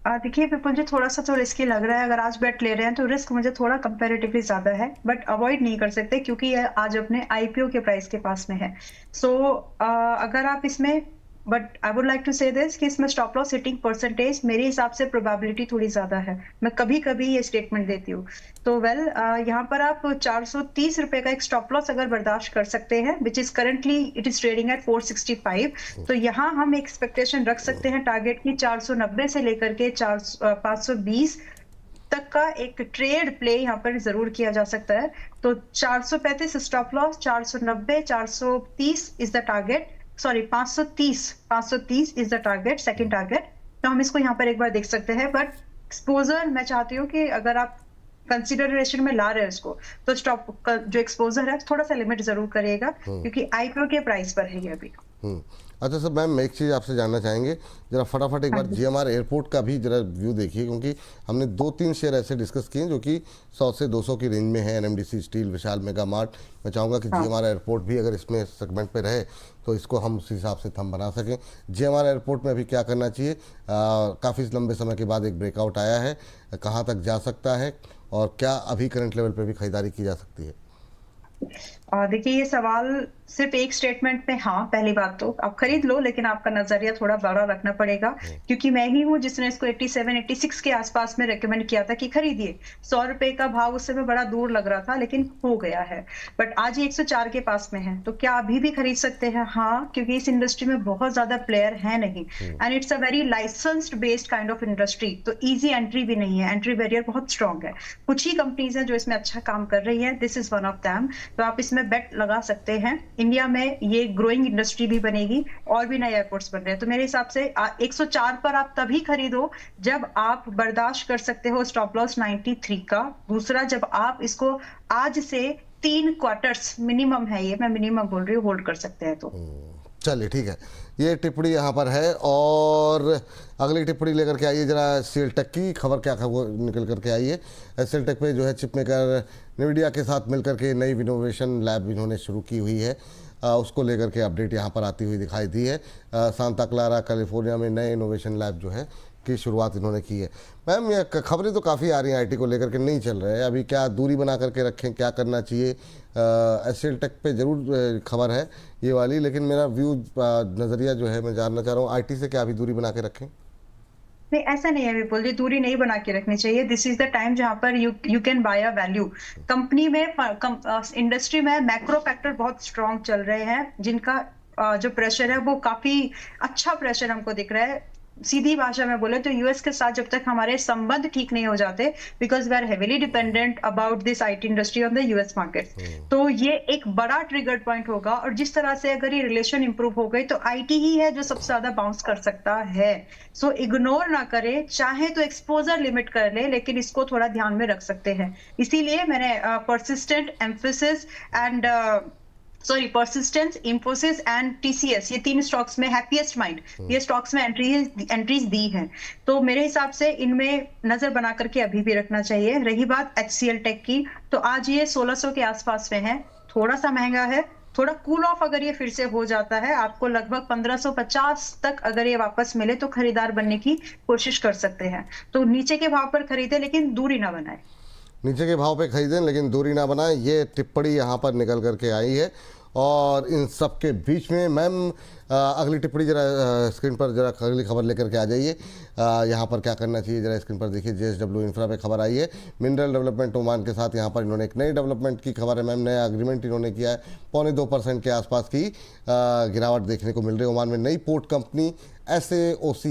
देखिए विपुल जी, थोड़ा सा तो रिस्की लग रहा है। अगर आज बेट ले रहे हैं तो रिस्क मुझे थोड़ा कंपैरेटिवली ज्यादा है, बट अवॉइड नहीं कर सकते क्योंकि ये आज अपने IPO के प्राइस के पास में है। सो अगर आप इसमें, but I would like to say this कि इसमें स्टॉप लॉस हिटिंग परसेंटेज मेरे हिसाब से प्रोबेबिलिटी थोड़ी ज्यादा है। मैं कभी कभी ये स्टेटमेंट देती हूँ। तो यहाँ पर आप 430 रुपए का एक स्टॉप लॉस अगर बर्दाश्त कर सकते हैं, which is currently it is trading at 465, तो यहाँ हम एक्सपेक्टेशन रख सकते हैं टारगेट की 490 से लेकर के 520 तक का एक ट्रेड प्ले यहाँ पर जरूर किया जा सकता है। तो 435 stop loss, 490, 430 is the target, sorry 530 is the target, second target. तो हम इसको यहाँ पर एक बार देख सकते हैं। बट एक्सपोजर मैं चाहती हूँ कि अगर आप कंसिडरेशन में ला रहे हैं इसको, तो स्टॉप का जो एक्सपोजर है थोड़ा सा लिमिट जरूर करिएगा, क्योंकि IPO के प्राइस पर है ये अभी। अच्छा सर, मैम एक चीज़ आपसे जानना चाहेंगे, जरा फटाफट एक बार GMR एयरपोर्ट का भी जरा व्यू देखिए, क्योंकि हमने 2-3 शेयर ऐसे डिस्कस किए जो कि 100 से 200 की रेंज में है। NMDC स्टील, विशाल मेगा मार्ट। मैं चाहूँगा कि GMR एयरपोर्ट भी अगर इसमें सेगमेंट पे रहे तो इसको हम उस हिसाब से थंब बना सकें। GMR एयरपोर्ट में अभी क्या करना चाहिए? काफ़ी लंबे समय के बाद एक ब्रेकआउट आया है, कहाँ तक जा सकता है और क्या अभी करंट लेवल पर भी खरीदारी की जा सकती है? देखिए ये सवाल सिर्फ एक स्टेटमेंट में, हाँ पहली बात तो आप खरीद लो, लेकिन आपका नजरिया थोड़ा बड़ा रखना पड़ेगा, क्योंकि मैं ही हूँ जिसने इसको 87-86 के आसपास में रेकमेंड किया था कि खरीदिए। 100 रुपए का भाव उस समय बड़ा दूर लग रहा था, लेकिन हो गया है। बट आज ये 104 के पास में है, तो क्या अभी भी खरीद सकते हैं? हाँ, क्योंकि इस इंडस्ट्री में बहुत ज्यादा प्लेयर है नहीं, and it's a very licensed based kind of industry. तो ईजी एंट्री भी नहीं है, एंट्री बैरियर बहुत स्ट्रॉन्ग है। कुछ ही कंपनीज हैं जो इसमें अच्छा काम कर रही है, this is one of them. तो आप इसमें बेट लगा सकते हैं। इंडिया में ये ग्रोइंग इंडस्ट्री भी बनेगी और भी नए एयरपोर्ट्स बन रहे हैं। तो मेरे हिसाब से 104 पर आप तभी खरीदो जब आप बर्दाश्त कर सकते हो स्टॉप लॉस 93 का। दूसरा, जब आप इसको आज से 3 क्वार्टर्स मिनिमम है, ये मैं मिनिमम बोल रही हूँ, होल्ड कर सकते हैं तो। चलिए ठीक है, ये टिप्पणी यहाँ पर है। और अगली टिप्पणी लेकर के आइए जरा एचसीएल की खबर, क्या खबर निकल करके आई है। एचसीएल पे जो है चिप मेकर NVIDIA के साथ मिलकर के नई इनोवेशन लैब इन्होंने शुरू की हुई है, उसको लेकर के अपडेट यहाँ पर आती हुई दिखाई दी है। सांता क्लारा कैलिफोर्निया में नए इनोवेशन लैब जो है की शुरुआत इन्होंने की है। मैम ये खबरें तो काफ़ी आ रही हैं आईटी को लेकर के, नहीं चल रहे हैं अभी, क्या दूरी बना करके रखें, क्या करना चाहिए? एचसीएल पे ज़रूर खबर है ये वाली, लेकिन मेरा व्यू नज़रिया जो है मैं जानना चाह रहा हूँ, आईटी से क्या अभी दूरी बना के रखें? नहीं, ऐसा नहीं है विपुल जी, दूरी नहीं बना के रखनी चाहिए। दिस इज द टाइम जहां पर you can buy a value. Company में इंडस्ट्री में मैक्रो फैक्टर बहुत स्ट्रांग चल रहे हैं, जिनका जो प्रेशर है वो काफी अच्छा प्रेशर हमको दिख रहा है। सीधी भाषा में बोले तो यूएस के साथ जब तक हमारे संबंध ठीक नहीं हो जाते, because we are heavily dependent about this IT industry on the US market, तो ये एक बड़ा ट्रिगर पॉइंट होगा। और जिस तरह से अगर ये रिलेशन इंप्रूव हो गई तो आईटी ही है जो सबसे ज्यादा बाउंस कर सकता है। सो इग्नोर ना करे, चाहे तो एक्सपोजर लिमिट कर ले, लेकिन इसको थोड़ा ध्यान में रख सकते हैं। इसीलिए मैंने persistent, emphasis and persistence, Infosys and TCS, ये 3 स्टॉक्स में हैप्पीएस्ट माइंड, ये स्टॉक्स में एंट्रीज दी हैं। तो मेरे हिसाब से इनमें नजर बना करके अभी भी रखना चाहिए। रही बात एचसीएल टेक की, तो आज ये 1600 के आसपास में है, थोड़ा सा महंगा है। थोड़ा कूल ऑफ अगर ये फिर से हो जाता है, आपको लगभग 1550 तक अगर ये वापस मिले तो खरीदार बनने की कोशिश कर सकते हैं। तो नीचे के भाव पर खरीदे, लेकिन दूरी ना बनाए। नीचे के भाव पे खरीदें लेकिन दूरी ना बनाएं, ये टिप्पणी यहाँ पर निकल करके आई है। और इन सब के बीच में मैम अगली टिप्पणी जरा स्क्रीन पर, जरा अगली खबर लेकर के आ जाइए। यहाँ पर क्या करना चाहिए जरा स्क्रीन पर देखिए। JSW इंफ्रा पे खबर आई है, मिनरल डेवलपमेंट ओमान के साथ यहाँ पर इन्होंने एक नई डेवलपमेंट की खबर है मैम, नया एग्रीमेंट इन्होंने किया है। 0.25% के आसपास की गिरावट देखने को मिल रही है। ओमान में नई पोर्ट कंपनी SAOC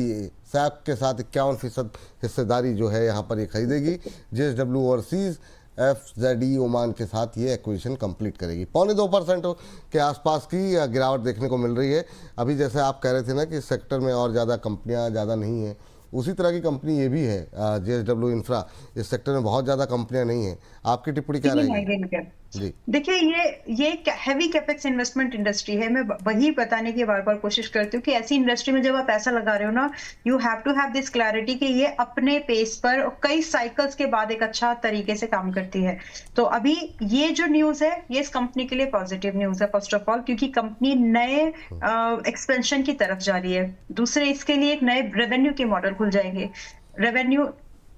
के साथ 51% हिस्सेदारी जो है यहाँ पर ये खरीदेगी। JSW ओवरसीज FZE ओमान के साथ ये एक्विजिशन कंप्लीट करेगी। 0.25% के आसपास की गिरावट देखने को मिल रही है। अभी जैसे आप कह रहे थे ना कि सेक्टर में और ज़्यादा कंपनियां ज़्यादा नहीं हैं, उसी तरह की कंपनी ये भी है JSW इंफ्रा। इस सेक्टर में बहुत ज़्यादा कंपनियां नहीं हैं। आपकी टिप्पणी क्या रहेगी? जी देखिए, ये हैवी कैपेक्स इन्वेस्टमेंट इंडस्ट्री है। मैं वही बताने की बार बार कोशिश करती हूँ कि ऐसी इंडस्ट्री में जब आप पैसा लगा रहे हो ना, you have to have this clarity कि ये अपने पेस पर कई साइकिल्स के बाद एक अच्छा तरीके से काम करती है। तो अभी ये जो न्यूज है, ये इस कंपनी के लिए पॉजिटिव न्यूज है फर्स्ट ऑफ ऑल, क्योंकि कंपनी नए एक्सपेंशन की तरफ जा रही है। दूसरे, इसके लिए एक नए रेवेन्यू के मॉडल खुल जाएंगे, रेवेन्यू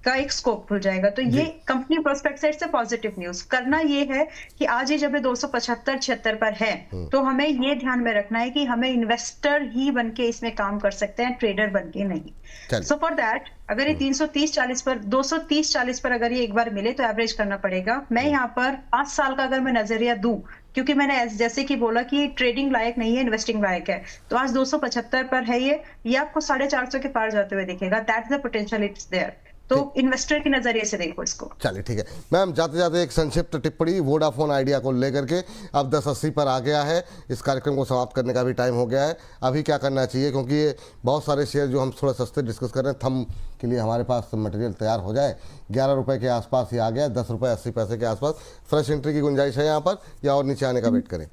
का एक स्कोप खुल जाएगा। तो ये कंपनी प्रोस्पेक्ट साइड से पॉजिटिव न्यूज। करना ये है कि आज ये जब 275-76 पर है, तो हमें ये ध्यान में रखना है कि हमें इन्वेस्टर ही बन के इसमें काम कर सकते हैं, ट्रेडर बन के नहीं। सो फॉर दैट अगर ये 330-40 पर, 230-40 पर अगर ये एक बार मिले तो एवरेज करना पड़ेगा। मैं यहाँ पर 5 साल का अगर मैं नजरिया दूं, क्योंकि मैंने जैसे कि बोला कि ट्रेडिंग लायक नहीं है, इन्वेस्टिंग लायक है, तो आज 275 पर है ये आपको 450 के पार जाते हुए दिखेगा। That's the potential, it's there. तो इन्वेस्टर के नजरिए से देखो इसको। चलिए ठीक है मैम, जाते जाते एक संक्षिप्त टिप्पणी वोडाफोन आइडिया को लेकर के। अब 10:80 पर आ गया है, इस कार्यक्रम को समाप्त करने का भी टाइम हो गया है। अभी क्या करना चाहिए, क्योंकि ये बहुत सारे शेयर जो हम थोड़ा सस्ते डिस्कस कर रहे हैं, थम के लिए हमारे पास मटेरियल तैयार हो जाए। 11 रुपये के आसपास ही आ गया, 10 रुपये 80 पैसे के आसपास। फ्रेश एंट्री की गुंजाइश है यहाँ पर, या और नीचे आने का वेट करें?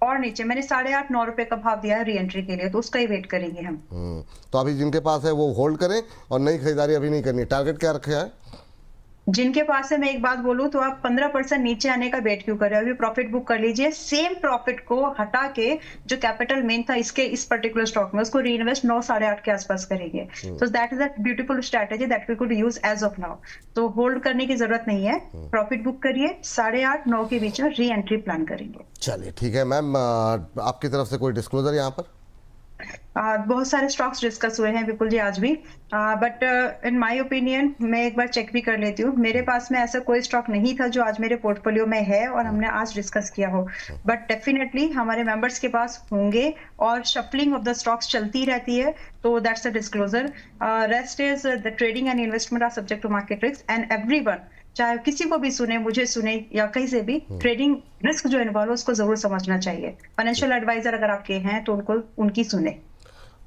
और नीचे मैंने 8.5-9 रुपए का भाव दिया है री एंट्री के लिए, तो उसका ही वेट करेंगे हम। तो अभी जिनके पास है वो होल्ड करें और नई खरीदारी अभी नहीं करनी। टारगेट क्या रखे है? जिनके पास है, मैं एक बात बोलूं तो आप 15% नीचे आने का वेट क्यों कर रहे हो? अभी प्रॉफिट बुक कर लीजिए। सेम प्रॉफिट को हटा के जो कैपिटल मेन था इसके इस पर्टिकुलर स्टॉक में, उसको रीइन्वेस्ट 9-8.5 के आसपास करेंगे। तो that is a beautiful strategy that we could use as of now. तो होल्ड करने की जरूरत नहीं है, प्रॉफिट बुक करिए, 8.5-9 के बीच में री एंट्री प्लान करेंगे। चलिए ठीक है मैम, आपकी तरफ से कोई डिस्क्लोजर यहाँ पर? बहुत सारे स्टॉक्स डिस्कस हुए हैं विपुल जी आज भी, बट इन माय ओपिनियन मैं एक बार चेक भी कर लेती हूँ। मेरे पास में ऐसा कोई स्टॉक नहीं था जो आज मेरे पोर्टफोलियो में है और हमने आज डिस्कस किया हो, बट डेफिनेटली हमारे मेंबर्स के पास होंगे और शफलिंग ऑफ द स्टॉक्स चलती रहती है। तो that's a disclosure. Rest is the trading and investment are subject to market risk and everyone, चाहे किसी को भी सुने, मुझे सुने या कहीं से भी, ट्रेडिंग रिस्क जो इन्वॉल्व है उसको जरूर समझना चाहिए। फाइनेंशियल एडवाइजर अगर आपके हैं तो उनको उनकी सुने।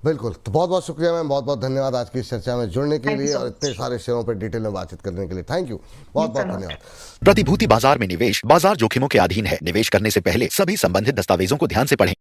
बिल्कुल, तो बहुत बहुत शुक्रिया मैम, बहुत बहुत धन्यवाद आज की इस चर्चा में जुड़ने के Thank you लिए so और much. इतने सारे शेयरों पर डिटेल में बातचीत करने के लिए थैंक यू, बहुत बहुत धन्यवाद। प्रतिभूति बाजार में निवेश बाजार जोखिमों के अधीन है। निवेश करने से पहले सभी संबंधित दस्तावेजों को ध्यान से पढ़ें।